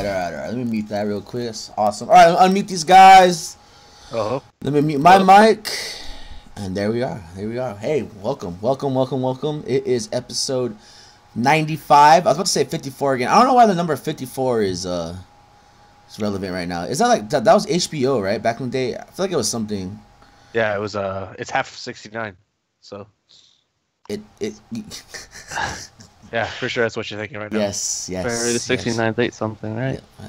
right. Let me mute that real quick. That's awesome. All right, unmute these guys. Let me mute my mic. And there we are. Hey, welcome. It is episode 95. I was about to say 54 again. I don't know why the number 54 is relevant right now. Is that like that was HBO, right? Back in the day. I feel like it was something. Yeah, it was it's half of 69. So it yeah, for sure that's what you're thinking right now. Yes. The 69th date something, right? Yeah.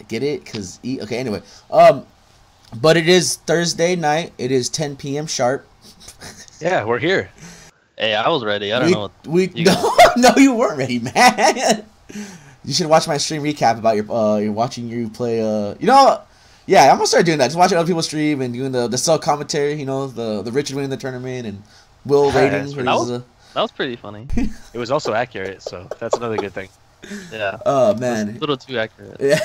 Get it? Cause okay, anyway. But it is Thursday night. It is 10 p.m. sharp. Yeah, we're here. Hey, I was ready. I don't know. No, you weren't ready, man. You should watch my stream recap about you're watching you play. Yeah, I'm gonna start doing that. Just watching other people stream and doing the cell commentary. You know, the Richard winning the tournament and Will rating. That was pretty funny. It was also accurate, so that's another good thing. Yeah. Oh man, a little too accurate. Yeah.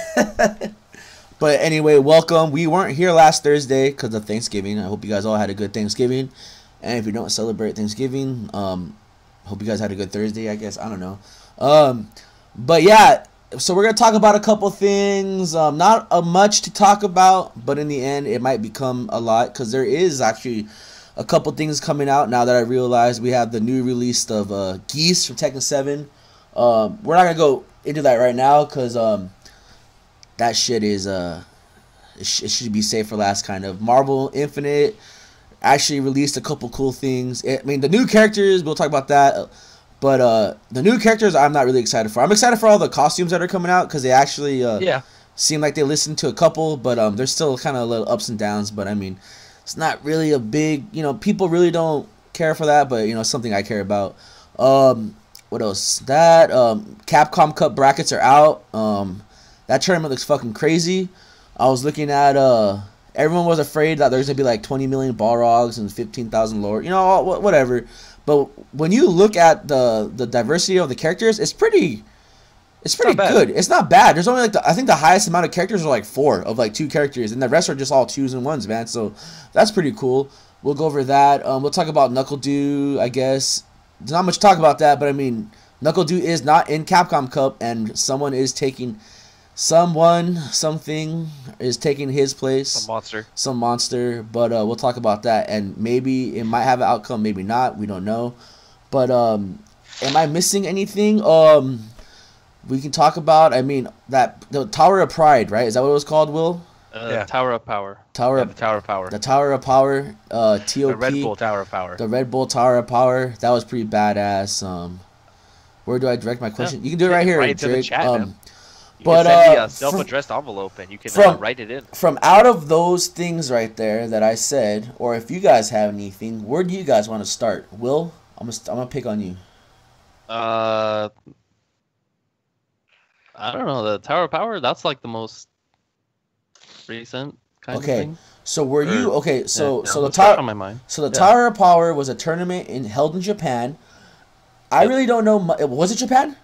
But anyway, welcome. We weren't here last Thursday because of Thanksgiving. I hope you guys all had a good Thanksgiving. And if you don't celebrate Thanksgiving, hope you guys had a good Thursday, I guess. I don't know. But yeah, so we're going to talk about a couple things. Not much to talk about, but in the end, it might become a lot because there is actually a couple things coming out now that I realize. We have the new release of Geese from Tekken 7. We're not going to go into that right now because that shit is it should be safe for last, kind of. Marvel Infinite actually released a couple cool things. I mean, the new characters, we'll talk about that. But the new characters I'm not really excited for. I'm excited for all the costumes that are coming out because they actually seem like they listened to a couple, but there's still kind of little ups and downs. But I mean, it's not really a big, people really don't care for that, but it's something I care about. What else? That Capcom Cup brackets are out. That tournament looks fucking crazy. I was looking at everyone was afraid that there's gonna be like 20 million Balrogs and 15,000 lore, whatever. But when you look at the diversity of the characters, it's pretty good. It's not bad. There's only I think the highest amount of characters are like 4 of like 2 characters, and the rest are just all 2s and 1s, man. So that's pretty cool. We'll go over that. We'll talk about Knuckle Dew, I guess. There's not much to talk about that, but I mean, Knuckle Dew is not in Capcom Cup, and something is taking his place. Some monster. But we'll talk about that, and maybe it might have an outcome, maybe not. We don't know. But am I missing anything? We can talk about. I mean, the Tower of Pride, right? Is that what it was called, Will? Yeah. Tower of Power. The Tower of Power. The Tower of Power. TOP. The Red Bull Tower of Power. The Red Bull Tower of Power. That was pretty badass. Where do I direct my question? Yeah. You can do it right here, right into the chat, man. You but can send me a self-addressed envelope and you can write it in. From out of those things right there that I said, or if you guys have anything, where do you guys want to start? Will, I'm gonna pick on you. I don't know. The Tower of Power. That's like the most recent kind of thing. So were you okay? So the Tower on my mind. So the Tower of Power was a tournament held in Japan. I really don't know. Was it Japan?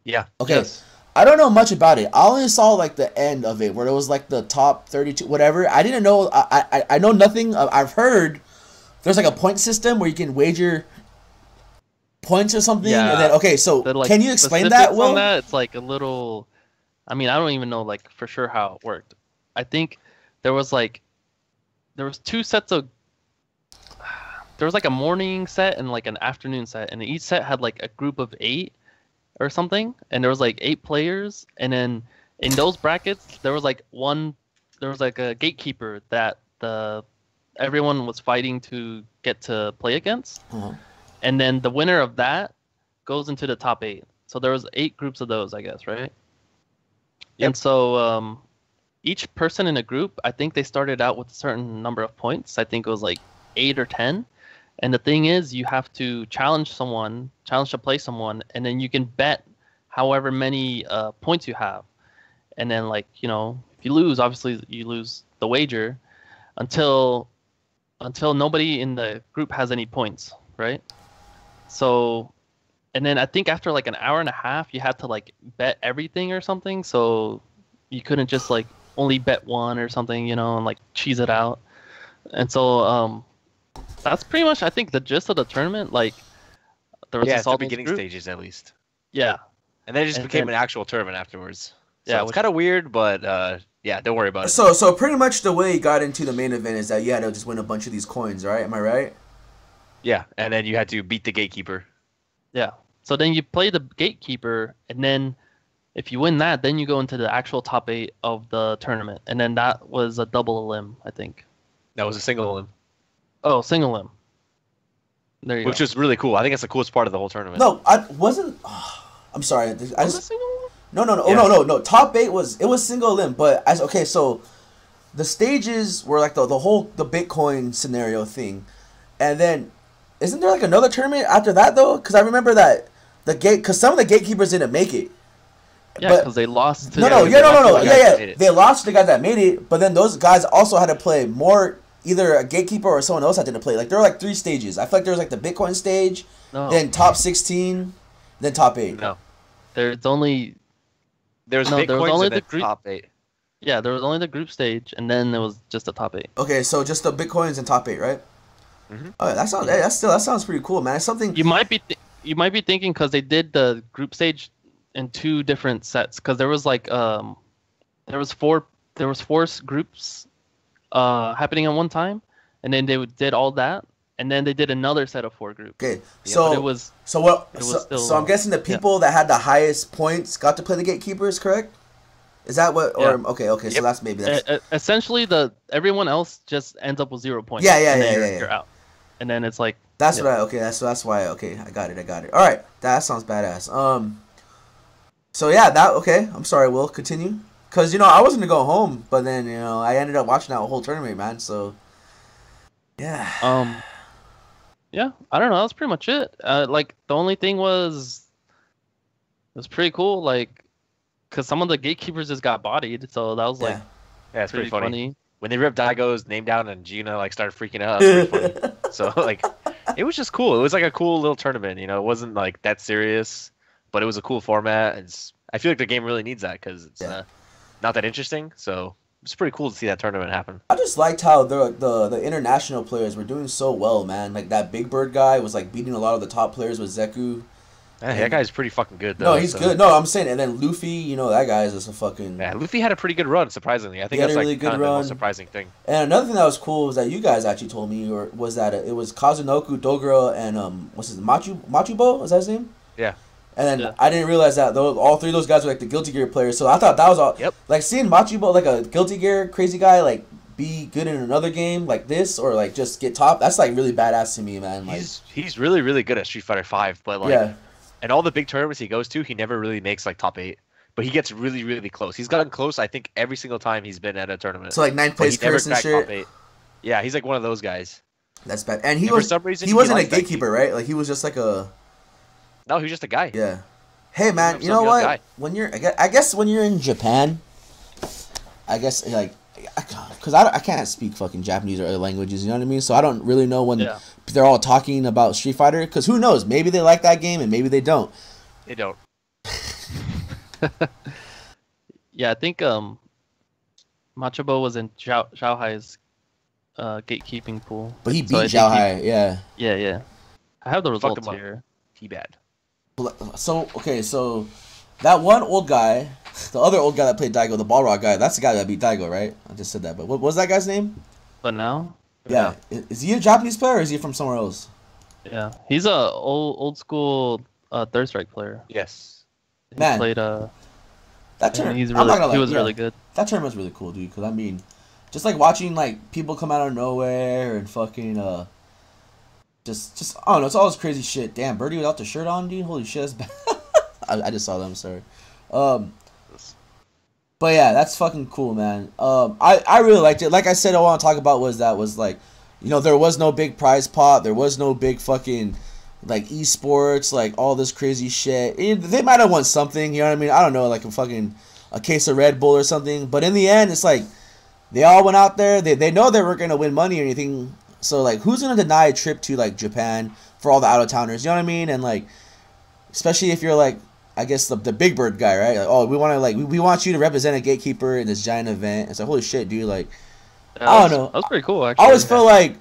Yeah. Okay. Yes. I don't know much about it. I only saw like the end of it where it was like the top 32, whatever. I didn't know. I know nothing. I've heard there's like a point system where you can wager points or something. Yeah. And then so can you explain that? Will? On that, it's like a little. I mean, I don't even know like for sure how it worked. I think there was 2 sets of. There was like a morning set and like an afternoon set, and each set had like a group of 8. Or something, and there was like 8 players, and then in those brackets there was like a gatekeeper that everyone was fighting to get to play against, and then the winner of that goes into the top 8. So there was 8 groups of those, I guess, right? Yep. And so each person in a group, I think they started out with a certain number of points. I think it was like 8 or 10. And the thing is, you have to challenge to play someone, and then you can bet however many points you have. And then, like, if you lose, obviously you lose the wager until nobody in the group has any points, right? So, and then I think after like an hour and a half, you had to like bet everything or something. So you couldn't just like only bet one or something, and like cheese it out. And so, that's pretty much, I think, the gist of the tournament. Like, there was the beginning stages at least. Yeah, and then it just became an actual tournament afterwards. So Yeah, it's which, kind of weird, but yeah, don't worry about it. So pretty much the way you got into the main event is that you had to just win a bunch of these coins, right? Am I right? Yeah, and then you had to beat the gatekeeper. yeah. So then you play the gatekeeper, and then if you win that, then you go into the actual top 8 of the tournament, and then that was a double elim, I think. That was a single elim, Oh, single elim. There you which go. is really cool. I think it's the coolest part of the whole tournament. No, I wasn't. I'm sorry. I Was it just single elim? no. Yeah. No. Top 8 was single limb, but as okay, so the stages were like the whole the Bitcoin scenario thing, and then isn't there like another tournament after that though? Because I remember that because some of the gatekeepers didn't make it. Yeah, But- because they lost to. No, Yeah, no, they yeah, no, lost no, to no. the guys that made Yeah. it. They lost to the guys that made it, but then those guys also had to play more. Either a gatekeeper or someone else had to play. Like there were like 3 stages. I feel like there was like the Bitcoin stage, No, then top 16, then top 8. No, there's only there was No, there was Bitcoins only and then the group- top 8. yeah, there was only the group stage, and then it was just the top 8. Okay, so just the Bitcoins and top 8, right? Mhm. Oh, that sounds. Hey, that sounds pretty cool, man. It's something. You might be thinking because they did the group stage in 2 different sets, because there was like there was four groups happening at one time, and then they did all that, and then they did another set of 4 groups. Okay, But so it was so what? it was So, still- so I'm guessing the people that had the highest points got to play the gatekeepers, correct? Is that what? Or okay, so Yep. that's maybe that's. essentially everyone else just ends up with 0 points. Yeah, yeah, and yeah, then yeah. You're out, and then it's like That's yeah. what I okay. That's why okay. I got it. All right, that sounds badass. So yeah, that okay. I'm sorry. Will continue because I wasn't gonna go home, but then I ended up watching that whole tournament, man. So yeah. Yeah, I don't know. That's pretty much it. Like the only thing was, it was pretty cool. Like, cause some of the gatekeepers just got bodied, so that was like Yeah. Yeah, it's pretty pretty funny. funny. When they ripped Daigo's name down and Gina like started freaking out. It was pretty funny. So like, it was just cool. It was like a cool little tournament. It wasn't like that serious, but it was a cool format. I feel like the game really needs that because it's Yeah. not that interesting. So it's pretty cool to see that tournament happen. I just liked how the international players were doing so well, man. Like that Big Bird guy was like beating a lot of the top players with Zeku. That guy's pretty fucking good though. No, he's so- good. No, I'm saying, and then Luffy, that guy is just a fucking. Yeah, Luffy had a pretty good run, surprisingly. I think He had that's a like really good kind of the most run. surprising thing. And another thing that was cool was that you guys actually told me, or was that it was Kazunoku, Dogura, and what's his Machubo? Is that his name? Yeah. And then Yeah. I didn't realize that all 3 of those guys were like the Guilty Gear players. So I thought that was all. Yep. Like seeing Machubo, like a Guilty Gear crazy guy, like be good in another game like this, or like just get top. That's like really badass to me, man. Like He's really, really good at Street Fighter 5, but like yeah. and all the big tournaments he goes to, he never really makes like top 8. But he gets really, really close. He's gotten close, I think, every single time he's been at a tournament. So like 9th But he place never curse and cracked top shit. 8. Yeah, he's like one of those guys. That's bad. And he And for was some reason, he wasn't a likes that gatekeeper, right? Like he was just like a No, he's just a guy. yeah. Hey man, Some you know young what? guy. When you're, I guess when you're in Japan, I guess like, cause I can't speak fucking Japanese or other languages. You know what I mean? So I don't really know when Yeah. they're all talking about Street Fighter. Cause who knows? Maybe they like that game and maybe they don't. They don't. Yeah, I think Machobo was in Xiaohai's gatekeeping pool. But he beat So I think Zhao Hai. Yeah. Yeah. I have the Fucked results him up. here. T-bad. So okay, so that one old guy, the other old guy that played Daigo, the Balrog guy, that's the guy that beat Daigo, right? I just said that. But what was that guy's name? But now, Yeah. Is he a Japanese player or is he from somewhere else? yeah, he's a old school Third Strike player. Yes. He Man. played That and tournament, he's I'm not really gonna lie, he was yeah. really good. That tournament was really cool, dude. Cause I mean, just like watching like people come out of nowhere and fucking just I don't know, it's all this crazy shit. Damn, Birdie without the shirt on, dude. Holy shit, that's bad. I just saw that. I'm sorry. But yeah, that's fucking cool, man. I really liked it. Like I said, I want to talk about was like, there was no big prize pot. There was no big fucking like esports, like all this crazy shit. They might have won something. You know what I mean? I don't know, like a case of Red Bull or something. But in the end, it's like they all went out there. They know they weren't gonna win money or anything. So like, who's gonna deny a trip to like Japan for all the out of towners? You know what I mean? And like, especially if you're like, I guess the Big Bird guy, right? Like, oh, we want to we want you to represent a gatekeeper in this giant event. It's like, holy shit, dude! Like, Yeah, I don't know. That was pretty cool, I actually. always feel like,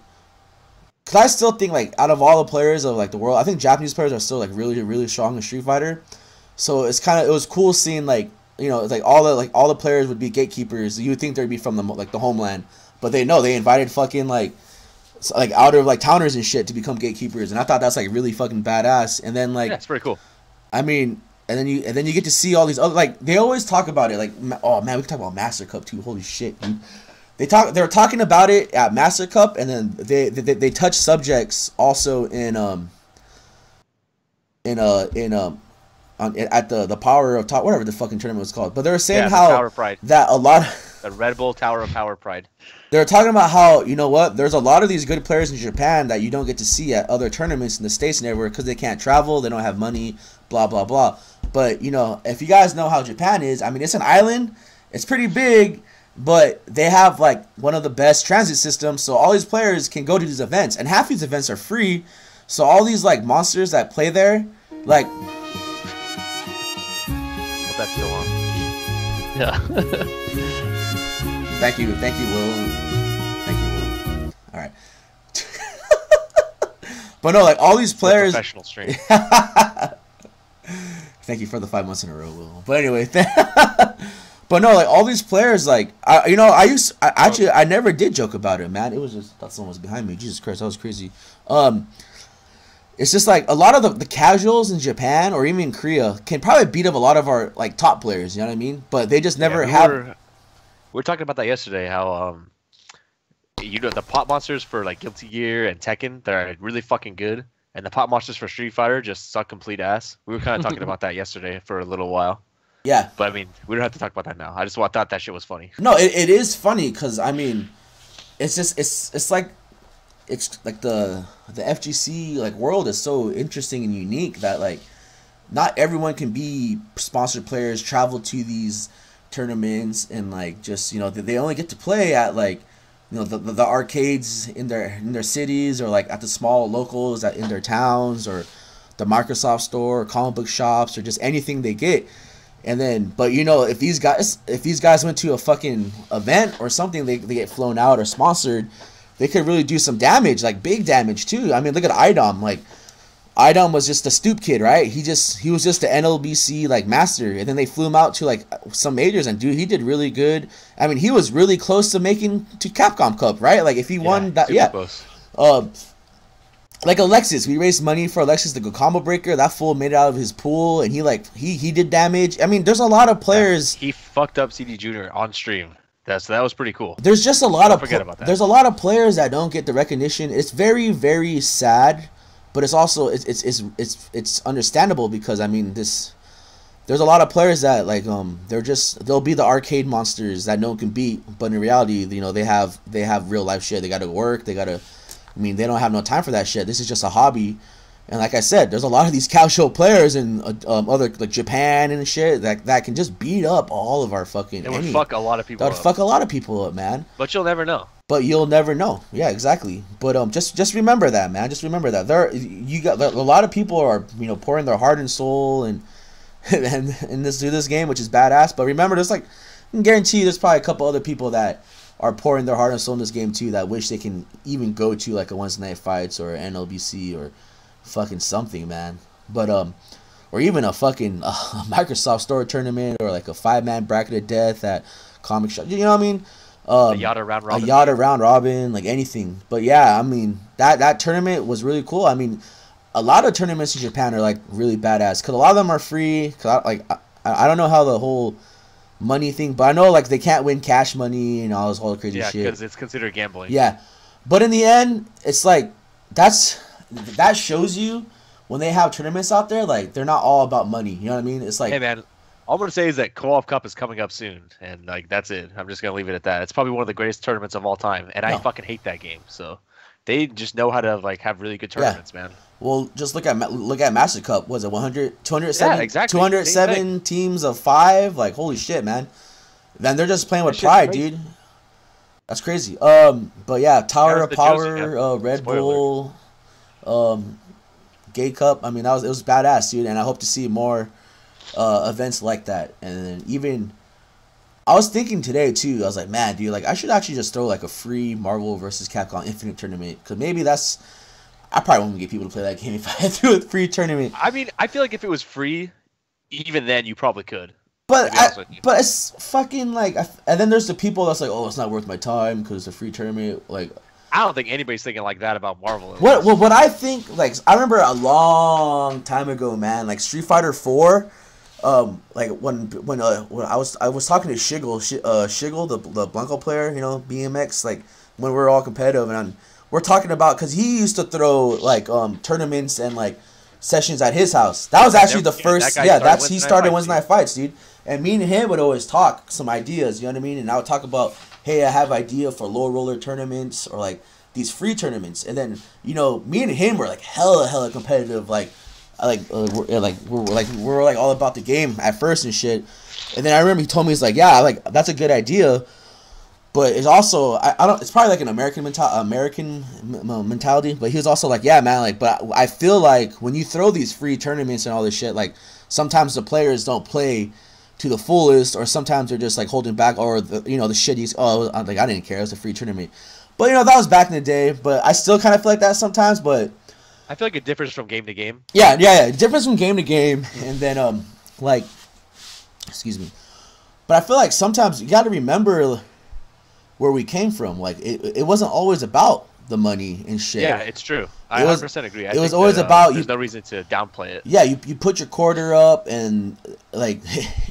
cause I still think like out of all the players of like the world, I think Japanese players are still like really really strong in Street Fighter. So it was cool seeing like you know, it's like all the players would be gatekeepers. You would think they'd be from the homeland, but they invited fucking like out of like towners and shit to become gatekeepers, and I thought that's like really fucking badass. And then like, Yeah, it's pretty cool. I mean, and then you get to see all these other, like, they always talk about it, like, oh man, we can talk about Master Cup too. Holy shit, dude. They were talking about it at Master Cup, and then they touch subjects also at the Power of Top, whatever the fucking tournament was called. But they were saying how Tower of Pride. that a lot of The Red Bull Tower of Power Pride. they were talking about how, you know what, there's a lot of these good players in Japan that you don't get to see at other tournaments in the States and everywhere because they can't travel, they don't have money, blah blah blah. But you know, if you guys know how Japan is, I mean, it's an island, it's pretty big, but they have like one of the best transit systems, so all these players can go to these events, and half these events are free. So all these like monsters that play there, like, Hope that's still on. Yeah. thank you, Will. Thank you, Will. All right. But no, like all these players. Professional stream. Thank you for the 5 months in a row, Will. But anyway, but no, like all these players, like I never did joke about it, man. It was just, thought someone was behind me. Jesus Christ, that was crazy. It's just like a lot of the casuals in Japan or even in Korea can probably beat up a lot of our like top players. You know what I mean? But they just never have. We were talking about that yesterday. How you know, the pot monsters for like Guilty Gear and Tekken, they're really fucking good, and the pot monsters for Street Fighter just suck complete ass. We were kind of talking about that yesterday for a little while. Yeah. But I mean, we don't have to talk about that now. I just thought that shit was funny. No, it is funny because I mean, it's just it's like the FGC like world is so interesting and unique that like not everyone can be sponsored players, travel to these tournaments, and like just, you know, they only get to play at like, you know, the arcades in their cities, or like at the small locals in their towns, or the Microsoft store, or comic book shops, or just anything they get. And then, but you know, if these guys went to a fucking event or something, they get flown out or sponsored, they could really do some damage, like big damage too. I mean, look at IDOM. Like, IDOM was just a stoop kid, right? He was just the NLBC like master, and then they flew him out to like some majors, and dude, he did really good. I mean, he was really close to making to Capcom Cup, right? Like if he won that, yeah. Close. Like Alexis, we raised money for Alexis to go combo breaker. That fool made it out of his pool, and he did damage. I mean, there's a lot of players. He fucked up CD Junior on stream. That was pretty cool. There's just a lot Forget about that. There's a lot of players that don't get the recognition. It's very, very sad, but it's also it's understandable because I mean there's a lot of players that like they'll be the arcade monsters that no one can beat, but in reality, you know, they have real life shit. They gotta work. They don't have no time for that shit. This is just a hobby. And like I said, there's a lot of these casual players in other like Japan and shit that can just beat up all of our fucking. It would fuck a lot of people. That would fuck a lot of people up, man. But you'll never know. But you'll never know. Yeah, exactly. But just remember that, man. Just remember that a lot of people are, you know, pouring their heart and soul and this game, which is badass. But remember, there's like, I can guarantee you, there's probably a couple other people that are pouring their heart and soul in this game too that wish they can even go to like a Wednesday Night Fights or NLBC or fucking something, man. But or even a fucking Microsoft Store tournament, or like a 5-man bracket of death at comic shop. You know what I mean? A Yada round robin. A Yada round robin, like anything. But yeah, I mean that tournament was really cool. I mean, a lot of tournaments in Japan are like really badass because a lot of them are free. Cause I don't know how the whole money thing, but I know like they can't win cash money and all this whole crazy shit. Yeah, because it's considered gambling. Yeah, but in the end, it's like that shows you when they have tournaments out there, like they're not all about money. You know what I mean? It's like, hey man, all I'm gonna say is that Co-op Cup is coming up soon, and like that's it. I'm just gonna leave it at that. It's probably one of the greatest tournaments of all time, and I fucking hate that game. So they just know how to like have really good tournaments, man. Well, just look at Master Cup. Was it 207? Yeah, exactly. 207 teams of 5. Like holy shit, man. Then they're just playing with pride, dude. That's crazy. But yeah, Tower of Power, Red Bull, Gay Cup. I mean, it was badass, dude, and I hope to see more events like that. And then even I was thinking today too. I was like, man, dude, like I should actually just throw like a free Marvel vs. Capcom Infinite tournament, because maybe I probably won't get people to play that game if I threw a free tournament. I mean, I feel like if it was free, even then you probably could. But To be honest with you. but it's fucking like, and then there's the people that's like, oh, it's not worth my time because it's a free tournament. Like, I don't think anybody's thinking like that about Marvel. what I think, like, I remember a long time ago, man, like Street Fighter 4. Like when I was talking to Shiggle, the Blanco player, you know, BMX, like when we were all competitive, and we're talking about, because he used to throw like tournaments and like sessions at his house. That was actually the first, he started Wednesday Night Fights, dude. And me and him would always talk some ideas, you know what I mean? And I would talk about, hey, I have idea for low roller tournaments or like these free tournaments. And then, you know, me and him were like hella competitive, we're like all about the game at first and shit. And then I remember he told me, he's like, yeah, like that's a good idea, but it's also I don't, it's probably like an American mentality, but he was also like, yeah, man, like, but I feel like when you throw these free tournaments and all this shit, like sometimes the players don't play to the fullest, or sometimes they're just like holding back, or the, you know, the shit he's, oh, like I didn't care, it was a free tournament. But you know, that was back in the day, but I still kind of feel like that sometimes. But I feel like it differs from game to game. Yeah. Difference from game to game, and then like, excuse me. But I feel like sometimes you got to remember where we came from. Like it wasn't always about the money and shit. Yeah, it's true. I 100% agree. It was always about there's no reason to downplay it. Yeah, you put your quarter up, and like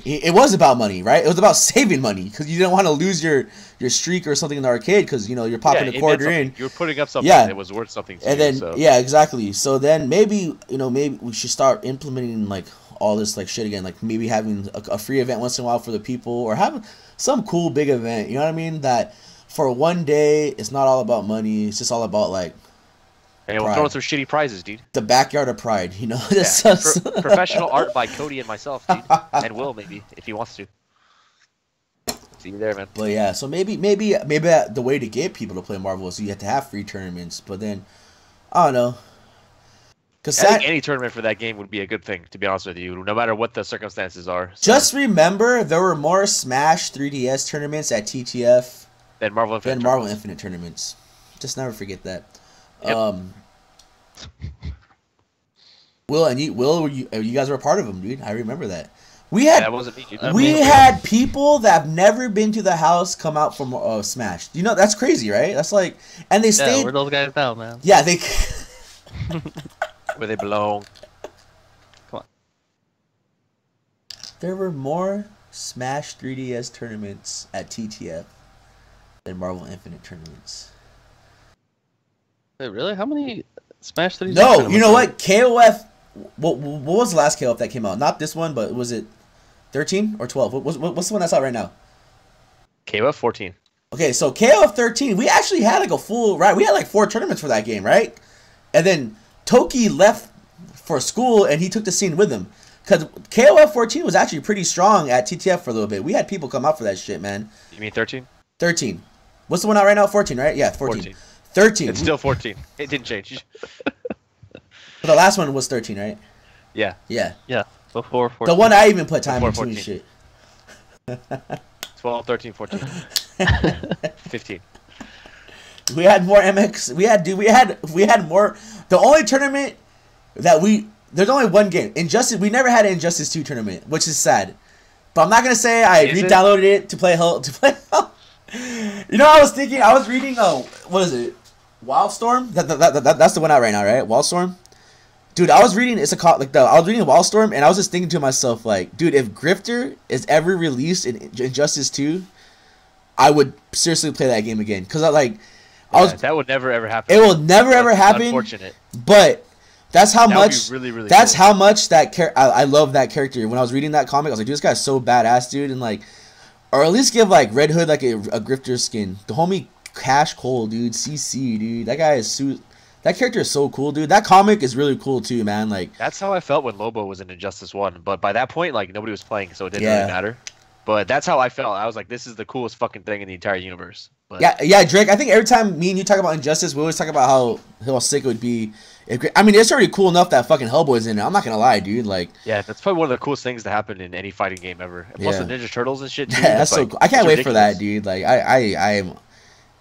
it was about money, right? It was about saving money because you didn't want to lose your streak or something in the arcade, because you know you're popping a quarter in. You're putting up something that was worth something to and you. Then so. Yeah, exactly. So then maybe we should start implementing like all this like shit again, like maybe having a free event once in a while for the people, or having some cool big event. You know what I mean? That for one day, it's not all about money. It's just all about like. And we'll throw some shitty prizes, dude. The backyard of pride, you know. Yeah. Professional art by Cody and myself, dude, and Will maybe if he wants to. See you there, man. But yeah, so maybe the way to get people to play Marvel is you have to have free tournaments. But then, I don't know. Cause I think any tournament for that game would be a good thing, to be honest with you, no matter what the circumstances are. So. Just remember, there were more Smash 3DS tournaments at TTF than Marvel Infinite tournaments. Just never forget that. Yep. Will, you guys were a part of them, dude. I remember that. That wasn't me, dude. Had people that have never been to the house come out from Smash. You know, that's crazy, right? That's like, and they stayed. Yeah, where those guys now, man? Yeah, they. Where they belong. Come on. There were more Smash 3DS tournaments at TTF than Marvel Infinite tournaments. Wait, really? How many Smash 3DS? No, you know what? KOF. What was the last KOF that came out? Not this one, but was it 13 or 12? What's the one that's out right now? KOF 14. Okay, so KOF 13, we actually had like a full, right? We had like 4 tournaments for that game, right? And then Toki left for school, and he took the scene with him. Because KOF 14 was actually pretty strong at TTF for a little bit. We had people come out for that shit, man. You mean 13? 13. What's the one out right now? 14, right? Yeah, 14. 13. It's still 14. It didn't change. But the last one was 13, right? Yeah. Yeah. Yeah, before 14. The one I even put time into and shit. 12, 13, 14. 15. We had more MX. We had more. The only tournament that there's only one game. Injustice. We never had an Injustice 2 tournament, which is sad. But I'm not gonna say I re-downloaded it to play Hell. You know, I was reading. What is it? Wildstorm. That's the one out right now, right? Wildstorm. Dude, I was reading. I was reading Wildstorm, and I was just thinking to myself, like, dude, if Grifter is ever released in Injustice 2, I would seriously play that game again. Cause that would never ever happen. It will never ever happen. Unfortunate. But that's how much. Really, really that's cool. how much that I love that character. When I was reading that comic, I was like, dude, this guy's so badass, dude, and like, or at least give like Red Hood like a Grifter skin. The homie Cash Cole, dude, CC, dude, that guy is that character is so cool, dude. That comic is really cool too, man. Like, that's how I felt when Lobo was in Injustice 1, but by that point, like, nobody was playing, so it didn't really matter. But that's how I felt. I was like, this is the coolest fucking thing in the entire universe. But yeah, Drake. I think every time me and you talk about Injustice, we always talk about how sick it would be. I mean, it's already cool enough that fucking Hellboy's in it. I'm not gonna lie, dude. Like, yeah, that's probably one of the coolest things to happen in any fighting game ever. And plus the Ninja Turtles and shit too. Yeah, that's so cool. I can't wait for that, dude. Like, I am,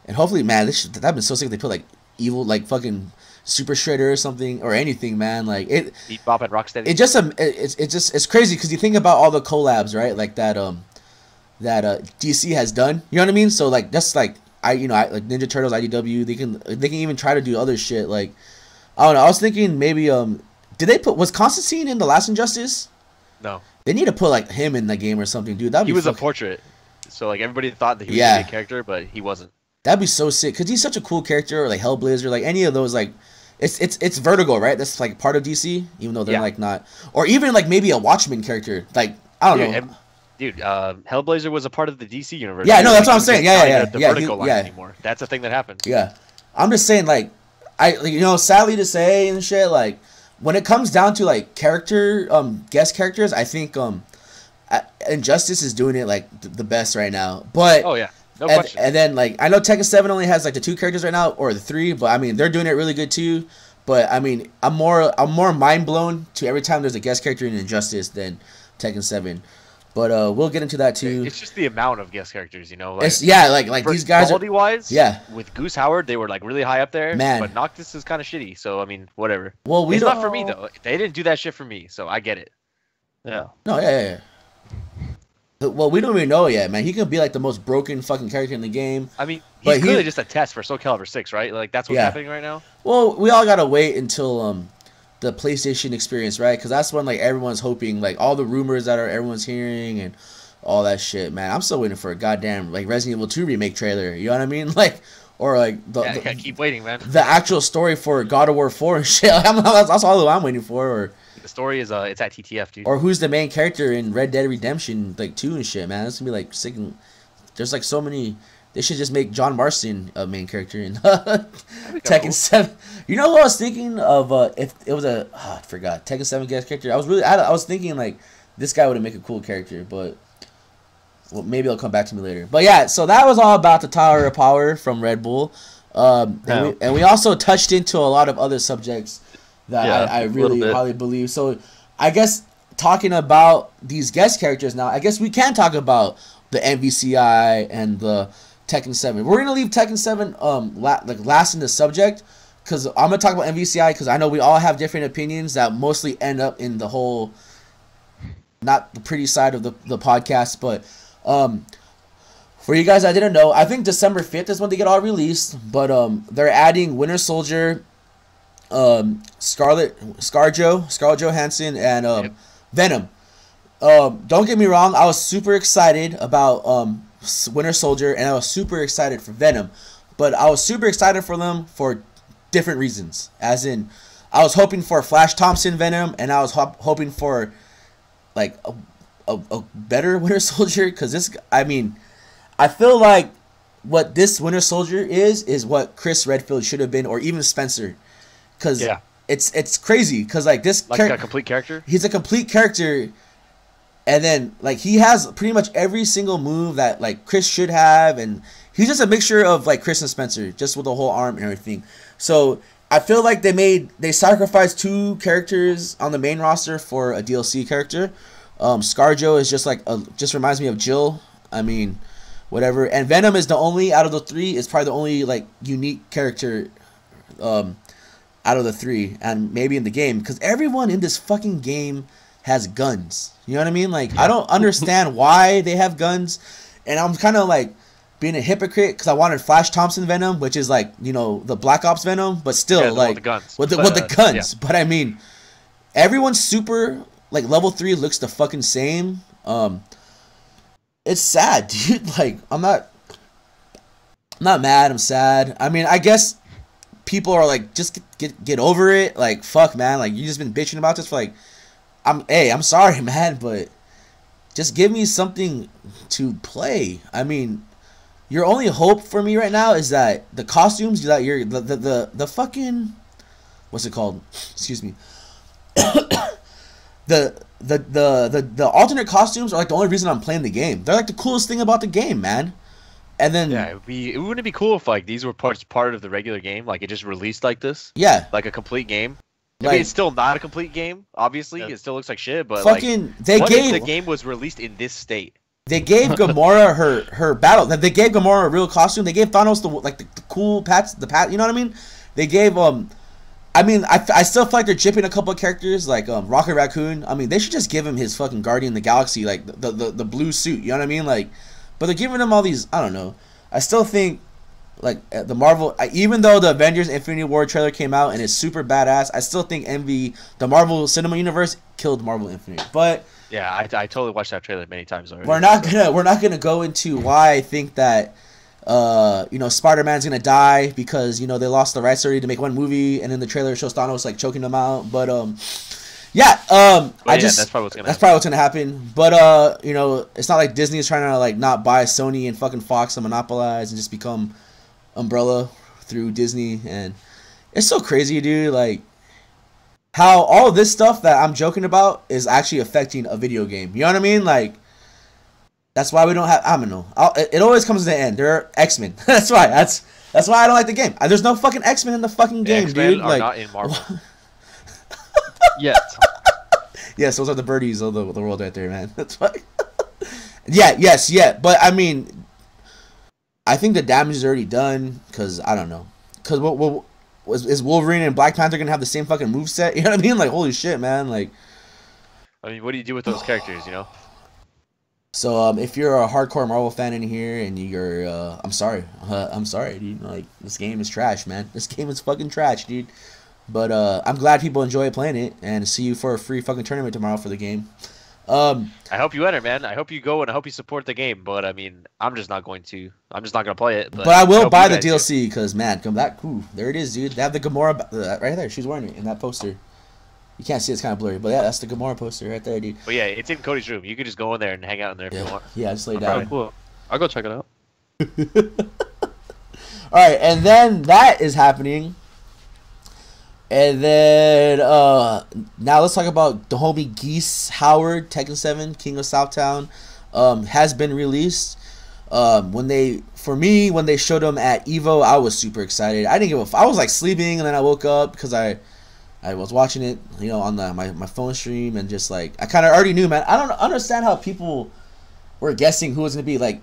and hopefully, man, that'd been so sick if they put like evil, like fucking Super Shredder or something or anything, man. Like Beat Bop and Rocksteady. It's crazy because you think about all the collabs, right? Like that DC has done. You know what I mean? So like that's like like Ninja Turtles, IDW. They can even try to do other shit. Like I don't know. I was thinking maybe was Constantine in the last Injustice? No. They need to put like him in the game or something, dude. He was a portrait, so like everybody thought that he was gonna be a character, but he wasn't. That'd be so sick because he's such a cool character, or like Hellblazer, like any of those. Like, it's Vertigo, right? That's like part of DC, even though they're like not, or even like maybe a Watchmen character. Like I don't know. Dude, Hellblazer was a part of the DC universe. Yeah, no, that's what I'm saying. Yeah. The Vertigo line anymore. That's a thing that happened. Yeah, I'm just saying, like, sadly to say and shit, like, when it comes down to like guest characters, I think Injustice is doing it like the best right now. But oh yeah. No question. And then like I know Tekken 7 only has like the 2 characters right now or the 3, but I mean they're doing it really good too. But I mean I'm more mind blown to every time there's a guest character in Injustice than Tekken 7. But we'll get into that too. It's just the amount of guest characters, you know. Like, like these guys quality wise. Yeah. With Goose Howard, they were like really high up there. Man. But Noctis is kind of shitty. So I mean, whatever. Well, it's not for me though. They didn't do that shit for me, so I get it. Yeah. No, yeah. Well, we don't even know yet, man. He could be like the most broken fucking character in the game. I mean, he's clearly just a test for Soul Calibur 6, right? Like that's what's happening right now. Well, we all gotta wait until the PlayStation experience, right? Because that's when like everyone's hoping, like all the rumors that everyone's hearing and all that shit, man. I'm still waiting for a goddamn like Resident Evil 2 remake trailer. You know what I mean? Like, or like keep waiting, man. The actual story for God of War 4 and shit. That's all I'm waiting for. Or the story is it's at TTF, dude. Or who's the main character in Red Dead Redemption like 2 and shit, man. That's gonna be like sick. There's like so many. They should just make John Marston a main character in Tekken 7. You know what I was thinking of? If it was I forgot Tekken 7 guest character. I was thinking like this guy would make a cool character, but well, maybe it'll come back to me later. But yeah, so that was all about the Tower of Power from Red Bull, and we also touched into a lot of other subjects that I really highly believe. So I guess talking about these guest characters now, I guess we can talk about the MVCI and the Tekken 7. We're gonna leave Tekken 7 last in the subject because I'm gonna talk about MVCI because I know we all have different opinions that mostly end up in the whole not the pretty side of the podcast, but for you guys that didn't know, I think December 5th is when they get all released, but they're adding Winter Soldier, Scarlett Johansson, and Venom. Don't get me wrong, I was super excited about Winter Soldier, and I was super excited for Venom, but I was super excited for them for different reasons. As in, I was hoping for Flash Thompson Venom, and I was hoping for like a better Winter Soldier, because I feel like what this Winter Soldier is what Chris Redfield should have been, or even Spencer, because it's crazy, because like this a complete character. He's a complete character, and then like he has pretty much every single move that like Chris should have, and he's just a mixture of like Chris and Spencer, just with the whole arm and everything. So I feel like they sacrificed 2 characters on the main roster for a DLC character. ScarJo is just like just reminds me of Jill. I mean, whatever. And Venom is the only out of the 3. Is probably the only like unique character out of the 3, and maybe in the game, because everyone in this fucking game has guns. You know what I mean? Like I don't understand why they have guns, and I'm kind of like being a hypocrite because I wanted Flash Thompson Venom, which is like, you know, the Black Ops Venom, but still like with the guns. But I mean, everyone's super like level 3 looks the fucking same. It's sad, dude. Like I'm not mad. I'm sad. I mean, I guess people are like, just get over it. Like fuck, man. Like you just been bitching about this for like, I'm sorry, man, but just give me something to play. I mean, your only hope for me right now is that the costumes that you're the fucking, what's it called? Excuse me. The alternate costumes are like the only reason I'm playing the game. They're like the coolest thing about the game, man. And then it wouldn't be cool if like these were part of the regular game, like it just released like this. Yeah, like a complete game. I mean, it's still not a complete game. Obviously, it still looks like shit. But fucking, if the game was released in this state? They gave Gamora her battle. They gave Gamora a real costume. They gave Thanos the cool pats. You know what I mean? They gave I mean, I still feel like they're chipping a couple of characters like Rocket Raccoon. I mean, they should just give him his fucking Guardian of the Galaxy, like the blue suit. You know what I mean? Like, but they're giving him all these. I don't know. I still think like the Marvel, even though the Avengers Infinity War trailer came out and it's super badass, I still think the Marvel Cinema Universe killed Marvel Infinite. But yeah, I totally watched that trailer many times already. we're not gonna go into why I think that Spider-Man's gonna die because they lost the rights already to make one movie, and then the trailer shows Thanos like choking them out. But that's probably what's gonna happen. But it's not like Disney is trying to like not buy Sony and fucking Fox and monopolize and just become Umbrella through Disney. And it's so crazy, dude, like how all of this stuff that I'm joking about is actually affecting a video game. You know what I mean? Like, that's why we don't have. I don't know. It always comes to the end. There are X-Men. That's why. That's why I don't like the game. There's no fucking X-Men in the fucking game, X-Men dude. are Like, not in Marvel. Yes. Yes, those are the birdies of the world right there, man. That's why. Yeah. But I mean, I think the damage is already done because I don't know. Because is Wolverine and Black Panther gonna have the same fucking moveset? You know what I mean? Like, holy shit, man. Like, I mean, what do you do with those characters? So if you're a hardcore Marvel fan in here and you're, I'm sorry, dude. Like, this game is trash, man. This game is fucking trash, dude. But I'm glad people enjoy playing it, and see you for a free fucking tournament tomorrow for the game. I hope you enter, man. I hope you go and I hope you support the game. But I mean, I'm just not going to. I'm just not gonna play it. But I will buy the DLC because, man, come back. Ooh, there it is, dude. They have the Gamora right there. She's wearing it in that poster. You can't see, it's kind of blurry, but yeah, that's the Gamora poster right there, dude. But yeah, it's in Cody's room. You can just go in there and hang out in there if you want. Yeah, just lay down. Cool. I'll go check it out. Alright, and then that is happening. And then now let's talk about the homie Geese Howard, Tekken 7, King of Southtown, has been released. When they showed him at Evo, I was super excited. I didn't give a f- I was like sleeping, and then I woke up because I was watching it, on my phone stream, and just like I kind of already knew, man. I don't understand how people were guessing who was gonna be. Like,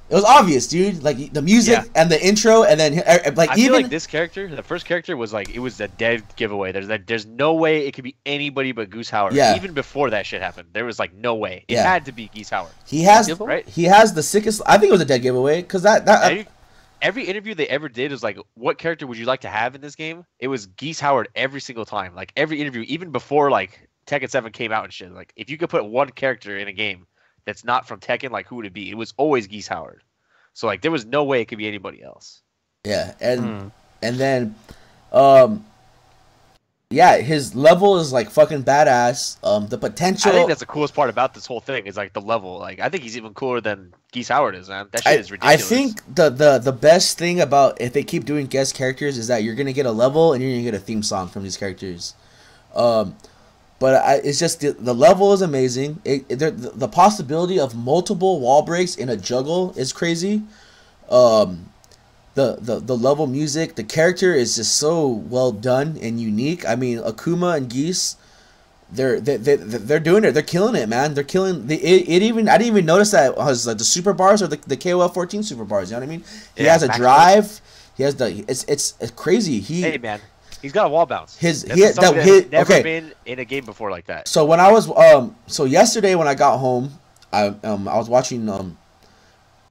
it was obvious, dude. Like the music and the intro, and then I feel like this character, the first character, was like it was a dead giveaway. There's no way it could be anybody but Goose Howard. Yeah. Even before that shit happened, there was like no way it had to be Geese Howard. He has the sickest. I think it was a dead giveaway because every interview they ever did was like, what character would you like to have in this game? It was Geese Howard every single time. Like every interview, even before like Tekken 7 came out and shit. Like if you could put one character in a game that's not from Tekken, like who would it be? It was always Geese Howard. So like there was no way it could be anybody else. Yeah, and then his level is like fucking badass. The potential. I think that's the coolest part about this whole thing is like the level. Like I think he's even cooler than Geese Howard is, man. That shit is ridiculous. I think the best thing about if they keep doing guest characters is that you're gonna get a level and you're gonna get a theme song from these characters. But it's just the level is amazing. The possibility of multiple wall breaks in a juggle is crazy. The level music, the character is just so well done and unique. I mean, Akuma and Geese, they're doing it. They're killing it, man. They're killing I didn't even notice that it was like the super bars or the KOF 14 super bars. You know what I mean? He has a drive. He has it's crazy. Hey man, he's got a wall bounce. Never been in a game before like that. So when I was so yesterday when I got home, I was watching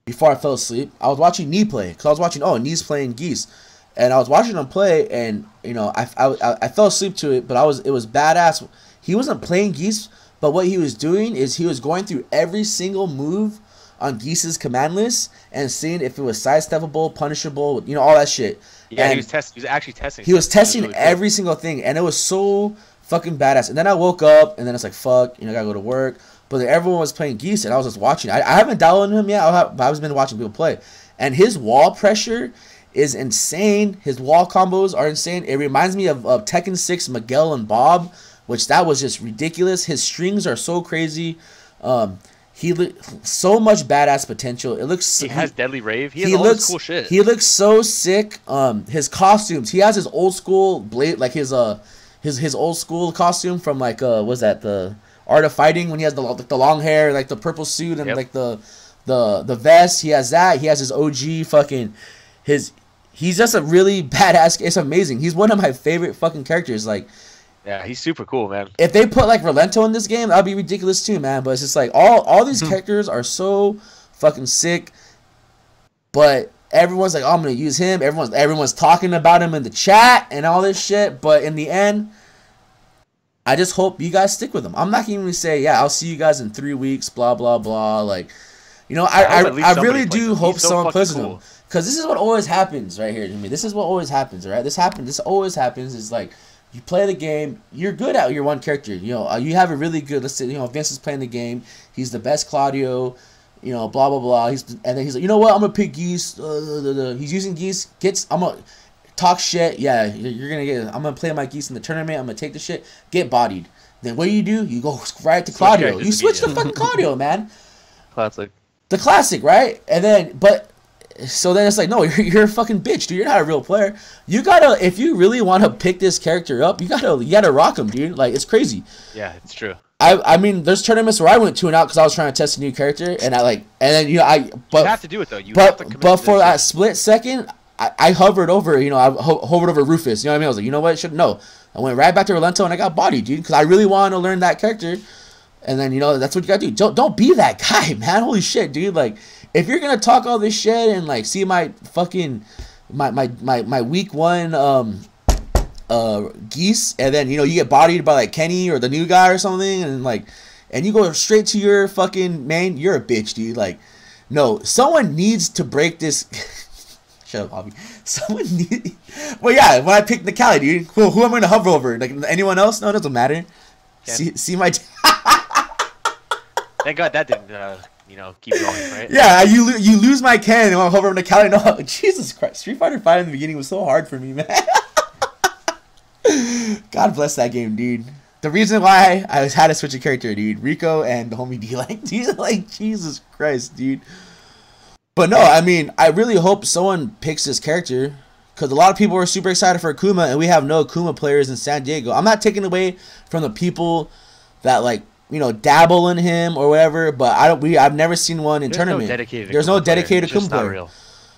before I fell asleep, I was watching Knee play because I was watching Knee's playing Geese, and I was watching him play, and I fell asleep to it, but it was badass. He wasn't playing Geese, but what he was doing is he was going through every single move on Geese's command list and seeing if it was sidesteppable, punishable, all that shit. Yeah, and he was actually testing. He was testing really every single thing, and it was so fucking badass. And then I woke up, and then it's like, fuck, I gotta go to work. But then everyone was playing Geese, and I was just watching. I haven't downloaded him yet, but I've been watching people play. And his wall pressure is insane. His wall combos are insane. It reminds me of Tekken 6 Miguel and Bob, which that was just ridiculous. His strings are so crazy. So much badass potential. It looks. He has Deadly Rave. He has all this cool shit. He looks so sick. His costumes. He has his old school blade, like his old school costume from like what's that, the Art of Fighting, when he has the long hair, like the purple suit and like the vest. He has that. He has his OG fucking he's just a really badass. It's amazing. He's one of my favorite fucking characters. Like, Yeah, he's super cool, man. if they put like Relento in this game, that'd be ridiculous too, man. But it's just like all these characters are so fucking sick. But everyone's like, oh, I'm gonna use him. Everyone's talking about him in the chat and all this shit. But in the end, I just hope you guys stick with him. I'm not gonna even say, yeah, I'll see you guys in 3 weeks, blah blah blah. Like, you know, I really do hope someone plays with him, because this is what always happens right here to me. This is what always happens, right? This always happens. Is like, you play the game, you're good at your one character. You know, you have a really good. Let's say, you know, Vince is playing the game. He's the best Claudio. You know, blah blah blah. And then he's like, you know what? I'm gonna pick Geese. He's using Geese. I'm gonna talk shit. Yeah, you're gonna get. I'm gonna play my Geese in the tournament. I'm gonna take the shit. Get bodied. Then what do? You go right to Claudio. You switch to fucking Claudio, man. Classic. The classic, right? And then, so then it's like, no, you're a fucking bitch, dude. You're not a real player. You gotta, if you really want to pick this character up, you gotta rock him, dude. Like, it's crazy. Yeah, it's true. I mean, there's tournaments where I went 2 and out because I was trying to test a new character, and then you have to do it though. You have to commit but to for this that shit. split second, I hovered over, I hovered over Rufus. You know what I mean? I was like, you know what? No. I went right back to Relento and I got bodied, dude, because I really wanted to learn that character. And then, that's what you gotta do. Don't be that guy, man. Holy shit, dude. Like, if you're gonna talk all this shit and like see my fucking my week 1 Geese, and then you get bodied by like Kenny or the new guy or something, and you go straight to your fucking main, you're a bitch, dude. Like, no, someone needs to break this. Shut up, Bobby. Someone need. Well, yeah, when I picked the Cali, dude, who am I gonna hover over? Like, anyone else? No, it doesn't matter. See my. Thank God that didn't, keep going, right? Yeah, you lose my Ken and want to hover over the Cali. No, Jesus Christ, Street Fighter 5 in the beginning was so hard for me, man. God bless that game, dude. The reason why I had to switch a character, dude, Rico and the homie D, like Jesus Christ, dude. But no, I mean, I really hope someone picks this character, because a lot of people are super excited for Akuma, and we have no Akuma players in San Diego. I'm not taking away from the people that like dabble in him or whatever, but I've never seen one in tournament. There's no dedicated Akuma player. Real.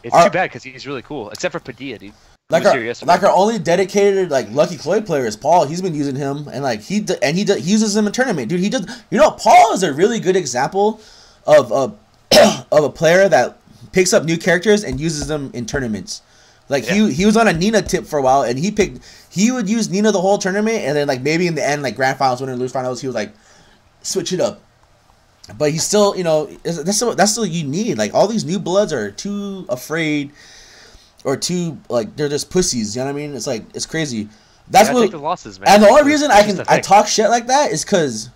It's too bad because he's really cool, except for Padilla, dude. Like our only dedicated like Lucky Chloe player is Paul. He's been using him, and like he uses him in tournament, dude. He does. Paul is a really good example of a player that picks up new characters and uses them in tournaments. Like, he was on a Nina tip for a while, and he would use Nina the whole tournament, and then like maybe in the end, like grand finals, win or lose finals, he was like switch it up. But he's still, that's still you need. Like, all these new bloods are too afraid, or too like they're just pussies. You know what I mean? It's like, it's crazy. That's what. Take the losses, man. And the only reason I talk shit like that is because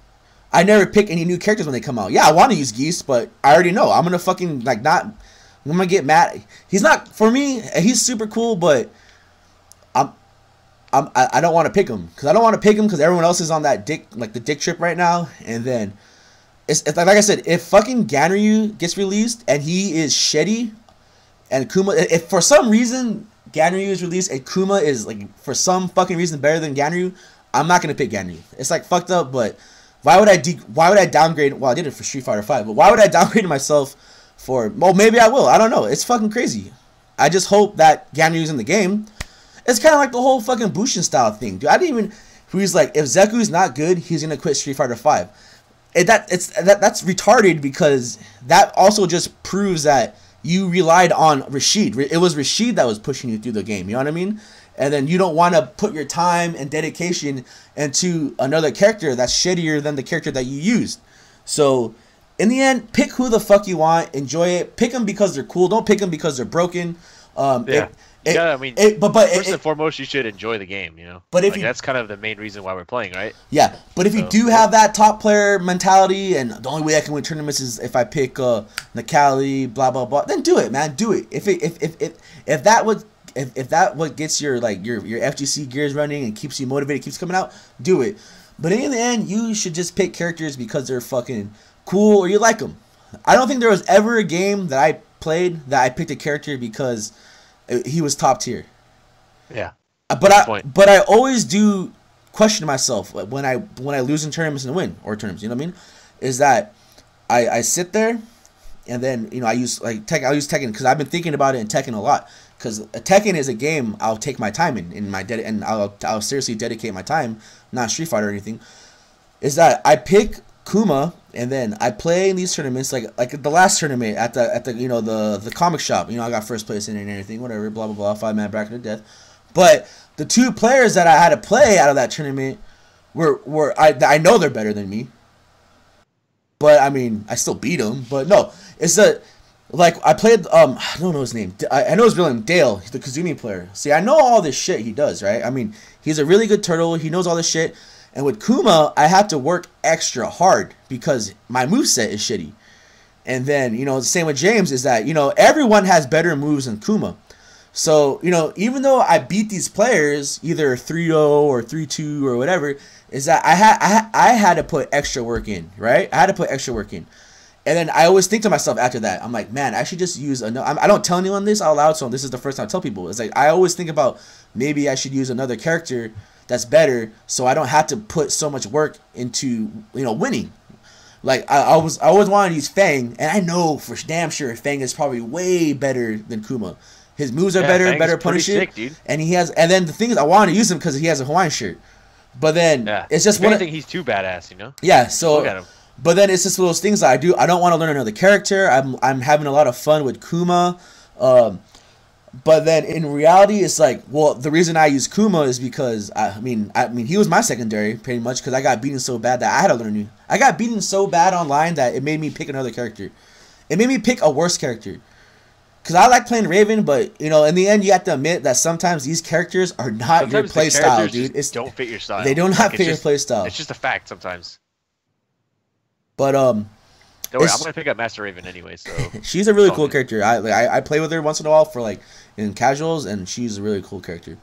I never pick any new characters when they come out. Yeah, I want to use Geese, but I already know I'm gonna fucking like not. I'm gonna get mad. He's not for me. He's super cool, but I don't want to pick him because everyone else is on that the dick trip right now. And then it's like I said, if fucking Ganryu gets released and he is shitty, and Kuma, if for some reason Ganryu is released and Kuma is like for some fucking reason better than Ganryu, I'm not gonna pick Ganryu. It's like fucked up, but why would I downgrade? Well, I did it for Street Fighter 5, but why would I downgrade myself for? Well, maybe I will. I don't know. It's fucking crazy. I just hope that Ganyu's in the game. It's kind of like the whole fucking Bushin style thing, dude. I didn't even. He's like, if Zeku's not good, he's gonna quit Street Fighter 5. That's retarded, because that also just proves that you relied on Rashid. It was Rashid that was pushing you through the game. You know what I mean? And then you don't want to put your time and dedication into another character that's shittier than the character that you used. So, in the end, pick who the fuck you want. Enjoy it. Pick them because they're cool. Don't pick them because they're broken. Yeah. First and foremost, you should enjoy the game, But that's kind of the main reason why we're playing, right? Yeah, but if you do have that top player mentality, and the only way I can win tournaments is if I pick Nakali, blah blah blah, then do it, man. Do it. If that what gets your FGC gears running and keeps you motivated, keeps coming out, do it. But in the end, you should just pick characters because they're fucking cool or you like them. I don't think there was ever a game that I played that I picked a character because he was top tier. Yeah. But I always do question myself when I lose in tournaments and win tournaments. You know what I mean? Is that I sit there, and then I use Tekken because I've been thinking about it in Tekken a lot. because Tekken is a game I'll take my time in my and I'll seriously dedicate my time, not Street Fighter or anything. Is that I pick Kuma and then I play in these tournaments like the last tournament at the you know the comic shop. You know, I got first place in it and everything, whatever, blah blah blah, 5-man bracket of death. But the 2 players that I had to play out of that tournament were I know they're better than me. But I mean, I still beat them. But no, it's like I played I don't know his name. I know his real name, Dale, the Kazumi player. See, I know all this shit he does, right? I mean, he's a really good turtle. He knows all this shit. And with Kuma, I have to work extra hard because my moveset is shitty. And then, you know, the same with James is that, you know, everyone has better moves than Kuma. So, you know, even though I beat these players, either 3-0 or 3-2 or whatever, is that I had to put extra work in, right? I had to put extra work in. And then I always think to myself after that, I'm like, man, I should just use another. I don't tell anyone this out loud, so this is the first time I tell people. It's like I always think about maybe I should use another character that's better, so I don't have to put so much work into, you know, winning. Like I always wanted to use Fang, and I know for damn sure Fang is probably way better than Kuma. His moves are better punishing, and he has. And then the thing is, I wanted to use him because he has a Hawaiian shirt. But then it's just one. I think he's too badass, you know. Yeah. So. Look at him. But then it's just one of those things that I do. I don't want to learn another character. I'm having a lot of fun with Kuma. But then in reality, it's like, well, the reason I use Kuma is because I mean he was my secondary pretty much because I got beaten so bad that I had to learn new. I got beaten so bad online that it made me pick another character. It made me pick a worse character. Because I like playing Raven, but, you know, in the end, you have to admit that sometimes these characters are not your play style, dude. It's don't fit your style. They don't have fit your play style. It's just a fact sometimes. But don't worry, I'm gonna pick up Master Raven anyway. So she's a really cool character. I play with her once in a while for like in casuals, and she's a really cool character.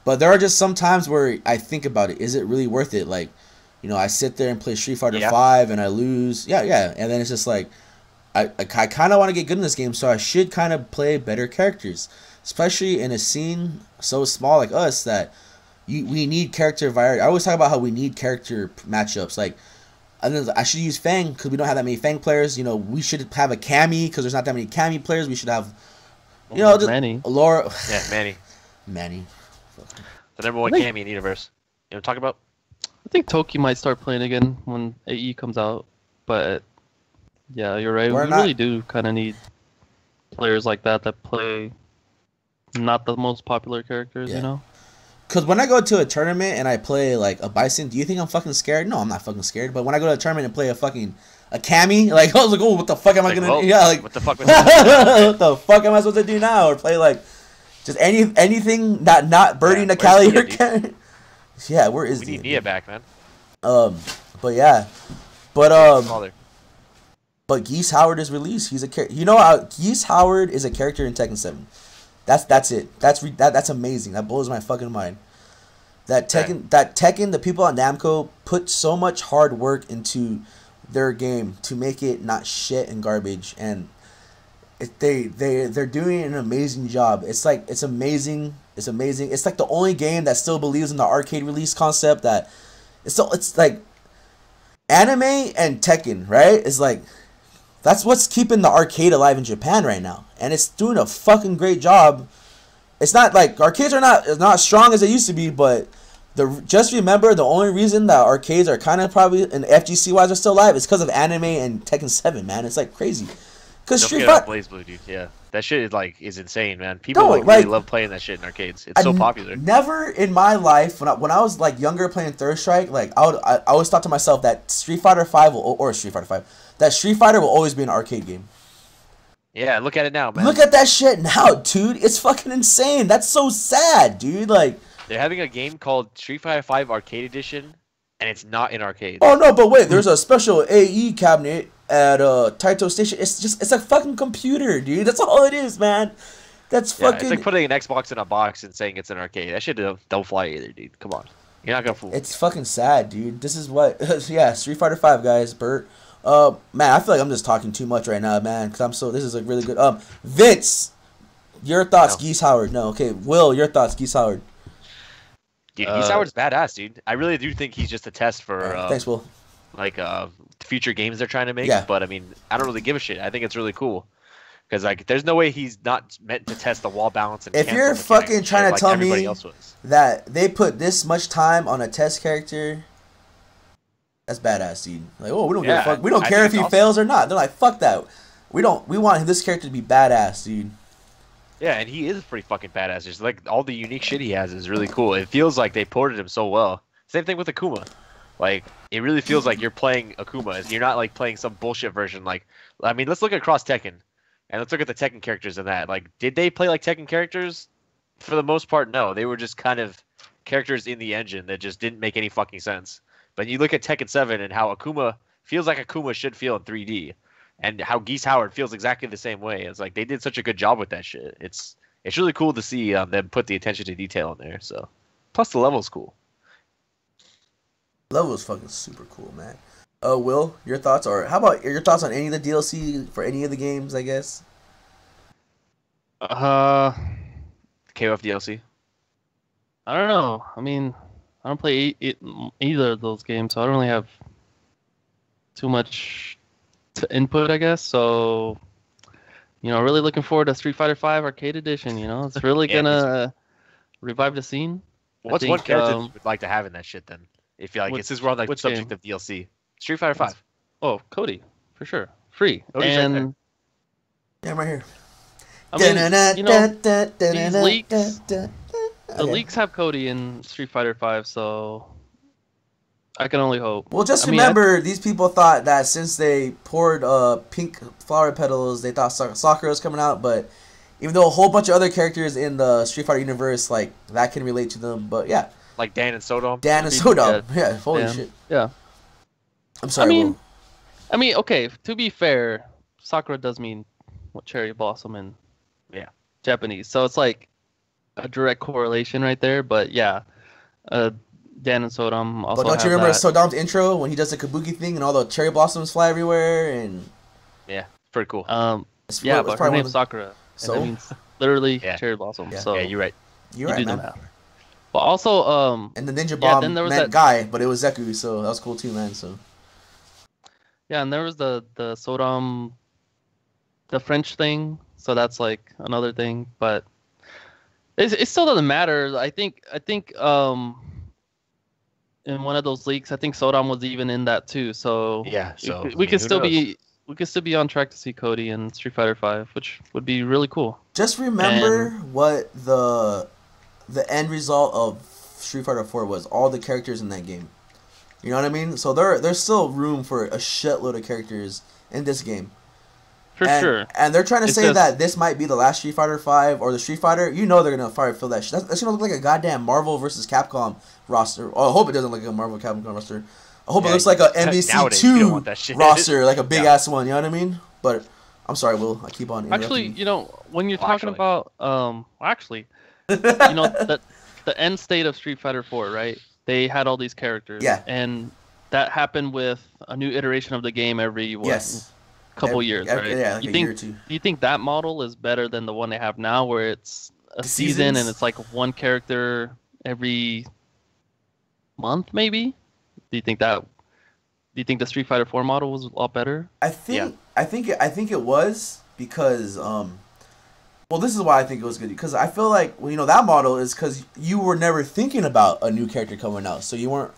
But there are just some times where I think about it. Is it really worth it? Like, you know, I sit there and play Street Fighter 5 and I lose. Yeah, and then it's just like I kind of want to get good in this game, so I should kind of play better characters, especially in a scene so small like us that we need character variety. I always talk about how we need character matchups. Like, I should use Fang because we don't have that many Fang players. You know, we should have a Cammy because there's not that many Cammy players. We should have, you know, just Manny. Laura. Yeah, Manny. The number one Cammy in the universe. You know what I'm talking about? I think Toki might start playing again when AE comes out, but yeah, you're right. We really do kind of need players like that play not the most popular characters, you know? Because when I go to a tournament and I play like a Bison, do you think I'm fucking scared? No, I'm not fucking scared. But when I go to a tournament and play a Cammy, like, I was like, oh, what the fuck am I going to do? Yeah, like, what the fuck what the fuck am I supposed to do now? Or play like just anything not Birdie, Nakali, or Ken. Yeah, where is we need Nia back, man. But yeah. But Geese Howard is released. He's a character. You know, Geese Howard is a character in Tekken 7. That's it. That's amazing. That blows my fucking mind. That Tekken, the people at Namco put so much hard work into their game to make it not shit and garbage, and they're doing an amazing job. It's amazing. It's amazing. It's like the only game that still believes in the arcade release concept. That it's like anime and Tekken, right? It's like that's what's keeping the arcade alive in Japan right now, and it's doing a fucking great job. It's not like arcades are not as strong as they used to be, but just remember the only reason that arcades are kind of probably and FGC wise are still alive is because of anime and Tekken 7, man. It's like crazy. Because Street Fighter BlazBlue, dude. Yeah, that shit is insane, man. People really love playing that shit in arcades. It's so popular. Never in my life when I was like younger playing Third Strike, like I always thought to myself that Street Fighter 5 that Street Fighter will always be an arcade game. Yeah, look at it now, man. Look at that shit now, dude. It's fucking insane. That's so sad, dude. Like they're having a game called Street Fighter 5 Arcade Edition, and it's not in arcades. Oh no, but wait, there's a special AE cabinet at Taito Station. It's a fucking computer, dude. That's all it is, man. That's fucking. It's like putting an Xbox in a box and saying it's an arcade. That shit don't fly either, dude. Come on, you're not gonna fool. It's fucking sad, dude. This is what. Yeah, Street Fighter 5, guys. Bert. Man, I feel like I'm just talking too much right now, man. Cause this is like really good. Vince, your thoughts, Geese Howard. No, okay. Will, your thoughts, Geese Howard. Dude, Geese Howard's badass, dude. I really do think he's just a test for. Thanks, Will. Like future games they're trying to make. Yeah. But I mean, I don't really give a shit. I think it's really cool. Because like, there's no way he's not meant to test the wall balance and If cancel you're mechanics fucking and trying shit to like tell everybody me else was. that they put this much time on a test character, that's badass, dude. Like, oh, we don't give a fuck. We don't I care think if he it's awesome. fails or not. They're like, fuck that. We want this character to be badass, dude. Yeah, and he is pretty fucking badass. Just like all the unique shit he has is really cool. It feels like they ported him so well. Same thing with Akuma. Like, it really feels like you're playing Akuma. You're not like playing some bullshit version. Like, I mean, let's look at Cross Tekken, and let's look at the Tekken characters in that. Like, did they play like Tekken characters? For the most part, no. They were just kind of characters in the engine that just didn't make any fucking sense. But you look at Tekken 7 and how Akuma feels like Akuma should feel in 3D, and how Geese Howard feels exactly the same way. It's like they did such a good job with that shit. It's really cool to see them put the attention to detail in there. So, plus the level's cool. Level is fucking super cool, man. Will, your thoughts, or how about your thoughts on any of the DLC for any of the games? I guess. KOF DLC. I don't know. I mean, I don't play either of those games, so I don't really have too much to input, I guess. So, really looking forward to Street Fighter V Arcade Edition. It's really gonna revive the scene. What's one character you would like to have in that shit then? If you like, since we're on the subject of DLC, Street Fighter 5. Oh, Cody, for sure, free. Cody's and right yeah, I'm right here. I mean, these leaks. The leaks have Cody in Street Fighter 5, so I can only hope. Well, just remember, these people thought that since they poured pink flower petals, they thought Sakura was coming out, but even though a whole bunch of other characters in the Street Fighter universe, like, that can relate to them, but yeah. Like Dan and Sodom? Dan and Sodom, yeah, holy shit. Yeah. I'm sorry, I mean, okay, to be fair, Sakura does mean cherry blossom in Japanese, so it's like a direct correlation right there, but yeah, Dan and Sodom also. But don't you remember Sodom's intro when he does the kabuki thing and all the cherry blossoms fly everywhere and? Yeah, it's pretty cool. Yeah, but her name's Sakura, so that means literally cherry blossom. Yeah. So yeah, you're right. You're right, man. But also, and the ninja bomb then there was meant Guy, but it was Zeku, so that was cool too, man. So. Yeah, and there was the Sodom, the French thing, so that's like another thing, but it still doesn't matter. I think in one of those leaks, I think Sodom was even in that too. So yeah, so we could still be on track to see Cody in Street Fighter V, which would be really cool. Just remember what the end result of Street Fighter 4 was. All the characters in that game. You know what I mean? So there's still room for a shitload of characters in this game. For sure. And they're trying to say that this might be the last Street Fighter 5 or the Street Fighter. You know they're going to fill that shit. That's going to look like a goddamn Marvel versus Capcom roster. Oh, I hope it doesn't look like a Marvel Capcom roster. I hope it looks like a NBC2 roster, like a big-ass one. You know what I mean? But I'm sorry, Will. I keep on interrupting. Actually, when you're talking about... the end state of Street Fighter 4, right? They had all these characters. Yeah. And that happened with a new iteration of the game every couple years, right? Yeah, like a year or two. Do you think that model is better than the one they have now, where it's a season and it's like one character every month, maybe? Do you think the Street Fighter 4 model was a lot better? I think it was because well, this is why I think it was good, because I feel like that model is because you were never thinking about a new character coming out, so you weren't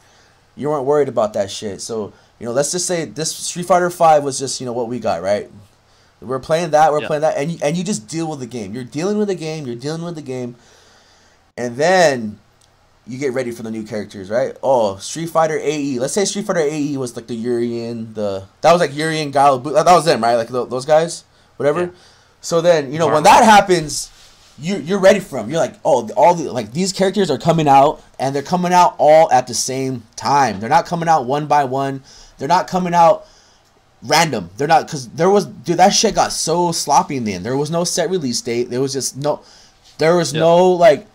worried about that shit. So let's just say this Street Fighter 5 was just what we got, right? We're playing that, and you just deal with the game. You're dealing with the game, and then you get ready for the new characters, right? Oh, Street Fighter AE. Let's say Street Fighter AE was like the Urian, that was like Urian, Guile, that was them, right? Like those guys, whatever. Yeah. So then, when that happens, you're ready for them. You're like, oh, these characters are coming out, and they're coming out all at the same time. They're not coming out one by one. They're not coming out random. They're not, because that shit got so sloppy in the end. There was no set release date. There was just no, like,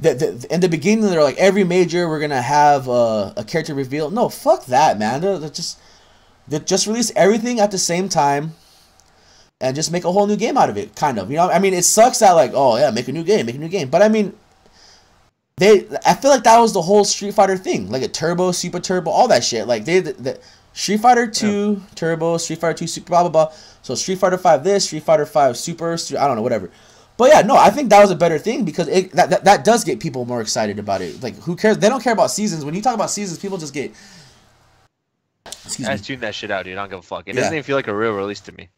in the beginning, they're like, every major, we're going to have a character reveal. No, fuck that, man. They just release everything at the same time. And just make a whole new game out of it, kind of. I mean, it sucks that, like, oh, yeah, make a new game. But, I mean, I feel like that was the whole Street Fighter thing. Like, a turbo, super turbo, all that shit. Like, Street Fighter 2 Turbo, Street Fighter 2 Super, blah blah blah. So Street Fighter 5 this, Street Fighter 5 Super, I don't know, whatever. But yeah, no, I think that was a better thing because that does get people more excited about it. Like, who cares? They don't care about seasons. When you talk about seasons, people just get. Excuse me. Tune that shit out, dude. I don't give a fuck. It doesn't even feel like a real release to me.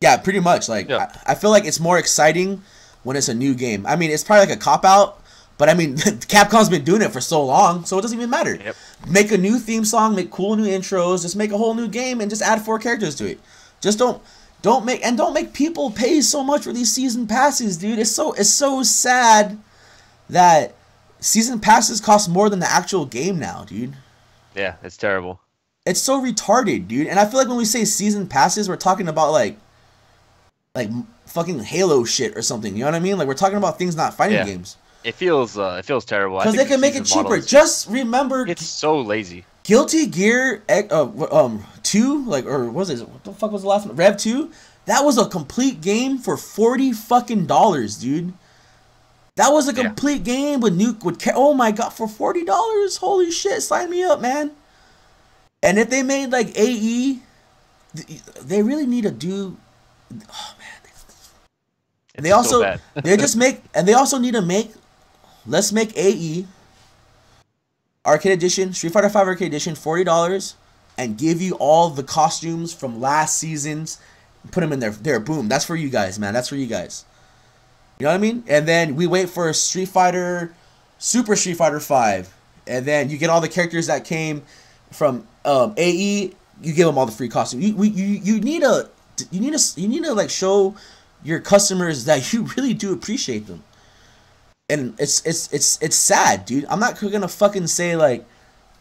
Yeah, pretty much. Like, I feel like it's more exciting when it's a new game. I mean, it's probably like a cop out, but I mean, Capcom's been doing it for so long, so it doesn't even matter. Yep. Make a new theme song, make cool new intros, just make a whole new game and just add 4 characters to it. Just don't make people pay so much for these season passes, dude. It's so sad that season passes cost more than the actual game now, dude. Yeah, it's terrible. It's so retarded, dude. And I feel like when we say season passes, we're talking about like fucking Halo shit or something. You know what I mean? Like, we're talking about things not fighting games. It feels terrible. Because they can make it cheaper. Just remember, it's so lazy. Guilty Gear 2, like, or what was it? What the fuck was the last one? Rev 2? That was a complete game for $40 fucking dollars, dude. That was a complete game with oh my god, for $40? Holy shit, sign me up, man. And if they made like AE, they really need to do. Oh man, they also so they just make, and they also need to make. Let's make AE Arcade Edition, Street Fighter 5 Arcade Edition, $40, and give you all the costumes from last seasons. Put them in there. There, boom. That's for you guys, man. That's for you guys. You know what I mean? And then we wait for Street Fighter, Super Street Fighter 5, and then you get all the characters that came from AE. You give them all the free costumes. You need to like show your customers that you really do appreciate them. And it's sad, dude. I'm not gonna fucking say like,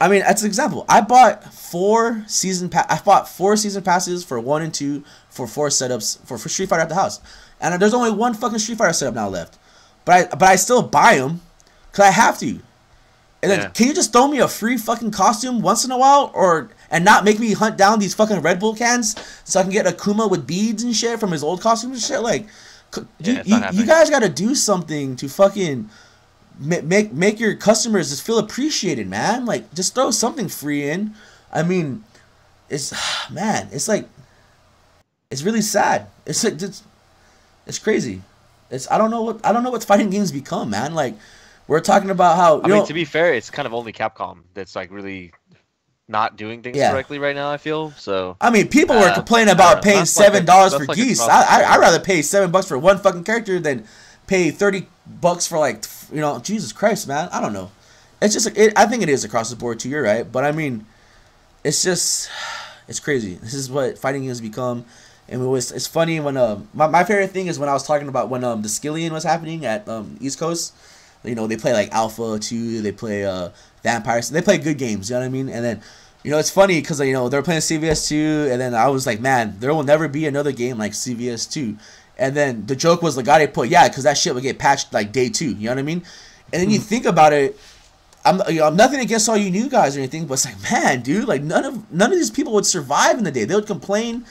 I mean, as an example, I bought 4 season passes for 1 and 2 for 4 setups for Street Fighter at the house, and there's only 1 fucking Street Fighter setup now left. But I still buy them because I have to. And then can you just throw me a free fucking costume once in a while, and not make me hunt down these fucking Red Bull cans so I can get Akuma with beads and shit from his old costumes and shit? Like, you guys got to do something to fucking make your customers just feel appreciated, man. Like, just throw something free in. I mean, it's like, it's really sad. It's like, it's crazy. I don't know what fighting games become, man. Like, we're talking about how, I mean, to be fair, it's kind of only Capcom that's like really not doing things correctly right now, I feel. So I mean, people were complaining about paying $7 for Geese. I'd rather pay $7 for 1 fucking character than pay $30 for, like, you know, Jesus Christ, man. I don't know. It's just I think it is across the board too. You're right, but I mean, it's crazy. This is what fighting games become. And it's funny when my favorite thing is when I was talking about when the Skillion was happening at East Coast. You know, they play like Alpha 2, they play Vampires, they play good games, you know what I mean? And then, you know, it's funny because, you know, they're playing CVS 2, and then I was like, man, there will never be another game like CVS 2. And then the joke was Legate put, because that shit would get patched like day 2, you know what I mean? And then you think about it, I'm nothing against all you new guys or anything, but it's like, man, dude, like none of these people would survive in the day. They would complain.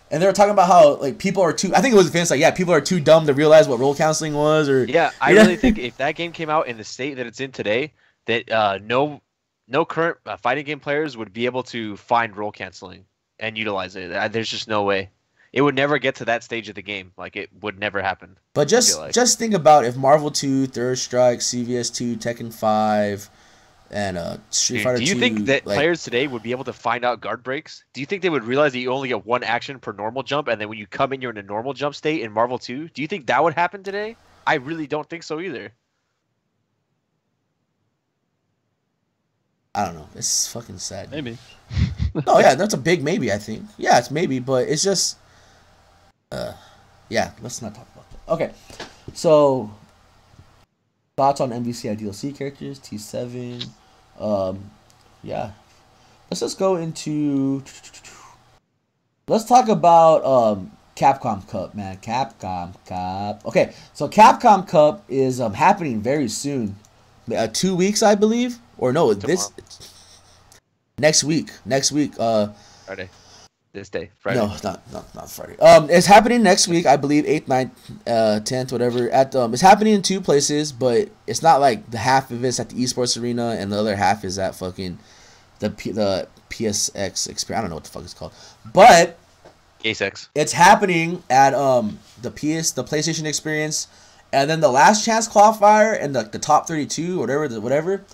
And they were talking about how, like, people are too, I think it was Vince, like, people are too dumb to realize what role counseling was, or... Yeah, I really think if that game came out in the state that it's in today, that no current fighting game players would be able to find role canceling and utilize it. There's just no way. It would never get to that stage of the game. Like, it would never happen. But just think about if Marvel 2, Third Strike, CVS 2, Tekken 5... and Street Fighter 2. Do you think that players today would be able to find out guard breaks? Do you think they would realize that you only get 1 action per normal jump, and then when you come in, you're in a normal jump state in Marvel 2? Do you think that would happen today? I really don't think so either. I don't know. It's fucking sad. Maybe. No, yeah, that's a big maybe, I think. Yeah, it's maybe, but it's just... yeah, let's not talk about that. Okay, so... thoughts on MVCI DLC characters, T7. Yeah. Let's just go into... Let's talk about Capcom Cup, man. Capcom Cup. Okay, so Capcom Cup is happening very soon. 2 weeks, I believe. Or no, next week. Friday. This day, Friday. No, not Friday. It's happening next week, I believe, 8th, 9th, 10th, whatever. It's happening in 2 places, but it's not like the half of it's at the esports arena and the other half is at fucking the PSX experience. I don't know what the fuck it's called, but A6. it's happening at the PlayStation experience, and then the last chance qualifier and the top 32 or whatever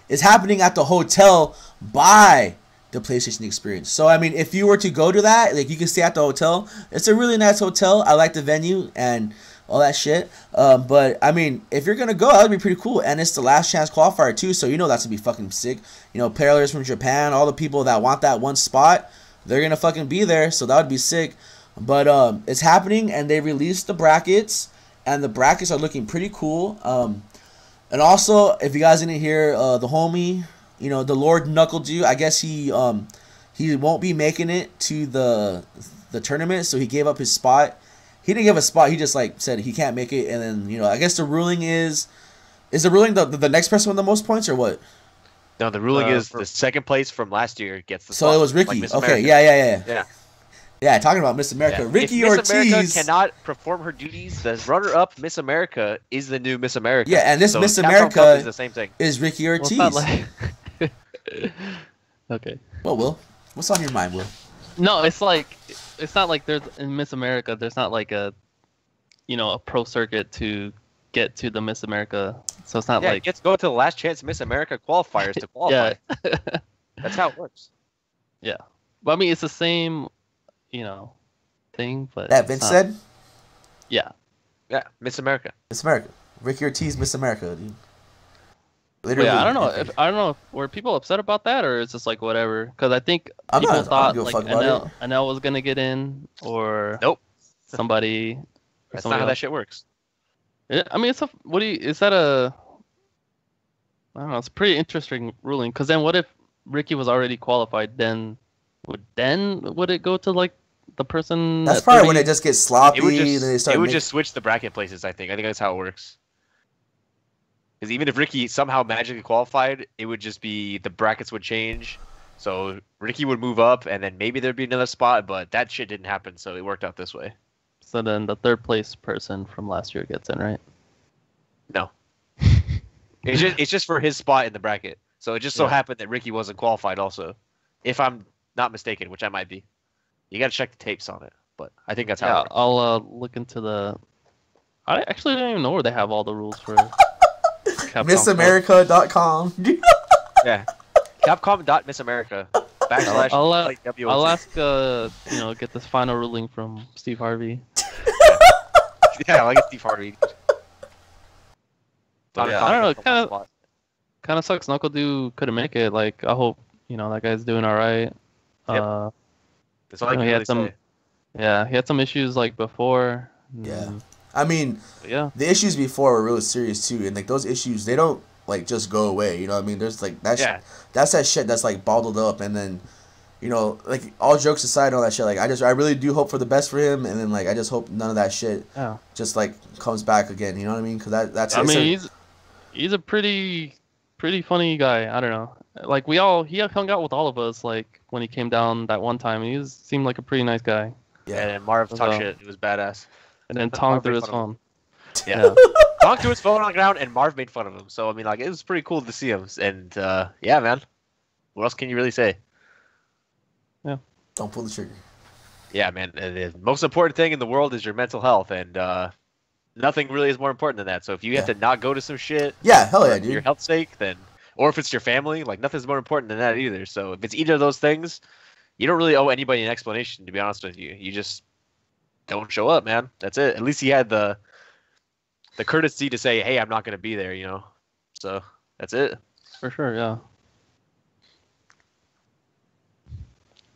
is happening at the hotel by the PlayStation experience. So I mean, if you were to go to that, like, you can stay at the hotel. It's a really nice hotel. I like the venue and all that shit. But I mean, if you're gonna go, that would be pretty cool. And it's the last chance qualifier too, so you know that's gonna be fucking sick. You know, players from Japan, all the people that want that one spot, they're gonna fucking be there. So that would be sick. But it's happening, and they released the brackets, and the brackets are looking pretty cool. And also, if you guys didn't hear, the homie, you know, the Lord Knuckle Dew, I guess he won't be making it to the tournament, so he gave up his spot. He didn't give a spot. He just like said he can't make it, and then, you know, I guess the ruling is the ruling the next person with the most points or what? No, the ruling is the second place from last year gets the So spot, it was Ricky. like Miss Okay, America. yeah. Yeah. Yeah, talking about Miss America. Yeah. Ricky if Miss Ortiz America cannot perform her duties, the runner-up Miss America is the new Miss America. Yeah, and this so Miss Capcom America Cup is the same thing. is Ricky Well, Ortiz. it's not like... Okay. Well, Will, what's on your mind, Will? No, it's not like there's in Miss America. There's not like a, you know, a pro circuit to get to the Miss America. So it's not Yeah, like you get to go to the last chance Miss America qualifiers to qualify. yeah, That's how it works. yeah. But I mean, it's the same, you know, thing. But That it's Vince not- said? Yeah. Yeah, Miss America. Miss America. Ricky Ortiz, Miss America, dude. But Literally. yeah, I don't know. Were people upset about that, or is just like whatever? Because I think I'm people not- I thought don't give a like fuck about Anel was gonna get in, or Nope. somebody. Or That's somebody not how that else. shit works. I mean, is that a? I don't know. It's a pretty interesting ruling. Because then, what if Ricky was already qualified? Then would it go to like the person? That's at probably 30? when it just gets sloppy. It would and then they just start making- just switch the bracket places. I think that's how it works. Because even if Ricky somehow magically qualified, it would just be the brackets would change. So Ricky would move up, and then maybe there'd be another spot. But that shit didn't happen, so it worked out this way. So then the third place person from last year gets in, right? No, it's just for his spot in the bracket. So it just so Yeah. happened that Ricky wasn't qualified also, if I'm not mistaken, which I might be. You got to check the tapes on it, but I think that's how. Yeah, it works. I'll look into the. I actually don't even know where they have all the rules for. Capcom Cup. MissAmerica.com. Yeah, Capcom.MissAmerica / I'll WOT. ask you know, get this final ruling from Steve Harvey. Yeah, I like Steve Harvey. But yeah, I don't know. Kind of sucks. Knuckle Dew couldn't make it. Like, I hope, you know, that guy's doing all right. Yep. That's all I can he really had some. say. Yeah, he had some issues like before. Yeah. I mean, Yeah. the issues before were really serious too, and like those issues, they don't like just go away. You know what I mean? There's like that. Yeah. That's that shit that's like bottled up, and then, you know, like all jokes aside, all that shit. Like I really do hope for the best for him, and then like I just hope none of that shit Yeah. just like comes back again. You know what I mean? Because that's. I it's mean, he's a pretty funny guy. I don't know. Like he hung out with all of us. Like when he came down that one time, he seemed like a pretty nice guy. yeah. And Marv talked So- shit. It was badass. And then Tong Marv threw made his fun of phone. Yeah. Tonk threw his phone on the ground, and Marv made fun of him. So I mean, like, it was pretty cool to see him. And yeah, man. What else can you really say? Don't pull the trigger. Yeah, man. The most important thing in the world is your mental health, and nothing really is more important than that. So if you have Yeah. to not go to some shit, Yeah, hell yeah, for your dude. health's sake, then, or if it's your family, like, nothing's more important than that either. So if it's either of those things, you don't really owe anybody an explanation. To be honest with you, you just don't show up, man. That's it. At least he had the courtesy to say, "Hey, I'm not going to be there," you know. So that's it. For sure, yeah.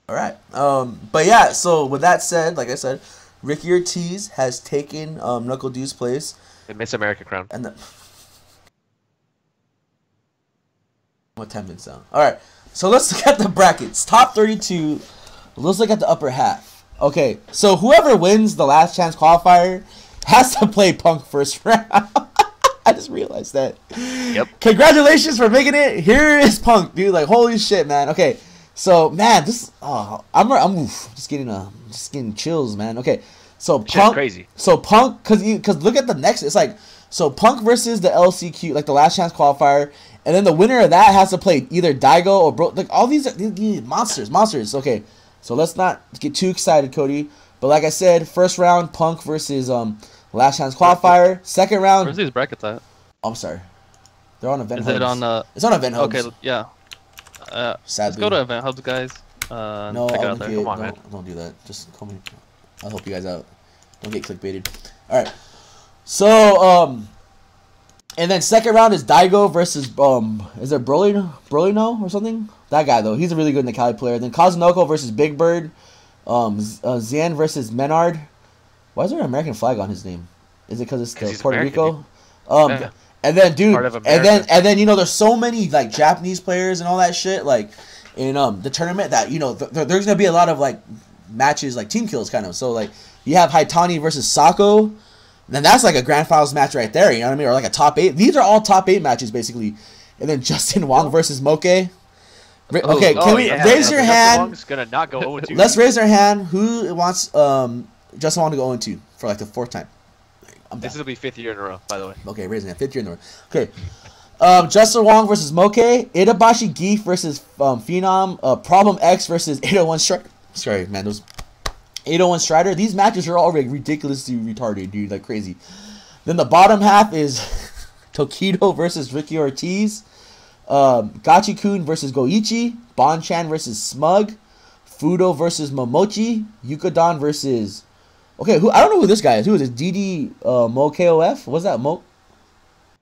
All right. But yeah. So with that said, like I said, Ricky Ortiz has taken Knuckle Dew's place, The Miss America crown. and what 10 minutes down. All right. So let's look at the brackets. Top 32. Let's look at the upper half. Okay. So whoever wins the last chance qualifier has to play Punk first round. I just realized that. Yep. Congratulations for making it. Here is Punk, dude. Like, holy shit, man. Okay. So, man, this I'm just getting chills, man. Okay. So Shit's Punk crazy. So Punk, cuz look at the next, it's like, so Punk versus the LCQ, like the last chance qualifier, And then the winner of that has to play either Daigo or Bro. Like all these monsters. Okay, so let's not get too excited, Cody. But like I said, first round Punk versus Last Chance Qualifier. Second round. Where's these brackets at? Oh, I'm sorry, they're on Event Is Hubs. it on? It's on Event Hubs. Okay, yeah. Let's Sadly. go to Event Hubs, guys. No, check it I'll out there. get, Come on, man. don't do that. Just call me. I'll help you guys out. Don't get clickbaited. All right. So and then second round is Daigo versus is it Brolino or something? That guy though, he's a really good Nikali player. Then Kazunoko versus Big Bird. Zian versus Menard. Why is there an American flag on his name? Is it because it's the Puerto American, Rico? Yeah. And then dude, Part of and America. then you know there's so many like Japanese players and all that shit like in the tournament that you know there's gonna be a lot of like matches like team kills kind of. So like you have Haitani versus Sako. Then that's like a grand finals match right there, you know what I mean? Or like a top 8. These are all top 8 matches basically. And then Justin Wong versus Moke. Okay, can we raise your hand? Wong's gonna not go 0-2. Let's raise our hand. Who wants Justin Wong to go 0-2 for like the 4th time? This will be 5th year in a row, by the way. Okay, raising that 5th year in the row. Okay. Justin Wong versus Moke. Itabashi Geef versus Phenom. Problem X versus 801 Strider. Sorry, man. Those 801 Strider. These matches are all ridiculously retarded, dude. Like crazy. Then the bottom half is Tokido versus Ricky Ortiz. Gachi-kun versus Goichi. Bonchan versus Smug. Fudo versus Momochi. Yukadon versus... Okay, I don't know who this guy is. Who is this? DD MoKOF? What's that?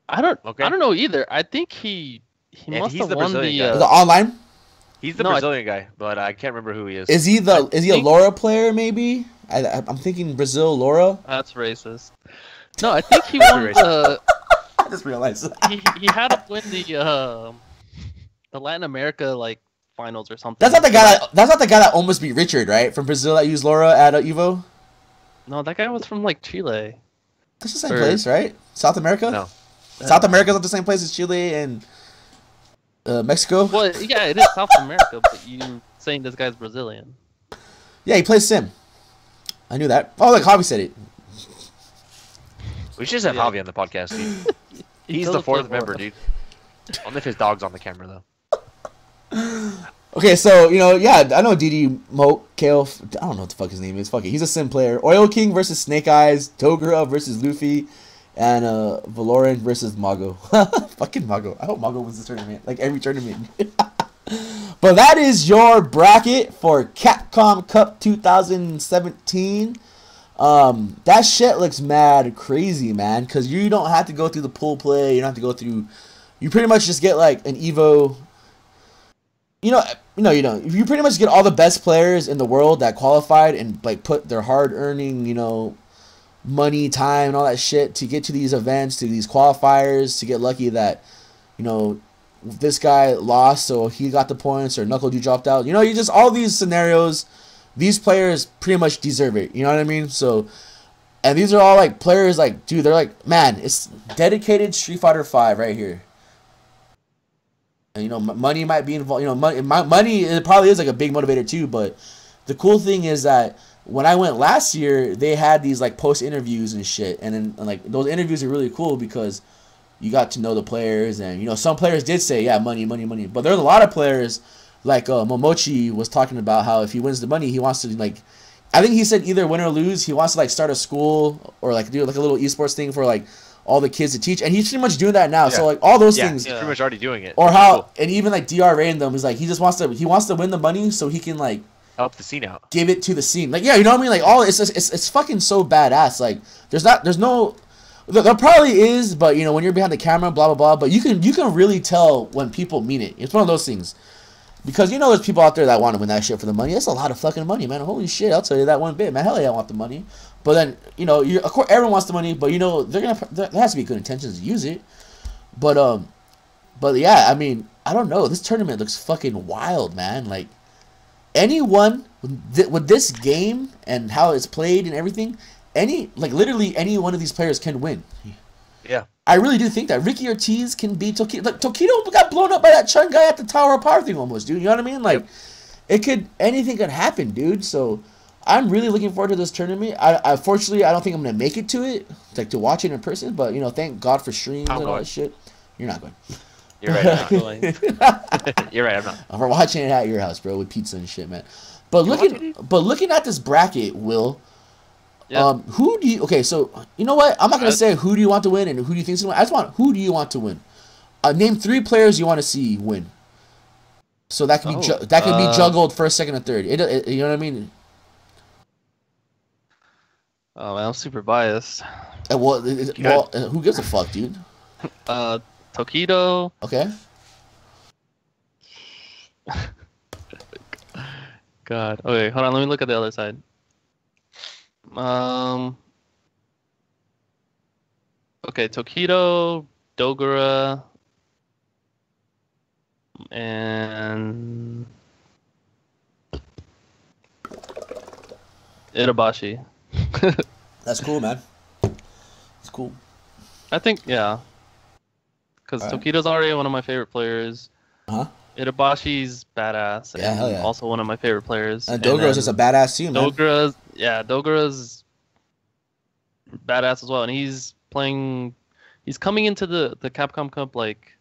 I don't Okay. I don't know either. I think he And must he's have the won Brazilian the guy. Is it online? He's the No, Brazilian guy, but I can't remember who he is. Is he a think- Laura player maybe? I'm thinking Brazil Laura. That's racist. No, I think he won the I just realized. he had to win the Latin America like finals or something. That's not the guy. That's not the guy that almost beat Richard, right? From Brazil that used Laura at Evo. No, that guy was from like Chile. That's the same Or- place, right? South America. No. South America's not the same place as Chile and Mexico. Well, yeah, it is South America, but you saying this guy's Brazilian. Yeah, he plays Sim. I knew that. Oh, like Javi said it. We should just have Yeah. Javi on the podcast, dude. He's does the play 4th member, dude. Only if his dog's on the camera, though. Okay, so yeah, I know DD Mo Kale. I don't know what the fuck his name is. Fuck it, he's a Sim player. Oil King versus Snake Eyes. Togura versus Luffy, and Valorant versus Mago. Fucking Mago. I hope Mago wins this tournament, like every tournament. But that is your bracket for Capcom Cup 2017. That shit looks mad crazy, man. Cause you don't have to go through the pool play. You don't have to go through. You pretty much just get like an Evo. You don't. You pretty much get all the best players in the world that qualified and like put their hard-earning, money, time, and all that shit to get to these events, to these qualifiers, to get lucky that, this guy lost, so he got the points, or Knuckle, you dropped out. You just all these scenarios. These players pretty much deserve it. You know what I mean? So, and these are all like players, like dude, they're like, man, it's dedicated Street Fighter 5 right here. And money might be involved. Money it probably is like a big motivator too. But the cool thing is that when I went last year, they had these like post interviews and shit, and like those interviews are really cool because you got to know the players, and some players did say, yeah, money, but there's a lot of players like Momochi was talking about how if he wins the money, he wants to like, I think he said either win or lose, he wants to like start a school or like do like a little esports thing for like all the kids to teach, and he's pretty much doing that now. Yeah. So like all those Yeah, things, he's pretty much already doing it. or Which is how, cool. and even like DR Random is like he wants to win the money so he can like Help the scene out. give it to the scene. Like yeah, you know what I mean? Like all it's fucking so badass. Like there's no. There probably is, but when you're behind the camera, blah blah blah. But you can really tell when people mean it. It's one of those things, because there's people out there that want to win that shit for the money. That's a lot of fucking money, man. Holy shit, I'll tell you that one bit, man. Hell yeah, I want the money. But then of course everyone wants the money, but there has to be good intentions to use it. But yeah, I mean I don't know. This tournament looks fucking wild, man. Like anyone with this game and how it's played and everything. Literally any one of these players can win. Yeah. I really do think that Ricky Ortiz can beat Tokido. Like Tokido got blown up by that Chun guy at the Tower of Power thing almost, dude. You know what I mean? Like, anything could happen, dude. So, I'm really looking forward to this tournament. I fortunately I don't think I'm gonna make it to it, like to watch it in person. But thank God for streams and all that shit. You're not going. You're right. I'm not. You're right. I'm not. We're watching it at your house, bro, with pizza and shit, man. But looking at this bracket, Will. Yeah. Who do you? Okay, so you know what? I'm not gonna say who do you want to win and who do you think's gonna win. I just want who do you want to win. Name 3 players you want to see win. So that can be be juggled first, second, and third. You know what I mean? Oh man, I'm super biased. Well, who gives a fuck, dude? Tokido. Okay. God. Okay, hold on. Let me look at the other side. Okay, Tokido, Dogura, and Itabashi. That's cool, man. It's cool. I think, yeah. Because Tokido's already one of my favorite players. Uh-huh. Itabashi's badass. Yeah, hell yeah. Also one of my favorite players. And Dogura's just a badass too, man. Dogura's badass as well. And he's coming into the Capcom Cup, like,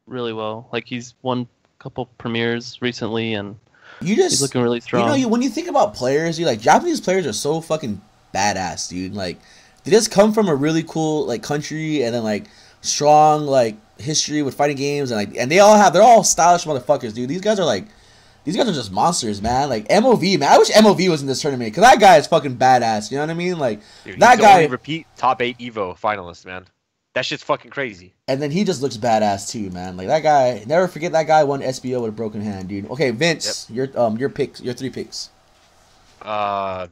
really well. Like, he's won a couple premieres recently, and he's looking really strong. You know, when you think about players, you like, Japanese players are so fucking badass, dude. Like, they just come from a really cool, like, country, and then, like, strong, like, history with fighting games, and they're all stylish motherfuckers, dude. These guys are just monsters, man. Like, MOV, man. I wish MOV was in this tournament, because that guy is fucking badass, you know what I mean? Like, dude, that guy... repeat top 8 EVO finalist, man. That shit's fucking crazy. And then he just looks badass, too, man. Like, that guy... Never forget that guy won SBO with a broken hand, dude. Okay, Vince, your 3 picks. Yeah,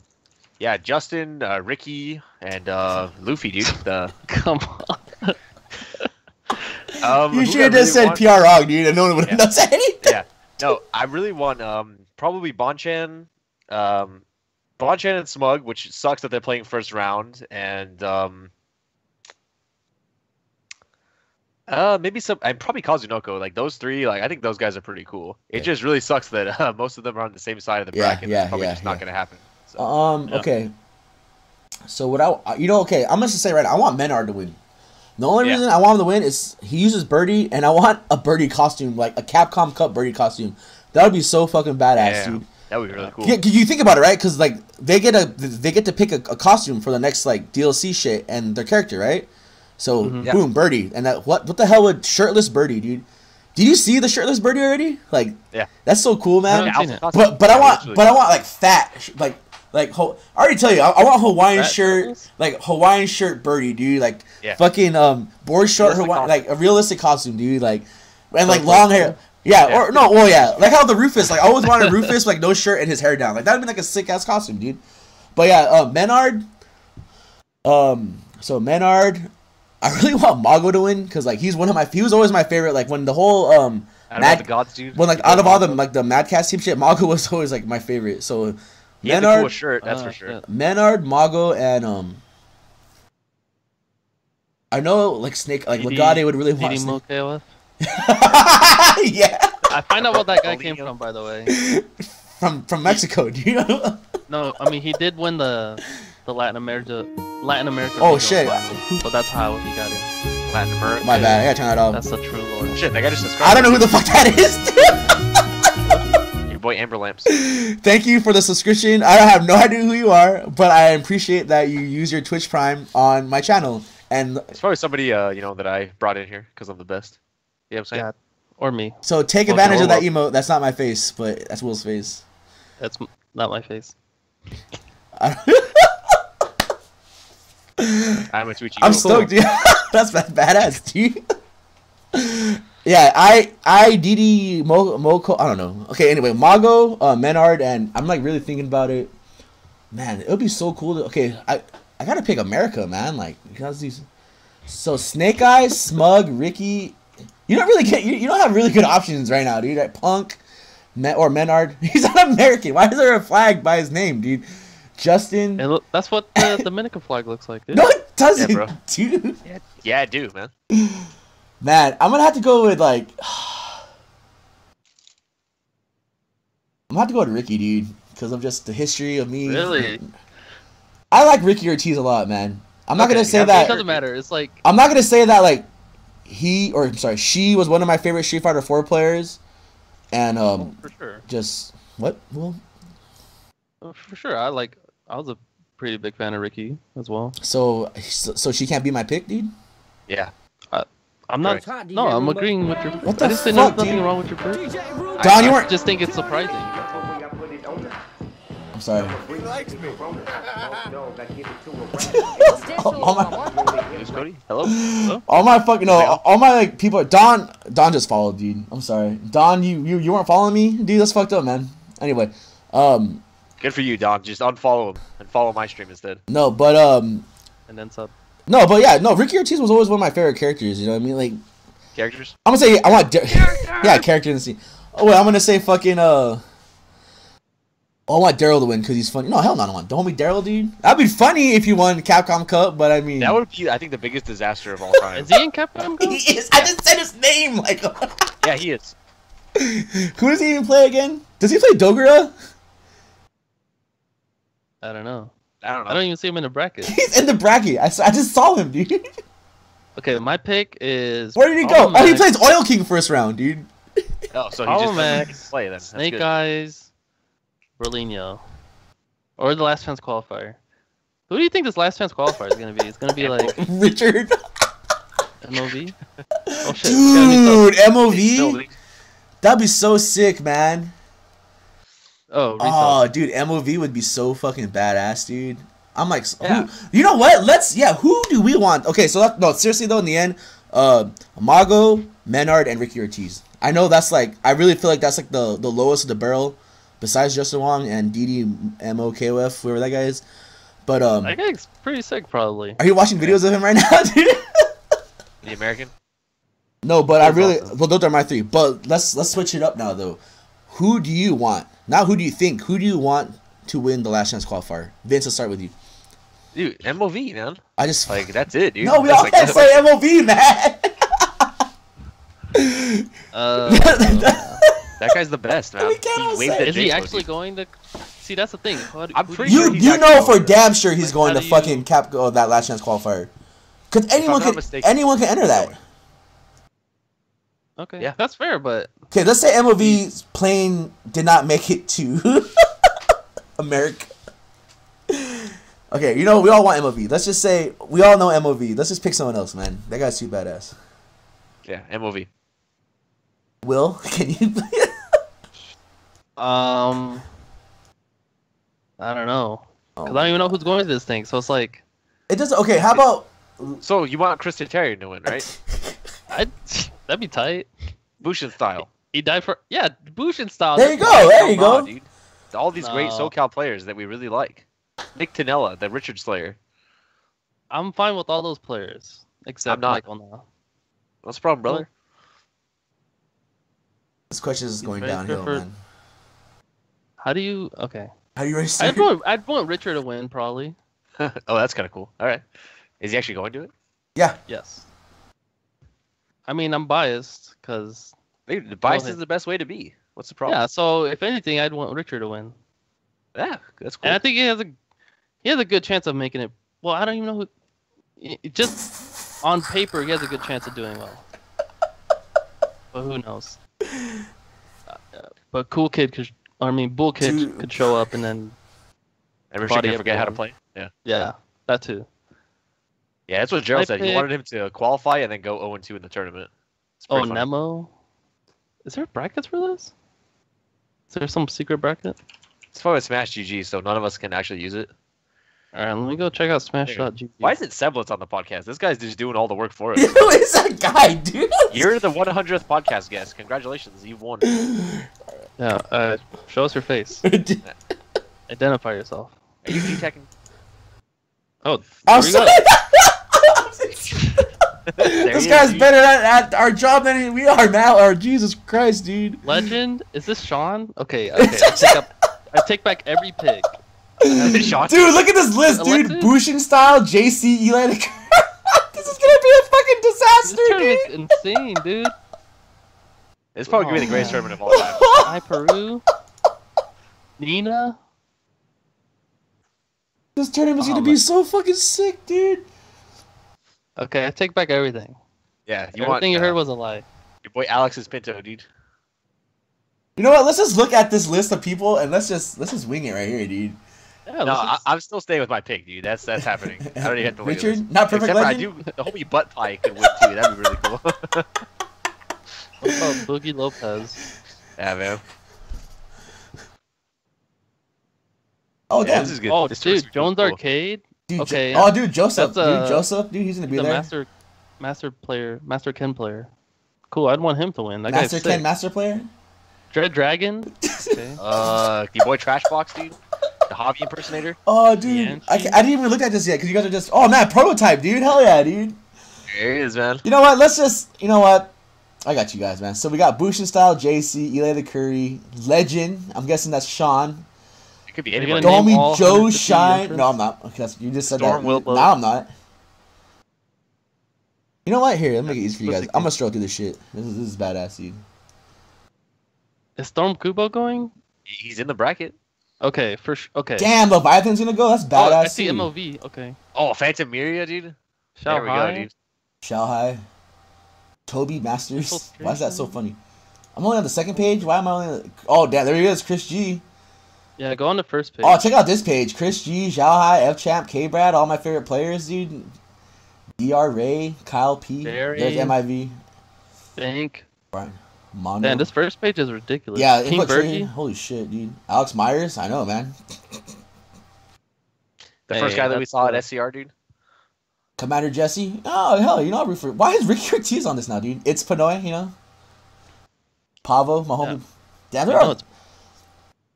Justin, Ricky, and Luffy, dude. Come on. You should have just said PR Wrong, dude, and no one would have known anything. Yeah. No, I really want probably Bonchan and Smug, which sucks that they're playing first round, and maybe probably Kazunoko. Like, those 3, like, I think those guys are pretty cool. It just really sucks that most of them are on the same side of the bracket. It's probably just not gonna happen. So, okay. So I'm gonna just say right now, I want Menard to win. The only reason I want him to win is he uses birdie, and I want a birdie costume, like a Capcom Cup birdie costume. That would be so fucking badass, dude. That would be really cool. Yeah, you think about it, right? Because like they get to pick a costume for the next like DLC shit and their character, right? So boom, birdie, and that what the hell would shirtless birdie, dude? Did you see the shirtless birdie already? Like, that's so cool, man. But I want like fat, like I already tell you, I want Hawaiian shirt, like Hawaiian shirt birdie, dude. Like fucking board short Hawaiian, like a realistic costume, dude. Like, and like long hair. Yeah, or no, well, yeah, like how the Rufus, like I always wanted Rufus, like no shirt and his hair down. Like that'd be like a sick ass costume, dude. But yeah, Menard. So Menard, I really want Mago to win because like he was always my favorite. Like when the whole out of the gods, dude. When like out of all the like the Madcast team shit, Mago was always like my favorite. So. He had the coolest shirt, that's for sure. Menard, Mago, and I know like Snake, like Legade would really want Snake. Yeah. I find out what that guy came from, by the way. From Mexico, do you know? No, I mean he did win the Latin America. Oh shit! Final, so that's how he got in. Latin America. My bad, I gotta turn that off. That's the true lord. Shit, that guy just subscribed. I don't know who the fuck that is. Boy Amber Lamps. Thank you for the subscription. I have no idea who you are, but I appreciate that you use your Twitch Prime on my channel. And it's probably somebody that I brought in here because I'm the best. You know what I'm saying? Yeah, or me. So take advantage of that emote. That's not my face, but that's Will's face. That's not my face. I'm a Twitchy. I'm stoked, dude. That's badass, dude. Yeah, IDD Moko, I don't know. Okay, anyway, Mago, Menard, and I'm like really thinking about it. Man, it would be so cool to, okay, I gotta pick America, man. Like, because these, so Snake Eyes, Smug, Ricky, you don't have really good options right now, dude. Right? Punk, or Menard, he's not American. Why is there a flag by his name, dude? Justin. That's what the Dominican flag looks like, dude. No, it doesn't, bro. Dude. Yeah, I do, man. Man, I'm gonna have to go with like. I'm gonna have to go with Ricky, dude, because of just the history of me. Really? I like Ricky Ortiz a lot, man. I'm not gonna say that. It doesn't matter. It's like. I'm not gonna say that like she was one of my favorite Street Fighter 4 players, and For sure. just what? Well, For sure. I was a pretty big fan of Ricky as well. so she can't be my pick, dude. Yeah. I'm not. Correct. No, I'm agreeing with your. What the I just say fuck, there's nothing dude? wrong with your pick. Don, you I weren't. just think it's surprising. That's all. I'm sorry. Who's Cody? Hello? Hello? All my fucking all my like people. Don just followed, dude. I'm sorry, Don. You weren't following me, dude. That's fucked up, man. Anyway, Good for you, Don. Just unfollow him and follow my stream instead. no, but And then sub. no, but yeah, no. Ricky Ortiz was always one of my favorite characters. You know what I mean? Like, Characters? I'm gonna say I want yeah, character in the scene. Oh wait, I'm gonna say fucking I want Daryl to win because he's funny. No, hell no, I don't want. Don't be Daryl, dude. That'd be funny if you won Capcom Cup, but I mean That would be, I think, the biggest disaster of all time. Is he in Capcom? he is. I just said his name. Like, Yeah, he is. who does he even play again? Does he play Dogura? I don't know. I don't know. I don't even see him in the bracket. He's in the bracket. I just saw him, dude. Okay, my pick is. Where did he go? Hollow Oh, he Knight, plays Oil King first round, dude. Oh, so he Hollow just Knight, doesn't play then. That's Snake good. Eyes, Berlino, or the Last Chance Qualifier. Who do you think this Last Chance Qualifier is gonna be? It's gonna be like Richard. MOV. Oh shit! it's Dude, Still, MOV? That'd be so sick, man. gotta be Oh, resub. dude, MOV would be so fucking badass, dude. I'm like, Yeah. you know what? Who do we want? Okay, so no, seriously though, in the end, Mago, Menard, and Ricky Ortiz. I know that's like, I really feel like that's like the lowest of the barrel, besides Justin Wong and DDMOKOF, whoever that guy is. But That guy's pretty sick, probably. are you watching videos of him right now, dude? The American? No, but I He's really, awesome. well, those are my three. But let's switch it up now though. Who do you want? Not who do you think? Who do you want to win the Last Chance Qualifier? Vince, let's start with you. Dude, MOV, man. I just Like, that's it, dude. no, we That's all like, can't say MOV, man. that guy's the best, man. We can't all waved say- at Is he Jake's actually motif. going to? See, that's the thing. I'm who do pretty you- sure he's You actually know for going there. damn sure he's Like, going how to do fucking you- that Last Chance Qualifier. Because anyone not can mistaken. anyone can enter that. Okay, Yeah. that's fair, but Okay, let's say MOV's plane did not make it to America. Okay, you know, we all want MOV. Let's just say we all know MOV. Let's just pick someone else, man. That guy's too badass. Yeah, MOV. Will, can you? I don't know, Oh. cause I don't even know who's going to this thing. So it's like, It doesn't. Okay, how about? So, you want Chris Terry to win, right? that'd be tight. Bushin style. He died for Bushin style. There you go. that's- There you Come on, go. dude. All these great No. SoCal players that we really like. Nick Tanella, the Richard Slayer. I'm fine with all those players except I'm not. Michael now. What's the problem, brother? This question is going very downhill, different. man. How do you? Okay, How do you ready? I'd want Richard to win probably. Oh, that's kind of cool. All right. Is he actually going to it? Yeah. Yes. I mean, I'm biased because Dude, the bias ahead. is the best way to be. What's the problem? yeah. So if anything, I'd want Richard to win, Yeah, that's cool. and I think he has a good chance of making it. Well, I don't even know who. Just on paper, he has a good chance of doing well. But who knows? But Cool Kid could, Bull Kid Dude. could show up and then And Richard body can forget how to everyone. play. Yeah. yeah, that too. Yeah, that's what Gerald I said. He pick- wanted him to qualify and then go 0-2 in the tournament. It's Oh, pretty funny. Nemo. Is there brackets for this? Is there some secret bracket? It's fun with Smash GG, so none of us can actually use it. All right, let me go check out Smash.gg. Why is it Semblance on the podcast? This guy's just doing all the work for us. Who is that guy, dude? You're the 100th podcast guest. Congratulations, you've won. Yeah, show us your face. Identify yourself. Are you detecting? Oh, I'm there you go. sorry. There This he guy's is, dude. better at our job than we are now. Or Jesus Christ, dude. Legend? Is this Sean? Okay. I take back every pick. Sean? Dude, look at this list, dude. Alexis? Bushin style, JC, Eli. This is gonna be a fucking This disaster, dude. tournament's insane, dude. It's probably gonna be the greatest tournament of all time. Hi, Peru. Nina. This tournament's Oh, gonna be so fucking sick, dude. Okay, I take back everything. Yeah, you Everything want you heard was a lie. your boy Alex's Pinto, dude. You know what? Let's just look at this list of people and let's just wing it right here, dude. Yeah, No, let's I'm still staying with my pick, dude. That's happening. I don't even have to look at this. Richard, not perfect Except for legend. I hope you butt pie could win too. That'd be really cool. what about Boogie Lopez? Yeah, man. Oh, Yeah, damn. this is good. Oh, This looks dude, really Jones cool. Arcade. Dude, Okay, oh, dude, Joseph. That's, Joseph. Dude, he's gonna be The there. Master Ken player. Cool, I'd want him to win. That Master guy's Ken, sick. Master Player. Dread Dragon. Okay. Your boy Trash Box, dude. The hobby impersonator. Oh, dude, Yancey. I didn't even look at this yet because you guys are just. Oh man, prototype, dude. Hell yeah, dude. There he is, man. You know what? Let's just. You know what? I got you guys, man. So we got Bushin Style, JC, Eli the Curry, Legend. I'm guessing that's Sean. It could be You're anybody. gonna name Domi all Joe 150 Shine. entrants? No, I'm not. Okay, you just said Storm that. Willow. Now I'm not. You know what? Here, let me make it easy for you guys. Pussy I'm gonna stroll through this shit. This is badass, dude. Is Storm Kubo going? He's in the bracket. Okay, okay. Damn, Leviathan's gonna go. That's Oh, badass. I see too. MOV. Okay. Oh, Phantom Miria, dude. Shao There we Hai. go, dude. Shao Toby Masters. Infiltration. Why is that so funny? I'm only on the second page. Why am I only? Oh, damn! There he is, Chris G. Yeah, go on the first page. Oh, check out this page. Chris G, Zhao Hai, F Champ, K Brad, all my favorite players, dude. Dr. Ray, Kyle P. Barry. There's MIV. Bank. Brian. Mondo. Man, this first page is ridiculous. Yeah, King infiltration. Berkey. Holy shit, dude. Alex Myers. I know, man. The first Hey, guy that we that's saw cool. at SCR, dude. Commander Jesse. Oh, hell, you know, why is Ricky Ortiz on this now, dude? It's Panoy, you know? Pavo, my homie. Damn, they're I know all it's-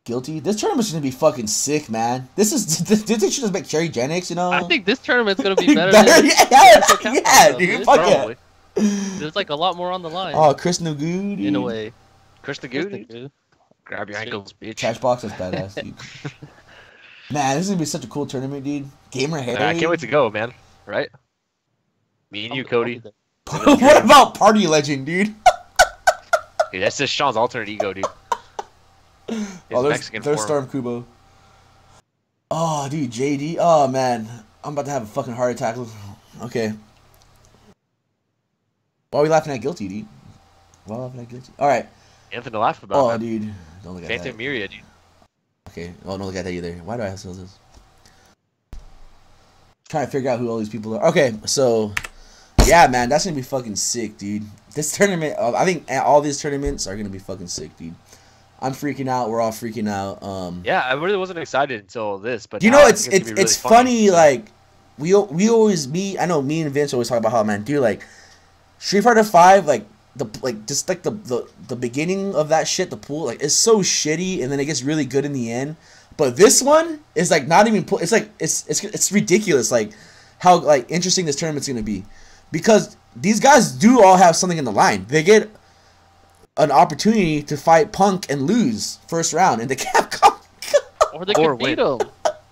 guilty. This tournament's gonna be fucking sick, man. This should just make Cherry Genix, you know? I think this tournament's gonna be better. Better? than Yeah, Cup, dude. dude. Fuck yeah. Probably. There's like a lot more on the line. Oh, Chris Nagu, dude. in a way. Chris the Chris Goo, dude. Nagu. Grab your ankles, bitch. Trash box, that's badass, dude. Man, this is gonna be such a cool tournament, dude. Gamer Harry. I can't wait to go, man. Right? Me and you, Cody. What about Party Legend, dude? Dude, that's just Sean's alternate ego, dude. His Oh, there's Mexican form. Storm Kubo. Oh, dude, JD. Oh, man. I'm about to have a fucking heart attack. Okay. Why are we laughing at guilty, dude? Why are we laughing at guilty? All right. Nothing to laugh about, Oh, man. dude. Don't look at Phantom that. Miria, dude. Okay. Oh, don't look at that either. Why do I have to this? Trying to figure out who all these people are. Okay, so yeah, man, that's gonna be fucking sick, dude. This tournament, I think all these tournaments are gonna be fucking sick, dude. I'm freaking out. We're all freaking out. Yeah, I really wasn't excited until this, but You now know, I it's think gonna be it's really funny. Like we always I know me and Vince always talk about how, man, dude, like Street Fighter 5, like the beginning of that shit, the pool, like it's so shitty, and then it gets really good in the end. But this one is like not even. It's like it's ridiculous. Like how like interesting this tournament's gonna be, because these guys do all have something in the line. They get an opportunity to fight Punk and lose first round in the Capcom. Or they Or could beat him.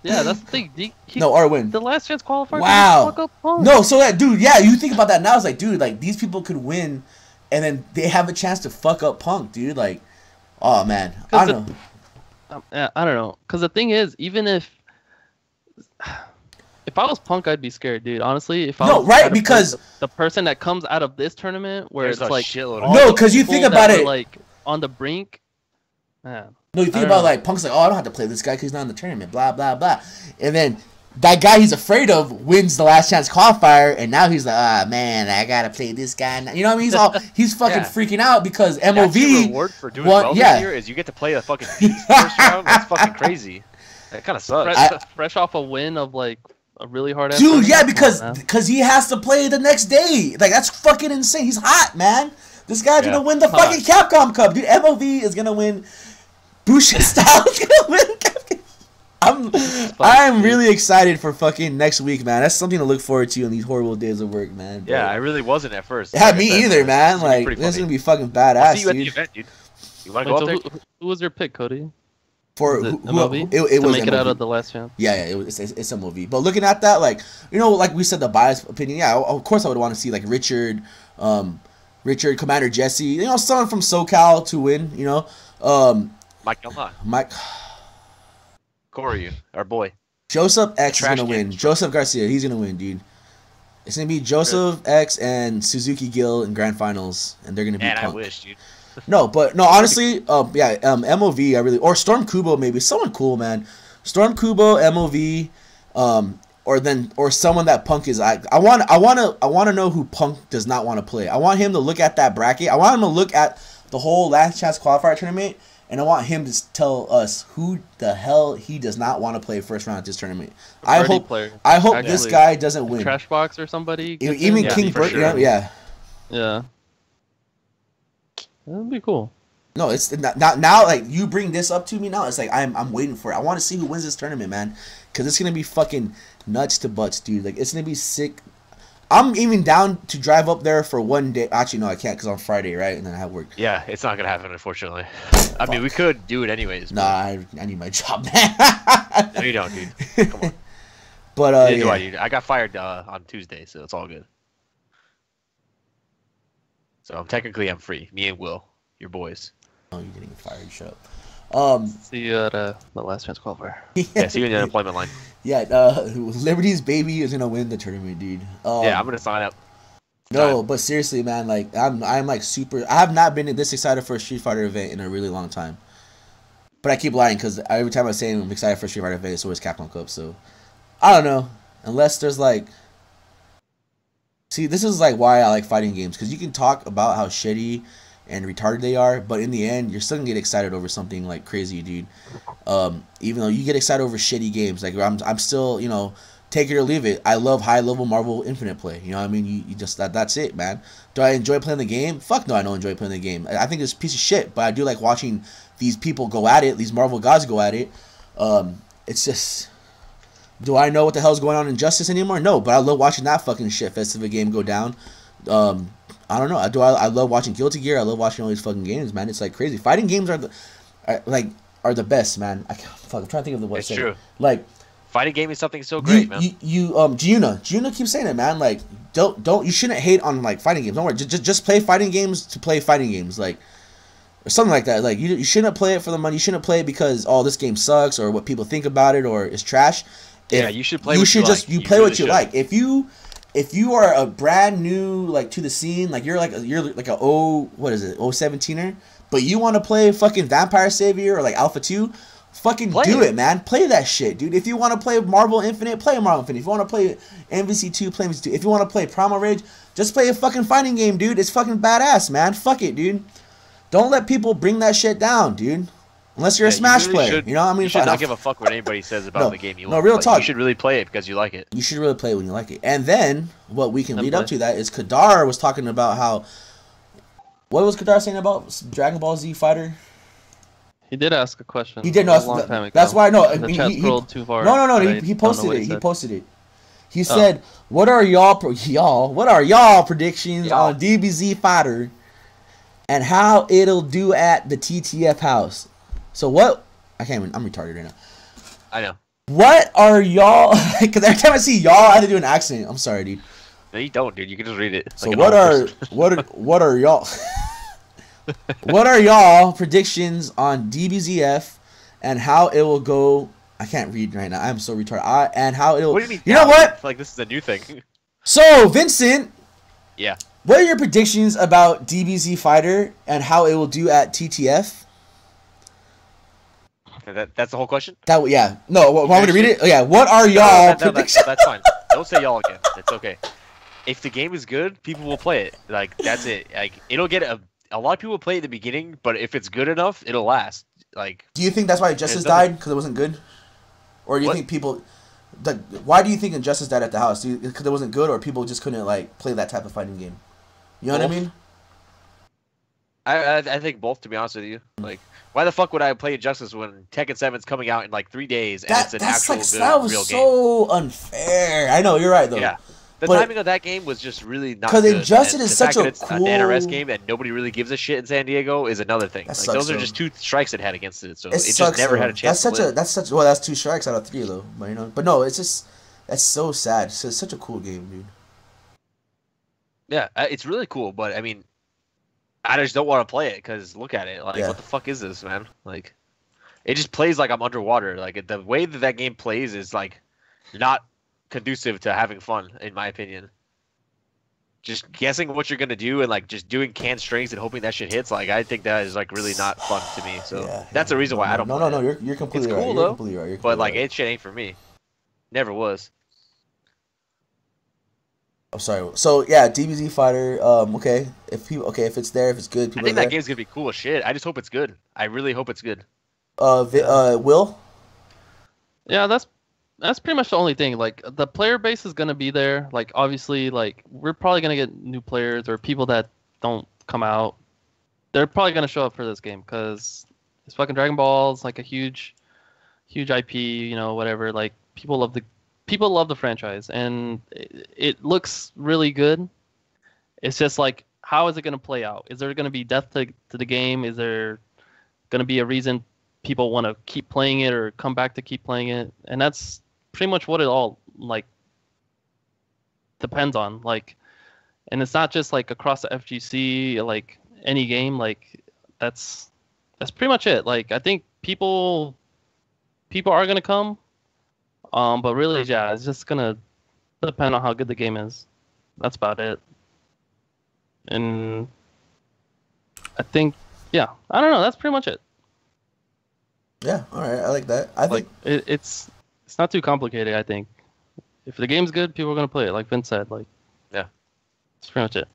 Yeah, that's the thing. No, or win. The last chance qualifier. Wow. Fuck up Punk. No, so that dude, yeah, you think about that now. It's like, dude, like these people could win, and then they have a chance to fuck up Punk, dude. Like, oh man, I don't know. I don't know, cause the thing is, even if I was Punk, I'd be scared, dude. Honestly, if I No, was right, out of because- the person that comes out of this tournament, where There's it's a like shitload of all No, the 'cause you people think that about are, it- like on the brink. Man, No, you I think don't about know. like Punk's like, oh, I don't have to play this guy because he's not in the tournament, blah blah blah, and then that guy he's afraid of wins the last chance qualifier, and now he's like, ah man, I gotta play this guy now. You know what I mean? He's fucking Yeah. freaking out because That's your MOV. reward for doing won- well yeah. this year is you get to play a fucking beast first round. That's fucking crazy. That kind of sucks. fresh off a win of like a really hard. Dude, yeah, because he has to play the next day. Like that's fucking insane. He's hot, man. This guy's Yeah. gonna win the Hot. fucking Capcom Cup, dude. MOV is gonna win. Bushin Style is gonna win. I'm really excited for fucking next week, man. That's something to look forward to in these horrible days of work, man. But, Yeah, I really wasn't at first. yeah, Like I me said, either, but man. it's gonna be Like pretty this is funny. gonna be fucking I'll badass, see you at the dude. event, dude. You want to go up there? Who was your pick, Cody? For Was it who, MLB? it to was make it out MLB. of the last chance. Yeah, it's a movie. But looking at that, like, you know, like we said, the biased opinion. Yeah, of course I would want to see like Richard, Commander Jesse. You know, someone from SoCal to win. You know, Mike Yamaha. Mike. Corey, our boy. Joseph X is Trash gonna win. can. Joseph Garcia, he's gonna win, dude. It's gonna be Joseph X and Suzuki Gill in grand finals, and they're gonna be Man, I Punk. wish, dude. No, honestly, MOV, I really, or Storm Kubo maybe, someone cool, man. Storm Kubo, MOV, or someone that Punk is. I want to know who Punk does not want to play. I want him to look at that bracket. I want him to look at the whole last chance qualifier tournament, and I want him to tell us who the hell he does not want to play first round at this tournament. I hope this guy doesn't win. Trash Box or somebody. Even King Burt, sure. Yeah. That would be cool. No, it's not now. Like, you bring this up to me now, it's like I'm waiting for it. I want to see who wins this tournament, man, because it's gonna be fucking nuts to butts, dude. Like, it's gonna be sick. I'm even down to drive up there for one day. Actually, no, I can't because on Friday, right, and then I have work. Yeah, it's not gonna happen, unfortunately. I mean, we could do it anyways. Nah, I need my job, man. No, you don't, dude. Come on. But Neither yeah. do I, dude. I got fired on Tuesday, so it's all good. So technically, I'm free. Me and Will, your boys. Oh, you're getting fired. Shut up. See you at the last chance qualifier. Yeah, see you in the unemployment line. Yeah, Liberty's baby is gonna win the tournament, dude. Yeah, I'm gonna sign up. No, but seriously, man, like I'm like super. I have not been this excited for a Street Fighter event in a really long time. But I keep lying because every time I say I'm excited for a Street Fighter event, it's always Capcom Cup. So I don't know, unless there's like. See, this is like why I like fighting games, because you can talk about how shitty and retarded they are, but in the end, you're still gonna get excited over something like crazy, dude. Even though you get excited over shitty games, like I'm still, take it or leave it. I love high level Marvel Infinite play. You know what I mean? You just that's it, man. Do I enjoy playing the game? Fuck no, I don't enjoy playing the game. I think it's a piece of shit, but I do like watching these people go at it. These Marvel gods go at it. It's just. Do I know what the hell's going on in Justice anymore? No, but I love watching that fucking shit fest of a game go down. I don't know. I love watching Guilty Gear. I love watching all these fucking games, man. It's like crazy. Fighting games are the best, man. I'm trying to think of the word. It's true. Like, fighting game is something so great, man. Giuna keeps saying it, man. Like, don't you shouldn't hate on like fighting games. Don't worry. Just play fighting games to play fighting games, like. Or something like that. Like, you shouldn't play it for the money. You shouldn't play it because this game sucks or what people think about it or it's trash. Yeah, you should play. You play what you like. If you are a brand new to the scene, like you're like a 017er, but you want to play fucking Vampire Savior or like Alpha 2, fucking do it, man. Play that shit, dude. If you want to play Marvel Infinite, play Marvel Infinite. If you want to play MVC2, play MVC2. If you want to play Primal Rage, just play a fucking fighting game, dude. It's fucking badass, man. Fuck it, dude. Don't let people bring that shit down, dude. Unless you're a Smash player, You should not give a fuck what anybody says about the game you want. No, real talk. You should really play it because you like it. You should really play it when you like it. And then, what we can lead up to that is Kadar was talking about how... What was Kadar saying about Dragon Ball Z Fighter? He did ask a question. He did know. That's why I know. The chat scrolled too far. No. He posted it. He posted it. He said, "What are y'all predictions on DBZ Fighter and how it'll do at the TTF house?" So what? I can't even. I'm retarded right now. I know. What are y'all? Because every time I see y'all, I have to do an accent. I'm sorry, dude. No, you don't, dude. You can just read it. So what are y'all? What are y'all predictions on DBZF and how it will go? I can't read right now. I'm so retarded. And how it'll. What do you mean? You know what? Like, this is a new thing. So Vincent. Yeah. What are your predictions about DBZ Fighter and how it will do at TTF? That's the whole question? Yeah. No, want me to read it? Oh, yeah. What are y'all predictions? That's fine. Don't say y'all again. It's okay. If the game is good, people will play it. Like, that's it. Like, it'll get a lot of people play it at the beginning, but if it's good enough, it'll last. Like, do you think that's why Injustice died? Because it wasn't good? Or do you think people... why do you think Injustice died at the house? Because it wasn't good, or people just couldn't play that type of fighting game? You know what I mean? I think both, to be honest with you. Like, why the fuck would I play Injustice when Tekken 7's coming out in like 3 days and it's an actual good real game? That was so unfair. I know, you're right though. Yeah. The timing of that game was just really not good. Because Injustice is such a cool... an NRS game and nobody really gives a shit in San Diego is another thing. Like, those are just 2 strikes it had against it, so it just never had a chance to win. That's 2 strikes out of 3 though. But no, it's just... That's so sad. It's such a cool game, dude. Yeah, it's really cool, but I mean... I just don't want to play it because look at it. Like, what the fuck is this, man? Like, it just plays like I'm underwater. Like, the way that game plays is like not conducive to having fun, in my opinion. just guessing what you're gonna do and like just doing canned strings and hoping that shit hits. Like I think that is like really not fun to me. So that's the reason why I don't. No, play no, it. you're completely It's right. cool You're though, completely right. You're but completely like right. it shit ain't for me. Never was. I'm sorry. So yeah, DBZ fighter. Okay, if it's there, if it's good, I people think are that there. game's gonna be cool as shit. I just hope it's good. I really hope it's good. Will. Yeah, that's pretty much the only thing. Like the player base is gonna be there. Like obviously, like we're probably gonna get new players or people that don't come out. They're probably gonna show up for this game because it's fucking Dragon Ball. It's like a huge IP. You know, whatever. Like people love the franchise, and it looks really good. It's just like, how is it gonna play out? Is there gonna be death to the game? Is there gonna be a reason people want to keep playing it or come back to keep playing it? And that's pretty much what it all like depends on. Like, and it's not just like across the FGC, like any game. Like that's pretty much it. Like I think people are gonna come, but really, yeah, it's just gonna depend on how good the game is. That's about it. And I think, yeah, I don't know. That's pretty much it. Yeah, all right, I like that. I Like think it's not too complicated. I think if the game's good, people are gonna play it. Like Vince said, like Yeah. that's pretty much it.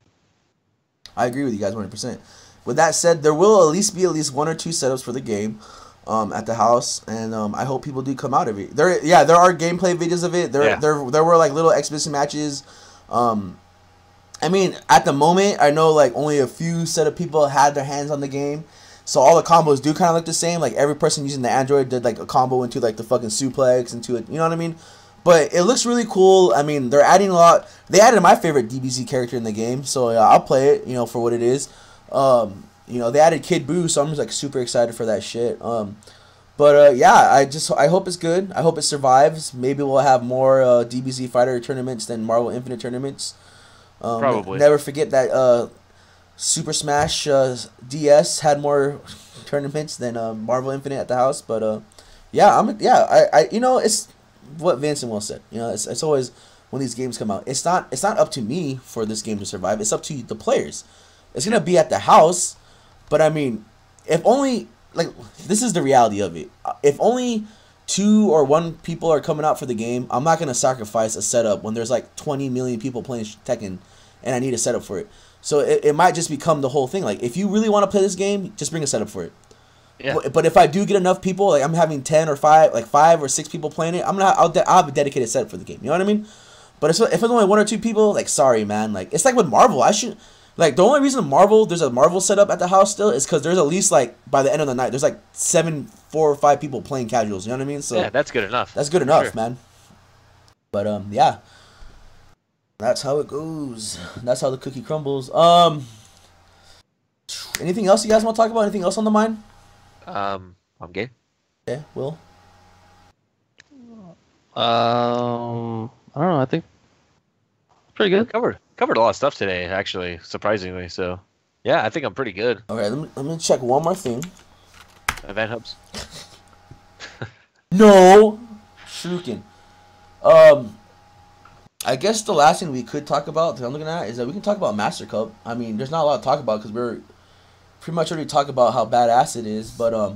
I agree with you guys 100%. With that said, there will at least be one or two setups for the game, at the house, and I hope people do come out of it. There are gameplay videos of it. There were like little exhibition matches. I mean, at the moment, I know like only a few set of people had their hands on the game. So all the combos do kind of look the same. Like every person using the Android did like a combo into like the fucking suplex into it. You know what I mean? But it looks really cool. I mean, they're adding a lot. They added my favorite DBZ character in the game, so I'll play it. You know, for what it is. You know, they added Kid Buu, so I'm just like super excited for that shit. Yeah, I hope it's good. I hope it survives. Maybe we'll have more DBZ fighter tournaments than Marvel Infinite tournaments. Probably. Never forget that Super Smash DS had more tournaments than Marvel Infinite at the house. But I you know, it's what Vince and Will said. You know, it's always when these games come out, it's not up to me for this game to survive. It's up to the players. It's gonna be at the house, but I mean, if only like this is the reality of it. If only 2 or 1 people are coming out for the game, I'm not gonna sacrifice a setup when there's like 20 million people playing Tekken, and I need a setup for it. So it might just become the whole thing. Like if you really want to play this game, just bring a setup for it. Yeah. But if I do get enough people, like I'm having 10 or 5, like 5 or 6 people playing it, I'll have a dedicated setup for the game. You know what I mean? But if it's only 1 or 2 people, like sorry man, like it's like with Marvel. Like the only reason there's a Marvel setup at the house still is because there's at least like by the end of the night there's like 4 or 5 people playing casuals. You know what I mean? So yeah, that's good enough. That's good enough, sure. man. But yeah, that's how it goes. That's how the cookie crumbles. Anything else you guys want to talk about? Anything else on the mind? I'm gay. Okay, Will. I don't know. I think it's pretty good. Covered a lot of stuff today, actually, surprisingly. So, yeah, I think I'm pretty good. Okay, let me check one more thing. Event hubs. No, shuriken. I guess the last thing we could talk about that I'm looking at is that we can talk about Master Cup. I mean, there's not a lot to talk about because we're pretty much already talked about how badass it is. But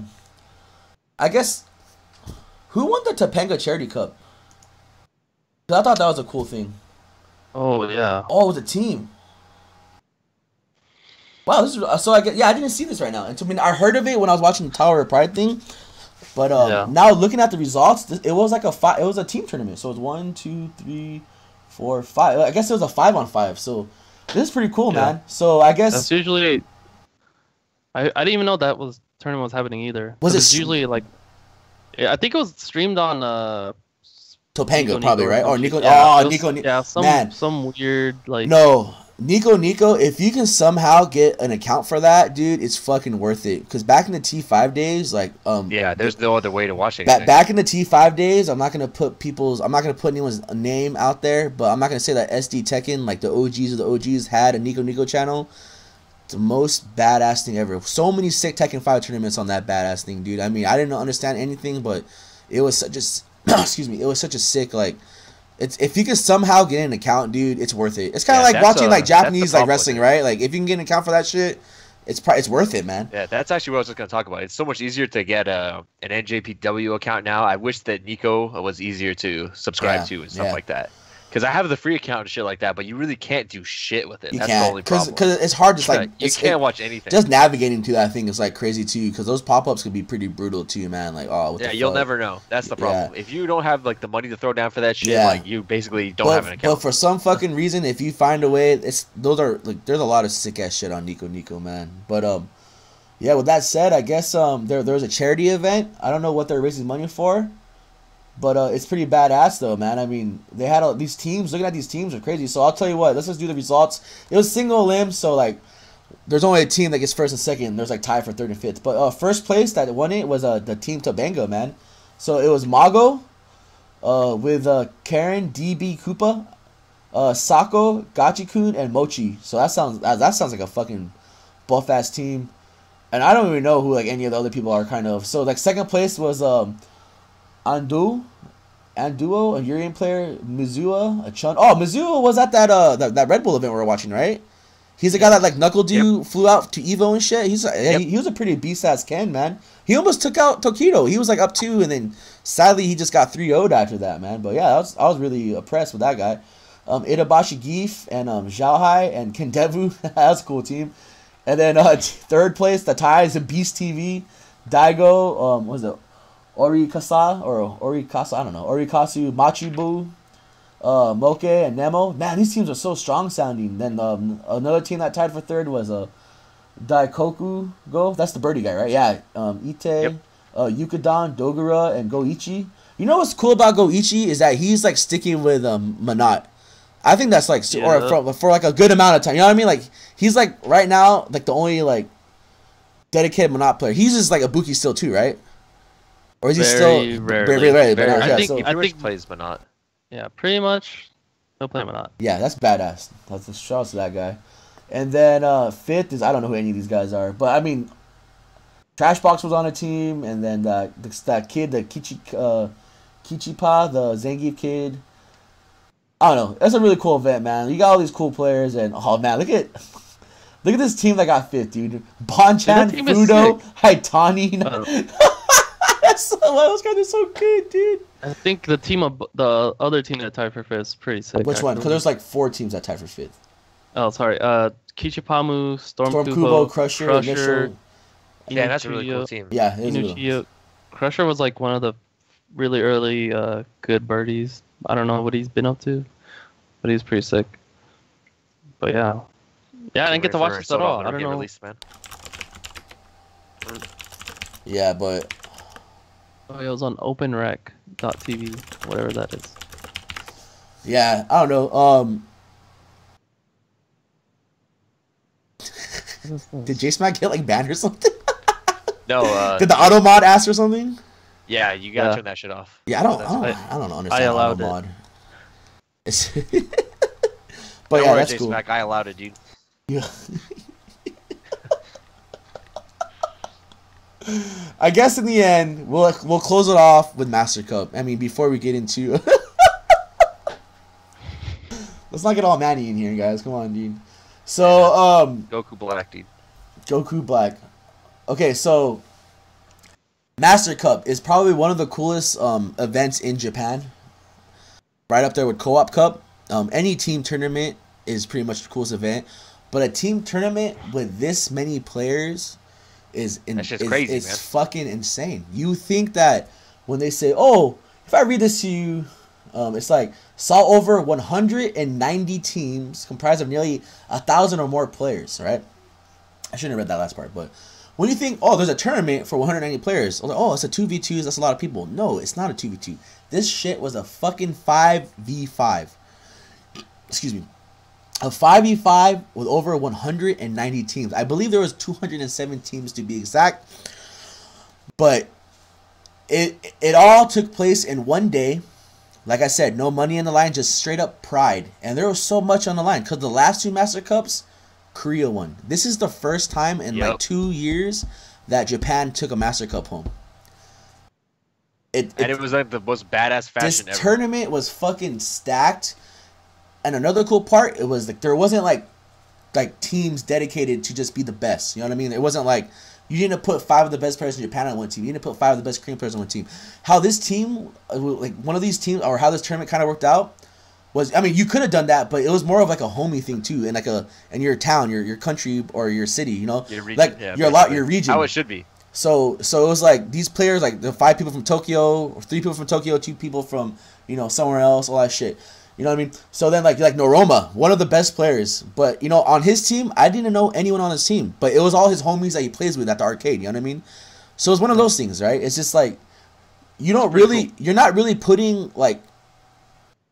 I guess who won the Topanga Charity Cup? 'Cause I thought that was a cool thing. Oh yeah. Oh, it was a team. Wow, this is so. I didn't see this right now. And I mean, I heard of it when I was watching the Tower of Pride thing. But now looking at the results, it was like it was a team tournament. So it was 1, 2, 3, 4, 5. I guess it was a 5-on-5. So this is pretty cool, man. So I guess that's usually. I didn't even know that tournament was happening either. Was it It's usually like? I think it was streamed on Topanga probably, right? Or Nico. Yeah, Nico. Yeah, some weird like. No, Nico. If you can somehow get an account for that, dude, it's fucking worth it. Because back in the T5 days, like yeah, there's no other way to watch it. Back in the T5 days, I'm not gonna put anyone's name out there, but I'm not gonna say that SD Tekken, like the OGs of the OGs, had a Nico channel. It's the most badass thing ever. So many sick Tekken 5 tournaments on that badass thing, dude. I mean, I didn't understand anything, but it was such a excuse me, it was such a sick like It's if you can somehow get an account, dude, it's worth it. It's kind of Yeah, like that's watching like that's the Japanese like problem with wrestling, it. right? Like if you can get an account for that shit, it's worth it, man. Yeah, that's actually what I was just gonna talk about. It's so much easier to get an NJPW account now. I wish that Nico was easier to subscribe Yeah, to and stuff yeah. like that. Because I have the free account and shit like that, but you really can't do shit with it. You That's the can't only problem. because it's hard. Just like you can't watch anything. Just navigating to that thing is like crazy too. Because those pop ups could be pretty brutal too, man. Like what Yeah, the you'll fuck? never know. That's the problem. Yeah. If you don't have like the money to throw down for that shit, Yeah. like you basically don't have an account. But for some fucking reason, if you find a way, those are like there's a lot of sick ass shit on Nico, man. But yeah. With that said, I guess there was a charity event. I don't know what they're raising money for. But it's pretty badass though, man. I mean, they had these teams. Looking at these teams are crazy. So I'll tell you what. Let's just do the results. It was single limb, so like, there's only a team that gets first and second. There's like tie for third and fifth. But first place that won it was the team Tobanga, man. So it was Mago, with Karen, DB Koopa, Sako, Gachikun, and Mochi. So that sounds like a fucking buff ass team. And I don't even know who like any of the other people are kind of. So like second place was Anduo, a Urian player, Mizua, a Chun. Oh, Mizua was at that Red Bull event we were watching, right? He's the guy that like Knuckle Dew flew out to Evo and shit. He was a pretty beast ass Ken, man. He almost took out Tokido. He was like up 2, and then sadly he just got 3-0'd after that, man. But yeah, I was really impressed with that guy. Itabashi Geef and Zhaohai and Kendevu. That's a cool team. And then third place, the tie is a Beast TV, Daigo. What was it? Orikasa, I don't know. Orikasu, Machibu, Moke, and Nemo. Man, these teams are so strong sounding. Then another team that tied for third was Daikoku Go. That's the birdie guy, right? Yeah. Ite, Yukadon, Dogura, and Goichi. You know what's cool about Goichi is that he's like sticking with Manat. I think that's like or for like a good amount of time. You know what I mean? Like he's like right now like the only like dedicated Manat player. He's just like a Buki still too, right? Or is he Very still rarely. very Very rarely? rarely. Yeah, He pretty much plays, but not. Yeah, pretty much. He'll play him or not. yeah, that's badass. That's a shout out to that guy. And then fifth is I don't know who any of these guys are, but I mean, Trashbox was on a team, and then that kid, the Kichipa, the Zangief kid. I don't know. That's a really cool event, man. You got all these cool players, and oh man, look at this team that got fifth, dude. Bonchan, Fudo, Haitani. Those guys are so good, dude. I think the other team that tied for fifth is pretty sick. Which one? Because there's like 4 teams that tied for fifth. Oh, sorry. Kichipamu, Storm Kubo, Crusher, Initial. Yeah, that's a really cool team. Yeah, it is Inuchiyo. Crusher was like one of the really early good birdies. I don't know what he's been up to, but he's pretty sick. But yeah. Yeah, I didn't get to watch this at all. I don't know. Released, man. Yeah, but Oh, it was on openrec.tv, whatever that is. yeah, I don't know. Did J-Smack get like banned or something? No. Did the auto mod ask or something? Yeah, you gotta turn that shit off. Yeah, I don't understand. I allowed auto mod. it. But Don't yeah, worry, that's cool. J-Smack, I allowed it, dude. Yeah. I guess in the end, we'll close it off with Master Cup. I mean, before we get into, let's not get all Manny in here, guys. Come on, dude. So, Goku Black, dude. Goku Black. Okay, so Master Cup is probably one of the coolest events in Japan. Right up there with Co-op Cup. Any team tournament is pretty much the coolest event, but a team tournament with this many players is crazy, man. fucking insane. You think that when they say, "Oh, if I read this to you," it's like saw over 190 teams comprised of nearly 1,000 or more players. Right? I shouldn't have read that last part, but when you think, "Oh, there's a tournament for 190 players," like, "Oh, it's a 2v2s. That's a lot of people." No, it's not a 2v2. This shit was a fucking 5v5. Excuse me. A 5v5 with over 190 teams. I believe there was 207 teams to be exact. But it all took place in one day. Like I said, no money in the line, just straight up pride. And there was so much on the line. Because the last 2 Master Cups, Korea won. This is the first time in like 2 years that Japan took a Master Cup home. it was like the most badass fashion this ever. tournament was fucking stacked. And another cool part, it was like there wasn't like teams dedicated to just be the best. You know what I mean? It wasn't like you didn't put 5 of the best players in Japan on one team. You didn't put 5 of the best Korean players on one team. How this team, like one of these teams, or how this tournament kind of worked out was, I mean, you could have done that, but it was more of like a homie thing too, and like in your town, your country or your city. You know, Your region, like yeah, your region. How it should be. So it was like these players, like the 5 people from Tokyo, or 3 people from Tokyo, 2 people from somewhere else, all that shit. You know what I mean? So then like Noroma, one of the best players, but on his team, I didn't know anyone on his team, but it was all his homies that he plays with at the arcade. You know what I mean? So it's one of those things, right? It's just like you're not really putting like.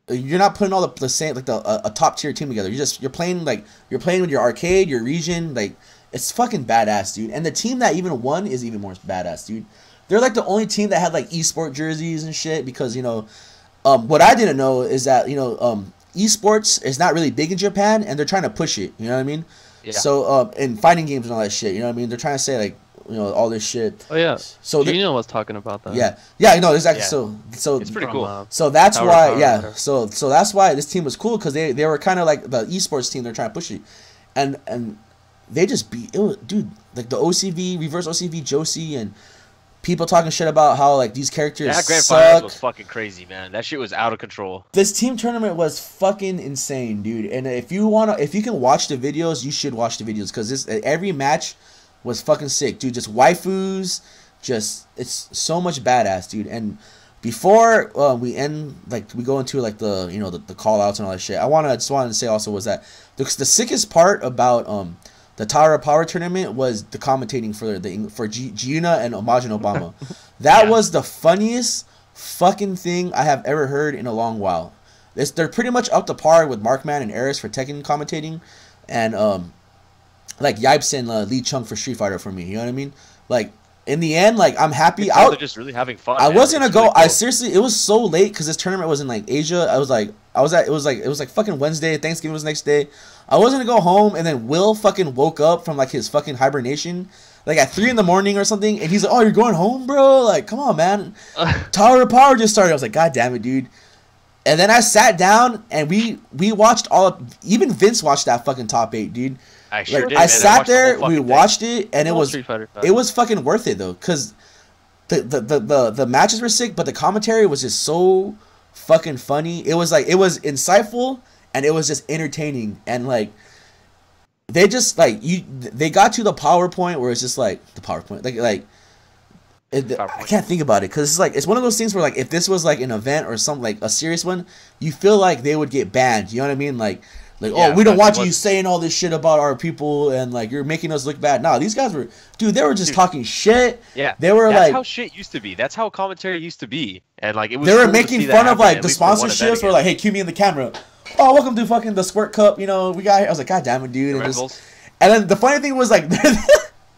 You're not putting all the same like a top tier team together. You're playing with your arcade, your region, like it's fucking badass, dude. And the team that even won is even more badass, dude. They're like the only team that had like esport jerseys and shit because what I didn't know is that esports is not really big in Japan and they're trying to push it. You know what I mean? Yeah. So in fighting games and all that shit, you know what I mean? They're trying to say like all this shit. Oh yeah. So Gino was talking about that. Yeah, I know exactly. Yeah. So It's pretty cool. So that's Tower why, Power. So that's why this team was cool because they were kind of like the esports team. They're trying to push it, and they just beat it, dude. Like the OCV, reverse OCV, Josie, and people talking shit about how like these characters That grand suck. finals was fucking crazy, man. That shit was out of control. This team tournament was fucking insane, dude. And if you can watch the videos, you should watch the videos because every match was fucking sick, dude. Just waifus, it's so much badass, dude. And before we go into like the call outs and all that shit, I just wanted to say also was that the sickest part about the Tower of Power tournament was the commentating for Giuna and Imagine Obama. That was the funniest fucking thing I have ever heard in a long while. They're pretty much up to par with Markman and Eris for Tekken commentating, and like Yipes and Lee Chung for Street Fighter for me. You know what I mean? Like in the end, like I'm happy. They're just really having fun. I man. was gonna It's go. really cool. I seriously, it was so late because this tournament was in like Asia. It was like fucking Wednesday. Thanksgiving was the next day. I was gonna go home, and then Will fucking woke up from like his fucking hibernation, like at 3 a.m. or something, and he's like, "Oh, you're going home, bro? Like, come on, man. Tower of Power just started." I was like, "God damn it, dude." And then I sat down and we watched even Vince watched that fucking top 8, dude. I sure did. I man. sat watched the there, whole we fucking watched it, and it was Street Fighter. fucking worth it though, cause the matches were sick, but the commentary was just so fucking funny. It was insightful and it was just entertaining, and like they just they got to the PowerPoint where it's just like the PowerPoint I can't think about it because it's one of those things where like if this was like an event or something like a serious one, you feel like they would get banned. You know what I mean? Like oh, we don't want you saying all this shit about our people and like you're making us look bad. No, these guys were they were just talking shit. Yeah, they were that's like how shit used to be. That's how commentary used to be, and like it was. They were cool to making see that fun of happen, like at the least for one event sponsorships. Were again. like, hey, cue me in the camera. Oh, welcome to fucking the Squirt Cup. We got. I was like, God damn it, dude. And then the funny thing was like.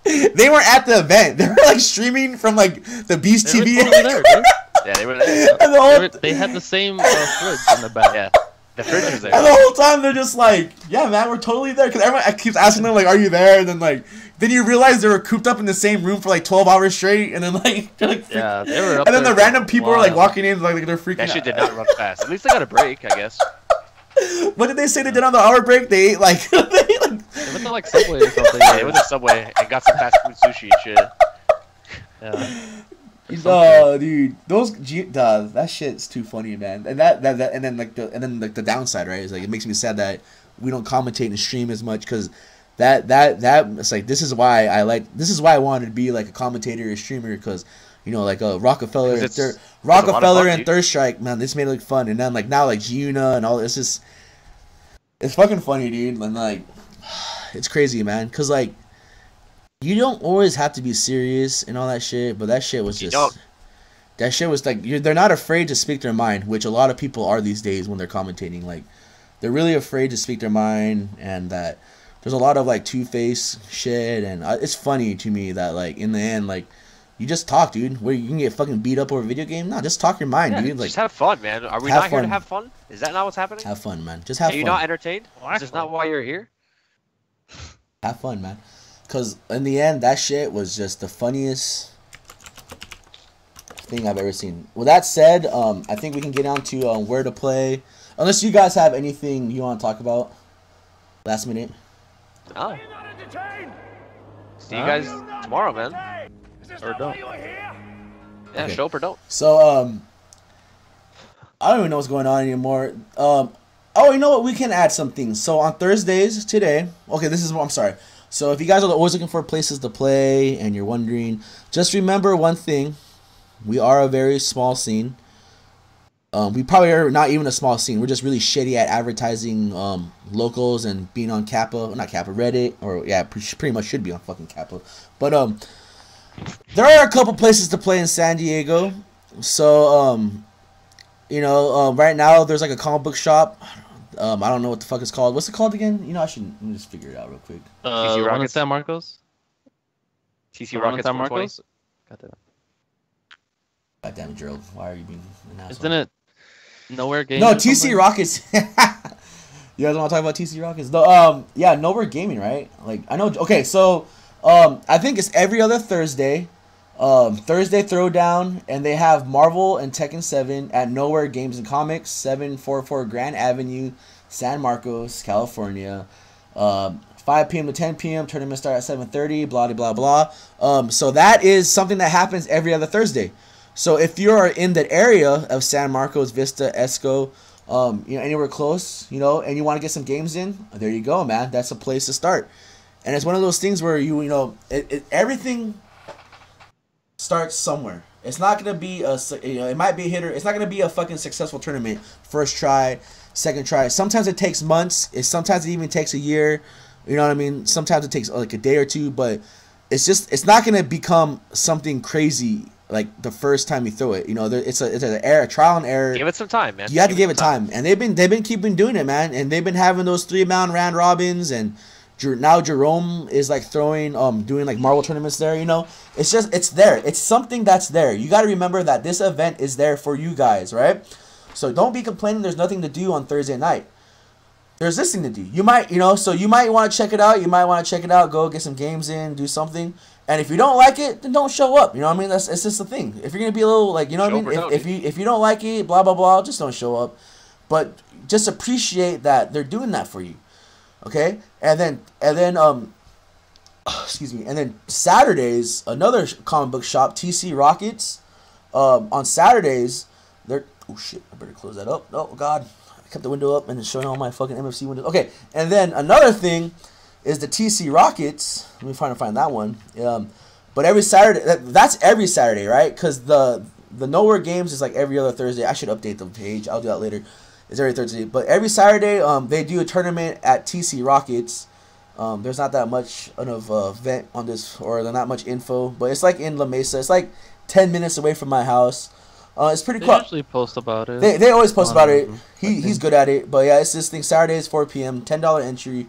They weren't at the event. They were like streaming from like the Beast TV. Totally there, dude. Yeah, they were there. And They had the same fridge in the back. Yeah, the fridge was there. And the whole time they're just like, yeah, man, we're totally there. Because everyone keeps asking them like, are you there? And then you realize they were cooped up in the same room for like 12 hours straight. And then like, they're like, Yeah, they were up and then there the random for a people were like while. walking in like they're freaking That shit out. did not run fast. At least they got a break, I guess. What did they say they did on the hour break? They ate like They went to like Subway or something. Yeah, they went to Subway and got some fast food sushi and shit. Yeah. Oh, dude, that shit's too funny, man. And and then the downside, right, is like it makes me sad that we don't commentate and stream as much because that it's like this is why I wanted to be like a commentator or a streamer because like Rockefeller and Third Strike, man, this made it look fun. And then like now like Giuna and all this it's fucking funny, dude. And like it's crazy, man, because like you don't always have to be serious and all that shit, but that shit was just that shit was like they're not afraid to speak their mind, which a lot of people are these days when they're commentating. Like they're really afraid to speak their mind, and that there's a lot of like two-face shit, and it's funny to me that like in the end like you just talk, dude. Where you can get fucking beat up over a video game? No, just talk your mind, dude. Like just have fun, man. Are we have not here to fun. have fun? Is that not what's happening? have fun, man. Just have Are you fun. not entertained? Is this not why you're here? Have fun, man. Because in the end, that shit was just the funniest thing I've ever seen. With that said, I think we can get on to where to play. Unless you guys have anything you want to talk about. Last minute. Oh. See you guys tomorrow, man. Or don't. Yeah, Okay. show up or don't. So, I don't even know what's going on anymore. Oh, you know what? We can add some things. So on Thursdays today, okay, this is what I'm sorry. So if you guys are always looking for places to play and you're wondering, just remember one thing: we are a very small scene. We probably are not even a small scene. We're just really shitty at advertising locals and being on Kappa, not Kappa, Reddit, or yeah, pretty much should be on fucking Kappa. But there are a couple places to play in San Diego. So right now there's like a comic book shop. I don't know what the fuck it's called. What's it called again? You know, let me just figure it out real quick. TC One in Rockets. San Marcos. TC Rockets San 120. Marcos. God damn it, Gerald. Why are you being an asshole? Isn't it Nowhere Gaming? No, or TC something? Rockets. You guys want to talk about TC Rockets? No, yeah, Nowhere Gaming, right? Like, I know. Okay, so I think it's every other Thursday. Thursday Throwdown, and they have Marvel and Tekken 7 at Nowhere Games and Comics, 744 Grand Avenue, San Marcos, California. 5 p.m. to 10 p.m. Tournament start at 7:30. Blah blah blah. So that is something that happens every other Thursday. So if you're in that area of San Marcos, Vista, Esco, anywhere close, and you want to get some games in, there you go, man. That's a place to start. And it's one of those things where everything starts somewhere. It's not gonna be it might be a hitter. It's not gonna be a fucking successful tournament. First try, second try. Sometimes it takes months. Sometimes it even takes a year. You know what I mean? Sometimes it takes like a day or two. But it's not gonna become something crazy like the first time you throw it. It's a trial and error. Give it some time, man. You have to give it time. And they've been keeping doing it, man. And they've been having those 3-man round robins, and now Jerome is like throwing doing like Marvel tournaments there. It's there. It's something that's there. You got to remember that this event is there for you guys, right? So don't be complaining there's nothing to do on Thursday night. There's this thing to do. You might so you might want to check it out. Go get some games in, do something. And if you don't like it, then don't show up. You know what I mean? It's just the thing. If you're gonna be a little like, what I mean? If you don't like it, blah blah blah, just don't show up. But just appreciate that they're doing that for you. Okay? And then excuse me. And then Saturdays, another comic book shop, TC Rockets. On Saturdays, they're oh shit, I better close that up. Oh god. I kept the window up and it's showing all my fucking MFC windows. Okay, and then another thing is the TC Rockets. Let me find that one. But every Saturday, that's every Saturday, right? Because the Nowhere Games is like every other Thursday. I should update the page. I'll do that later. It's every Thursday. But every Saturday, they do a tournament at TC Rockets. There's not that much of a event on this, or not much info. But it's like in La Mesa. It's like 10 minutes away from my house. It's pretty cool. They usually post about it. They always post about it. He's good at it. But yeah, it's this thing. Saturdays, 4 p.m. $10 entry.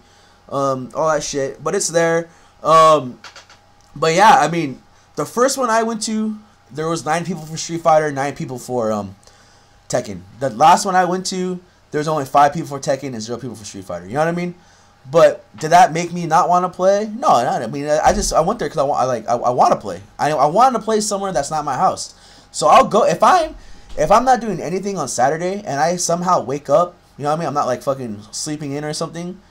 All that shit. But it's there. But yeah, I mean, the first one I went to, there was 9 people for Street Fighter, 9 people for Tekken. The last one I went to, there's only 5 people for Tekken and 0 people for Street Fighter. You know what I mean? But did that make me not want to play? No, I mean, I went there because I want to play. I wanted to play somewhere that's not my house. So I'll go if I'm not doing anything on Saturday and I somehow wake up. You know what I mean? I'm not like fucking sleeping in or something,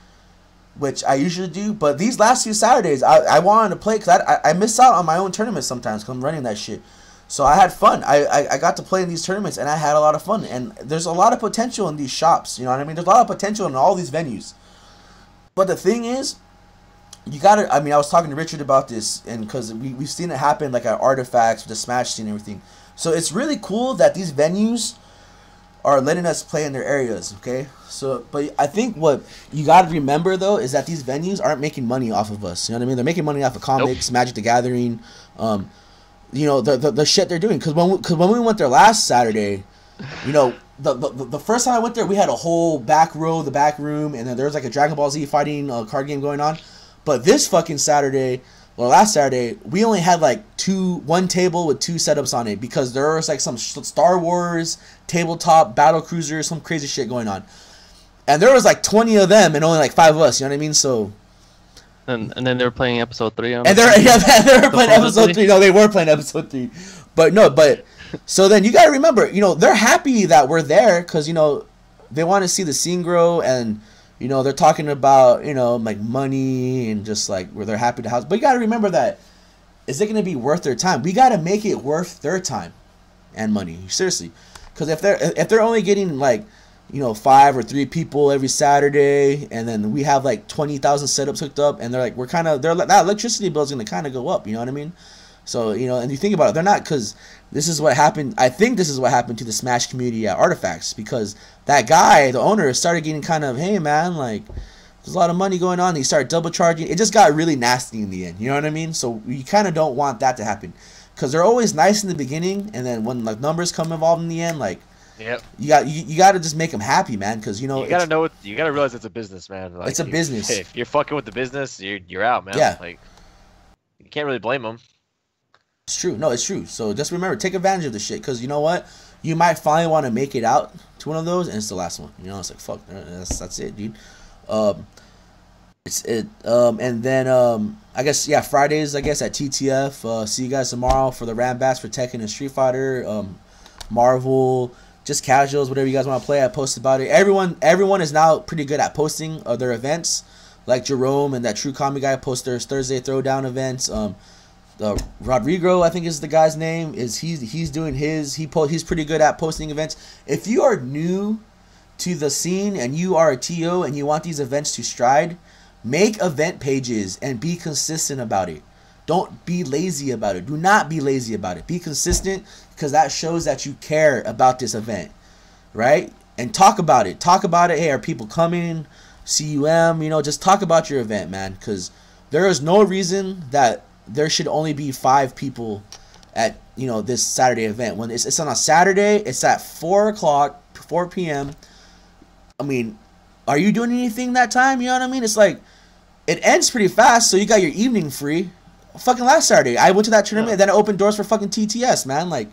which I usually do. But these last few Saturdays, I wanted to play because I miss out on my own tournaments sometimes because I'm running that shit. So I had fun. I got to play in these tournaments and I had a lot of fun. And there's a lot of potential in these shops. You know what I mean? There's a lot of potential in all these venues. But the thing is, you gotta. I mean, I was talking to Richard about this, and because we've seen it happen like at Artifacts with the Smash scene and everything. So it's really cool that these venues are letting us play in their areas. Okay. So, but I think what you gotta remember though is that these venues aren't making money off of us. You know what I mean? They're making money off of comics, nope. Magic the Gathering, the shit they're doing. Because when we went there last Saturday, the first time I went there, we had a whole back row, the back room, and then there was like a Dragon Ball Z fighting card game going on. But this fucking Saturday, or last Saturday, we only had like one table with 2 setups on it because there was like some Star Wars tabletop battle cruiser, some crazy shit going on. And there was like 20 of them and only like 5 of us, you know what I mean? So. And then they were playing episode 3. And they were playing episode 3. No, they were playing episode 3. But So then you got to remember, they're happy that we're there because, they want to see the scene grow and, they're talking about, like money and just like where they're happy to house. But you got to remember that, is it going to be worth their time? We got to make it worth their time and money. Seriously. Because if they're only getting like, 5 or 3 people every Saturday, and then we have like 20,000 setups hooked up, and that electricity bill is going to kind of go up. You know what I mean? So, and you think about it, they're not, because this is what happened. I think this is what happened to the Smash community at Artifacts, because that guy, the owner, started getting kind of, hey man, like, there's a lot of money going on. He started double charging. It just got really nasty in the end. You know what I mean? So you kind of don't want that to happen, because they're always nice in the beginning, and then when like numbers come involved in the end, like, yep, you got to just make them happy, man, because you gotta you gotta realize it's a business, man. Like, it's a business. If you're fucking with the business, you're out, man. Yeah, like you can't really blame them. It's true. No, it's true. So just remember, take advantage of the shit, because you know what, you might finally want to make it out to one of those, and it's the last one. It's like, fuck, that's it, dude. And then I guess, yeah, Fridays, I guess, at TTF. See you guys tomorrow for the Rambats, for Tekken and Street Fighter, Marvel, just casuals, whatever you guys want to play. I posted about it. Everyone is now pretty good at posting their events. Like Jerome and that True Kami guy post their Thursday Throwdown events. Rodrigo, I think is the guy's name. He's doing his. He's pretty good at posting events. If you are new to the scene and you are a TO and you want these events to stride, make event pages and be consistent about it. Don't be lazy about it. Do not be lazy about it. Be consistent, because that shows that you care about this event, right? And talk about it. Talk about it. Hey, are people coming? CUM, just talk about your event, man, because there is no reason that there should only be 5 people at, this Saturday event. When it's on a Saturday, it's at 4 p.m. I mean, are you doing anything that time? You know what I mean? It's like, it ends pretty fast, so you got your evening free. Fucking last Saturday, I went to that tournament, and then it opened doors for fucking TTS, man. Like,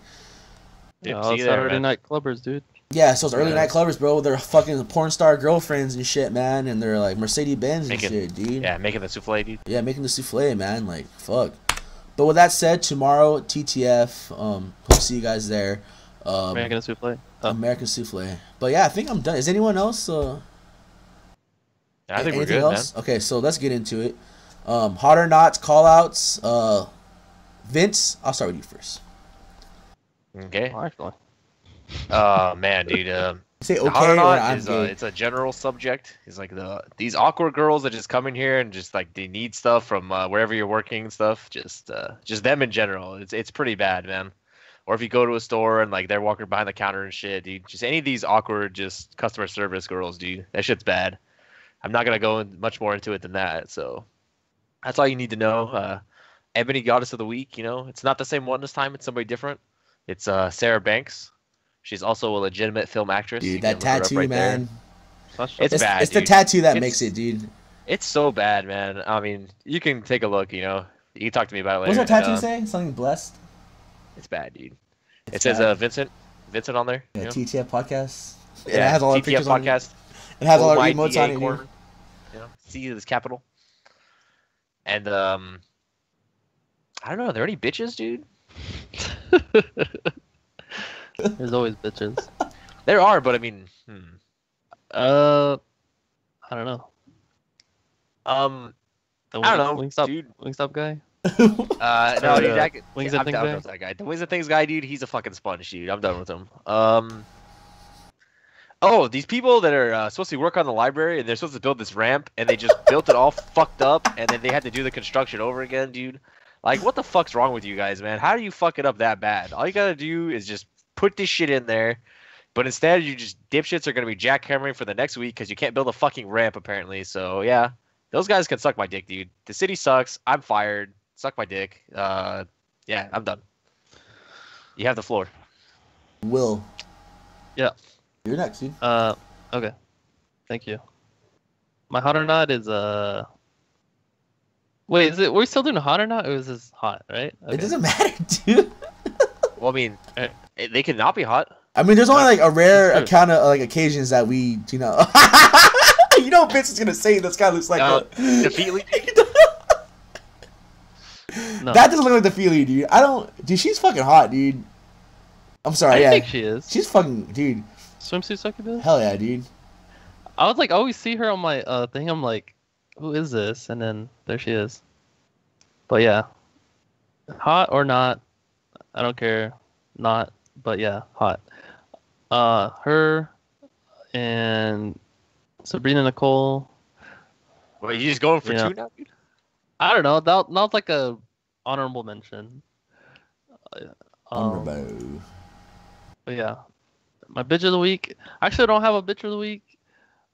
Saturday night clubbers, dude. Yeah, so it's early night clubbers, bro. They're fucking porn star girlfriends and shit, man, and they're like Mercedes Benz and shit, dude. Yeah, making the souffle, dude. Yeah, making the souffle, man. Like, fuck. But with that said, tomorrow TTF. Hope to see you guys there. American souffle. American souffle. But yeah, I think I'm done. Is anyone else? I think we're good, else? Man. Okay, so let's get into it. Hot or Nots, call outs. Vince, I'll start with you first. Okay. Actually. Oh man, dude. Say okay or I'm it's a general subject. It's like these awkward girls that just come in here and just like they need stuff from wherever you're working and stuff. Just them in general. It's pretty bad, man. Or if you go to a store and like they're walking behind the counter and shit, dude. Just any of these awkward just customer service girls, dude. That shit's bad. I'm not gonna go much more into it than that. So that's all you need to know. Ebony Goddess of the Week. It's not the same one this time. It's somebody different. It's Sarah Banks. She's also a legitimate film actress. Dude, that tattoo, man. It's bad. It's the tattoo that makes it, dude. It's so bad, man. I mean, you can take a look. You can talk to me about it later. What's that tattoo say? Something blessed. It's bad, dude. It says Vincent on there. Yeah, TTF podcast. Yeah, it has all our pictures podcast. It has all our emotes on it. C is capital. And I don't know. Are there any bitches, dude? There's always bitches. There are, but I mean, I don't know. I don't know, Wingstop guy. No, dude, Wings I'm and down Things with that guy. The Wings and Things guy, dude, he's a fucking sponge, dude. I'm done with him. Oh, these people that are supposed to work on the library and they're supposed to build this ramp and they just built it all fucked up and then they had to do the construction over again, dude. Like, what the fuck's wrong with you guys, man? How do you fuck it up that bad? All you gotta do is just put this shit in there, but instead you just dipshits are gonna be jackhammering for the next week because you can't build a fucking ramp apparently. So yeah, those guys can suck my dick, dude. The city sucks. I'm fired. Suck my dick. Yeah, I'm done. You have the floor. Will. Yeah. You're next, dude. Okay. Thank you. My hot or not is Wait, are we still doing hot or not? Or is this hot, right? Okay. It doesn't matter, dude. Well, I mean, they could not be hot. I mean, there's only like a rare account of like occasions that we, Vince is gonna say this guy looks like the Feely. No. That doesn't look like the Feely, dude. Dude, she's fucking hot, dude. I'm sorry. I Yeah, think she is. she's fucking dude. Swimsuit succubus. Hell yeah, dude. I was like, I always see her on my thing. I'm like, who is this? And then there she is. But yeah, hot or not, I don't care. Not, but yeah, hot. Her and Sabrina Nicole. Wait, you just going for Yeah. 2 now, dude? I don't know. That was like a honorable mention. Honorable. But yeah, my bitch of the week. Actually, I don't have a bitch of the week.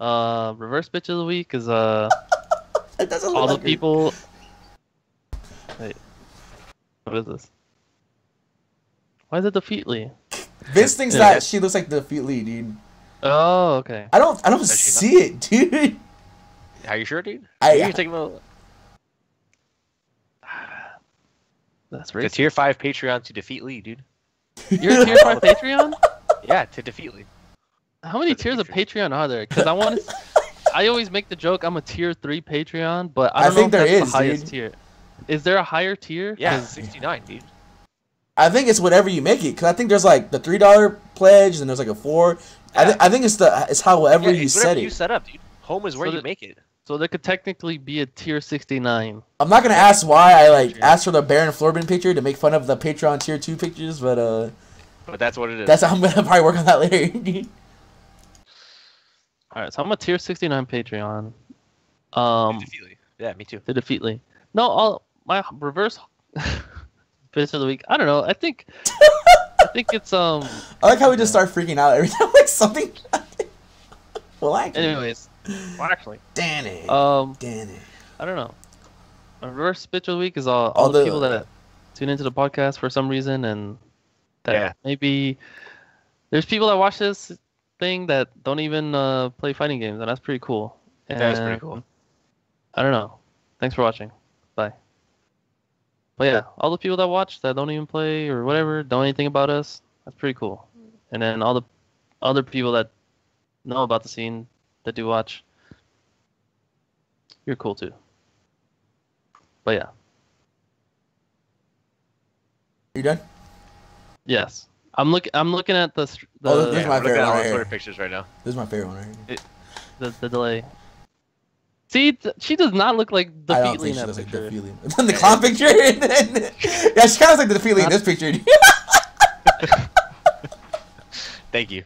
Reverse bitch of the week is It doesn't look all the like her. people. Wait, what is this? Why is it Defeatly? Vince thinks Yeah. that she looks like Defeat Lee, dude. Oh, okay. I don't Does she see it, dude. Are you sure, dude? I- You're taking a That's the racist. tier 5 Patreon to defeat Lee, dude. You're a tier 5 Patreon? Yeah, to defeat Lee. How many For the tiers of future. Patreon are there? Because I want to. I always make the joke I'm a tier 3 Patreon, but I I don't think know if there that's is, the highest dude. tier. Is there a higher tier? Yeah, 'Cause- 69, dude. I think it's whatever you make it, because I think there's like the $3 pledge, and there's like a 4. Yeah. I think it's however Yeah, you it's set whatever it. you set up, dude. Home is where So you the- make it. So there could technically be a tier 69. I'm not gonna ask why I like Patreon. asked for the Baron Florbin picture to make fun of the Patreon tier 2 pictures, but But that's what it is. that's I'm gonna probably work on that later. All right, so I'm a tier 69 Patreon. To defeat Lee. Yeah, me too. To defeat Lee. No, my reverse bitch of the week. I don't know. I think it's I like how we just start freaking out every time like something. Well, actually, Anyways, well, actually, Danny. Danny. I don't know. My reverse bitch of the week is all All the the- people that tune into the podcast for some reason, and that Yeah. maybe there's people that watch this thing that don't even play fighting games, and that's pretty cool. That's pretty And cool. I don't know. Thanks for watching. Bye. But yeah, all the people that watch that don't even play or whatever, don't know anything about us, that's pretty cool. And then all the other people that know about the scene that do watch, you're cool too. But yeah, You done? yes. I'm looking at the Oh, there's Yeah, my I'm looking favorite at all one the right Twitter here. pictures right now. This is my favorite one right here. the delay. See, she does not look like the I don't Feely think in she that looks like picture. the feeling. Then the clown picture, and then, yeah, she kind of looks like the feeling in this picture. Thank you.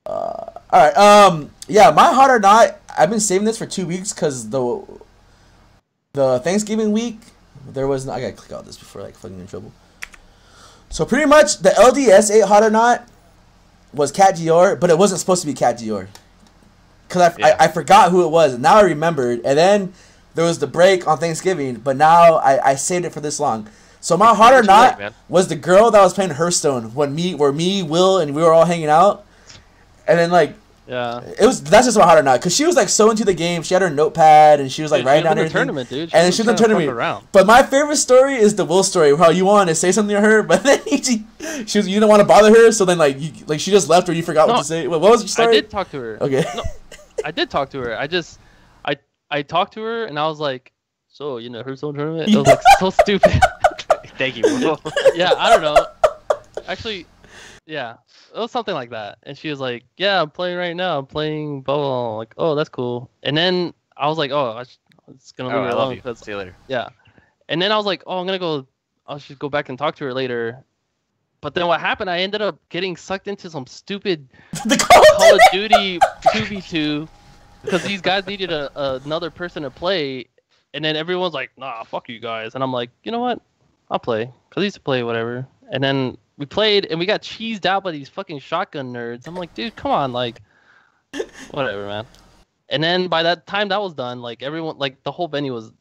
All right. Yeah, my hot or not. I've been saving this for 2 weeks because the Thanksgiving week there was. I gotta click out this before like fucking in trouble. So pretty much the LDS 8 hot or not was Cat Dior, but it wasn't supposed to be Cat Dior. Cause Yeah. I forgot who it was, and now I remembered. And then there was the break on Thanksgiving, but now I saved it for this long. So my hot or Too not late, man. was the girl that was playing Hearthstone when me, Will, and we were all hanging out. And then like Yeah. that's just my hot or not, cause she was like so into the game. She had her notepad and she was like Dude, writing she was down in the everything. tournament, dude. And then she was in the trying to fuck tournament. around. But my favorite story is the Will story, how you wanted to say something to her, but then you didn't want to bother her, so then like she just left or you forgot what No, to say. What was your story? I did talk to her. Okay. No, I did talk to her. I talked to her and I was like, so Hearthstone tournament. It was like so stupid. Thank you. Will. Yeah, I don't know. Actually, yeah, it was something like that. And she was like, "Yeah, I'm playing right now. I'm playing blah blah." Blah. Like, oh, that's cool. And then I was like, "Oh, I'm just gonna leave Oh, her I love alone." you. 'Cause- See you later. yeah. And then I was like, "Oh, I'm gonna go. I'll just go back and talk to her later." But then what happened? I ended up getting sucked into some stupid The Call of Duty 2v2 because these guys needed another person to play, and then everyone's like, "Nah, fuck you guys," and I'm like, "You know what? I'll play," because I used to play whatever. And then we played, and we got cheesed out by these fucking shotgun nerds. I'm like, dude, come on, like, whatever, man. And then by that time that was done, like everyone, like the whole venue was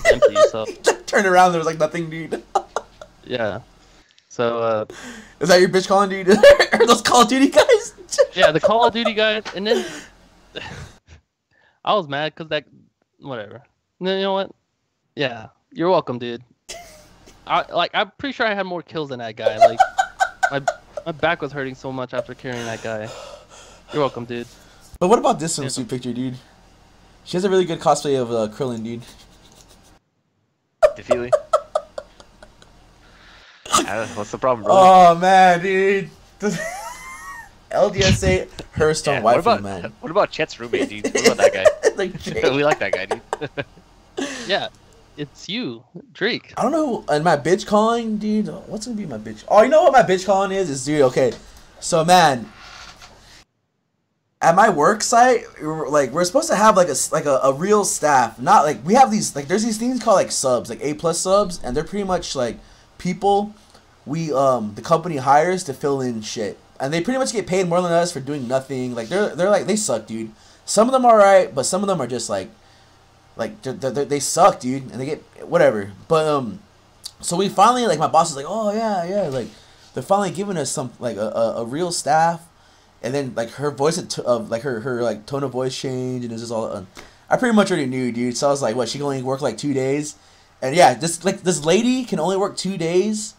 empty. So Turned around, there was like nothing, dude. yeah. So Is that your bitch calling, dude? Are those Call of Duty guys? yeah, the Call of Duty guys, and then I was mad because that, whatever. And then, you know what? Yeah, you're welcome, dude. I'm pretty sure I had more kills than that guy. Like, my back was hurting so much after carrying that guy. You're welcome, dude. But what about this swimsuit picture, dude? She has a really good cosplay of Krillin, dude. Defeat Lee. What's the problem, bro? Oh man, dude. LDSA Hearthstone Yeah, waifu, man. What about Chet's roommate, dude? What about that guy? Like Drake. We like that guy, dude. Yeah, it's you, Drake. I don't know. And my bitch calling, dude. What's gonna be my bitch? Oh, you know what my bitch calling is? Is dude. Okay, so man, at my work site, we're supposed to have like a real staff. Not like we have these there's these things called like subs, like A+ subs, and they're pretty much like people the company hires to fill in shit, and they pretty much get paid more than us for doing nothing. Like they're like they suck, dude. Some of them are alright, but some of them are just like they suck, dude, and they get whatever. But so we finally like my boss is like, oh yeah, like they're finally giving us some like a real staff, and then like her voice of like her like tone of voice change, and it's just all. I pretty much already knew, dude. So I was like, what? She can only work like 2 days, and yeah, this lady can only work 2 days,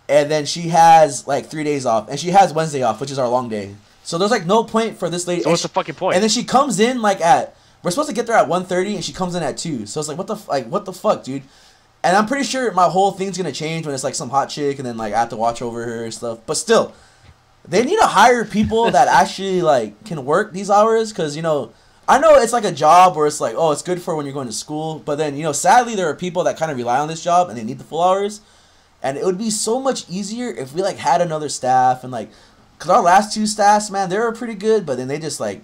and then she has like 3 days off, and she has Wednesday off, which is our long day. So there's like no point for this lady. So what's the fucking point? And then she comes in like we're supposed to get there at 1:30, and she comes in at 2. So it's like what the fuck, dude? And I'm pretty sure my whole thing's gonna change when it's like some hot chick, and then like I have to watch over her and stuff. But still, they need to hire people that actually like can work these hours, because I know it's like a job where it's like, oh, it's good for when you're going to school, but then sadly there are people that kind of rely on this job and they need the full hours, and it would be so much easier if we like had another staff, and like, cause our last 2 staffs, man, they were pretty good, but then they just like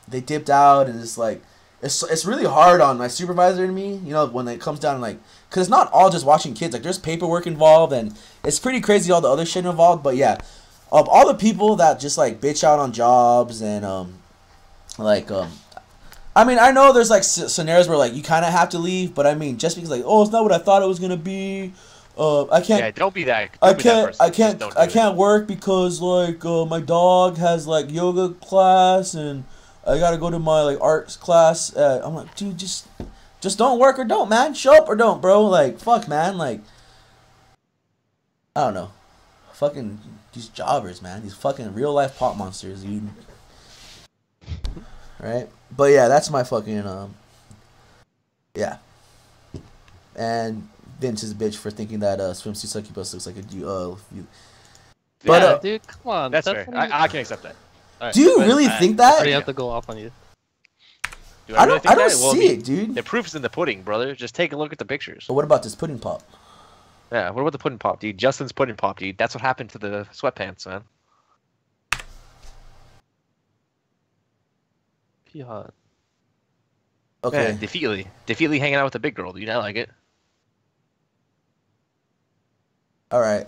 they dipped out, and it's like it's really hard on my supervisor and me, when it comes down to like, cause it's not all just watching kids, like there's paperwork involved, and it's pretty crazy all the other shit involved. But yeah, of all the people that just like bitch out on jobs and I mean, I know there's like scenarios where like you kind of have to leave, but I mean, just because like, oh, it's not what I thought it was gonna be. I can't. Yeah, don't be that. I can't work because like my dog has like yoga class, and I gotta go to my like arts class. I'm like, dude, just don't work or don't, man. Show up or don't, bro. Like, fuck, man. Like, I don't know. Fucking these jobbers, man. These fucking real life pot monsters, dude. Right? But yeah, that's my fucking yeah. And Vince is a bitch for thinking that swimsuit succubus looks like a But yeah, dude, come on. That's fair. I can accept that. Right, do you really think that? I have to go off on you. I don't see it, dude. The proof's in the pudding, brother. Just take a look at the pictures. But what about this pudding pop? Yeah, what about the pudding pop, dude? Justin's pudding pop, dude. That's what happened to the sweatpants, man. God. Okay. Yeah, Defeatly hanging out with the big girl, dude. I like it. All right.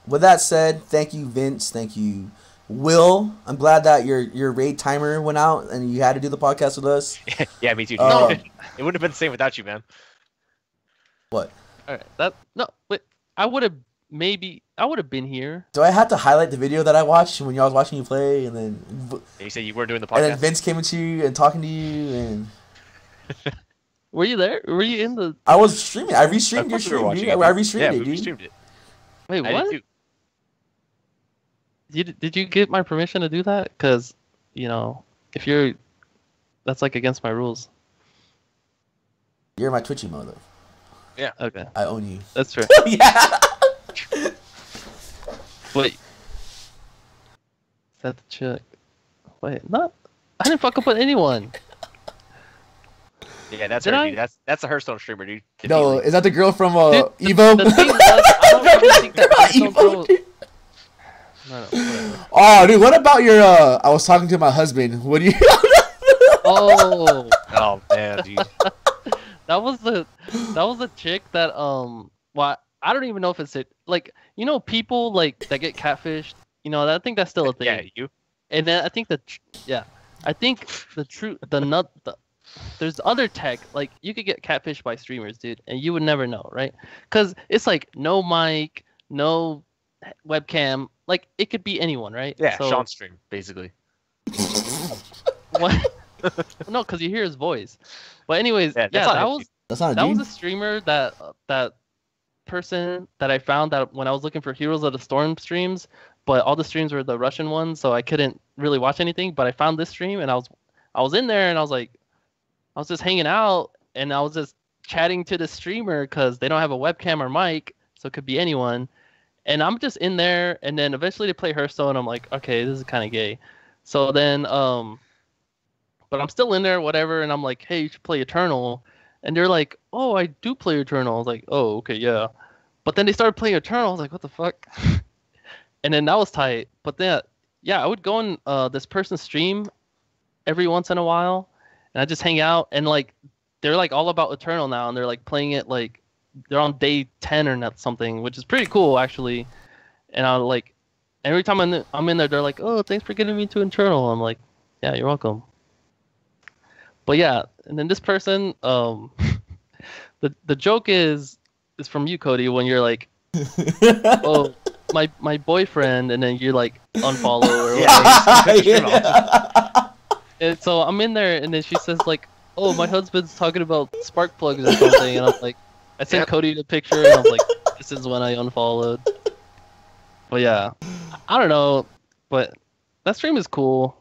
With that said, thank you, Vince. Thank you, Will. I'm glad that your raid timer went out and you had to do the podcast with us. Yeah, me too. No, it wouldn't have been the same without you, man. What? All right. I would have been here. Do I have to highlight the video that I watched when y'all was watching you play, and then you said you weren't doing the podcast, and then Vince came into you and talking to you, and were you there? Were you in the? I was streaming. I restreamed your stream, dude. I restreamed it, dude. Streamed it. Wait, what? Did you get my permission to do that? Because if that's like against my rules. You're my Twitchy mother. Yeah. Okay. I own you. That's true. Yeah. Wait. Is that the chick? Wait, not. I didn't fuck up with anyone. Yeah, that's her, dude. That's a Hearthstone streamer, dude. No, is that the girl from Evo? The thing was, I don't really think that Evo, dude. No, oh, dude, what about your? I was talking to my husband. What do you? Oh man, dude. That was the chick that well, I don't even know if it's people like that get catfished. I think that's still a thing. Yeah, you. And then I think there's other tech, like you could get catfished by streamers, dude, and you would never know, right? Because it's like no mic, no webcam, like it could be anyone, right? Yeah, so, Sean stream basically. What? No, because you hear his voice. But anyways, that was a streamer that person that I found that when I was looking for Heroes of the Storm streams, but all the streams were the Russian ones, so I couldn't really watch anything. But I found this stream and I was in there and I was just hanging out and I was just chatting to the streamer because they don't have a webcam or mic, so it could be anyone. And I'm just in there, and then eventually they play Hearthstone. I'm like, okay, this is kind of gay. So then, but I'm still in there, whatever, and I'm like, hey, you should play Eternal. And they're like, oh, I do play Eternal. I was like, oh, okay, yeah. But then they started playing Eternal. I was like, what the fuck? And then that was tight. But then, yeah, I would go on this person's stream every once in a while, and I just hang out, and like they're like all about Eternal now, and they're like playing it like they're on day 10 or not something, which is pretty cool actually. And I like every time I'm in there, they're like, oh, thanks for getting me to Eternal. I'm like, yeah, you're welcome. But yeah, and then this person, the joke is from you, Cody, when you're like, oh, my boyfriend, and then you're like unfollow or whatever. Yeah. And so I'm in there, and then she says like, oh, my husband's talking about spark plugs or something, and I'm like, I sent Cody the picture, and I was like, this is when I unfollowed. But yeah, I don't know, but that stream is cool.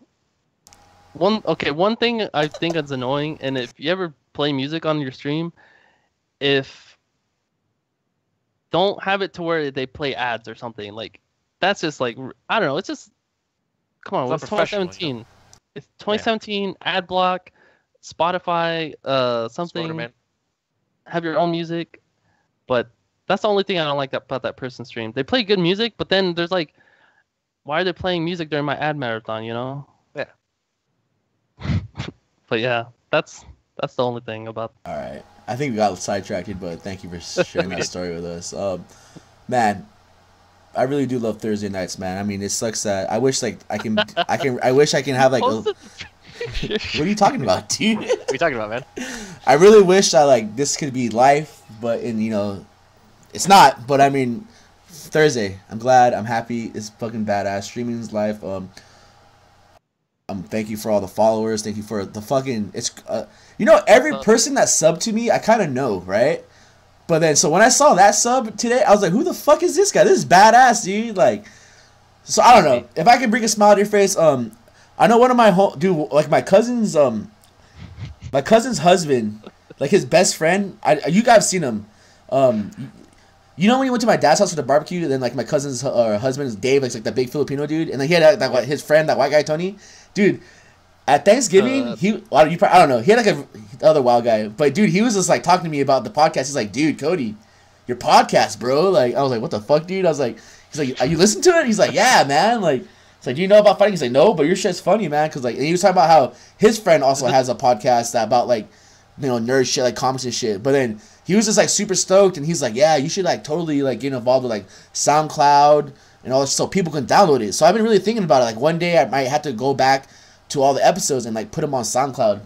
One thing I think that's annoying, and if you ever play music on your stream, don't have it to where they play ads or something. Like, that's just like, I don't know. It's just, come on, it's 2017. You know? It's 2017, ad block, Spotify, something. Spider-Man. Have your own music. But that's the only thing I don't like about that person's stream. They play good music, but then there's like, why are they playing music during my ad marathon, you know? Yeah. But yeah, that's the only thing about. All right, I think we got sidetracked, but thank you for sharing that story with us. Man, I really do love Thursday nights, man. I mean, it sucks that I wish I wish I can have like. What are you talking about, dude? What are you talking about, man? I really wish that like this could be life, but it's not. But I mean, Thursday. I'm glad. I'm happy. It's fucking badass. Streaming's life. Thank you for all the followers. Thank you for the fucking. It's every person that subbed to me, I kind of know, right? But then, so when I saw that sub today, I was like, who the fuck is this guy? This is badass, dude. Like, so I don't know if I can bring a smile to your face. I know one of my my cousin's husband, like his best friend. You guys have seen him. You know when he went to my dad's house for the barbecue, and then like my cousin's husband is Dave, like that big Filipino dude, and then he had his friend, that white guy Tony, dude. At Thanksgiving, I don't know, he had like the other wild guy, but dude, he was just like talking to me about the podcast. He's like, dude, Cody, your podcast, bro. Like, I was like, what the fuck, dude? I was like, he's like, are you listening to it? He's like, yeah, man. Like, it's like, do you know about fighting? He's like, no, but your shit's funny, man. Cause like, and he was talking about how his friend also has a podcast about like, nerd shit, like comics and shit. But then he was just like super stoked, and he's like, yeah, you should like totally like get involved with like SoundCloud and all this so people can download it. So I've been really thinking about it. Like one day I might have to go back to all the episodes and like put them on SoundCloud.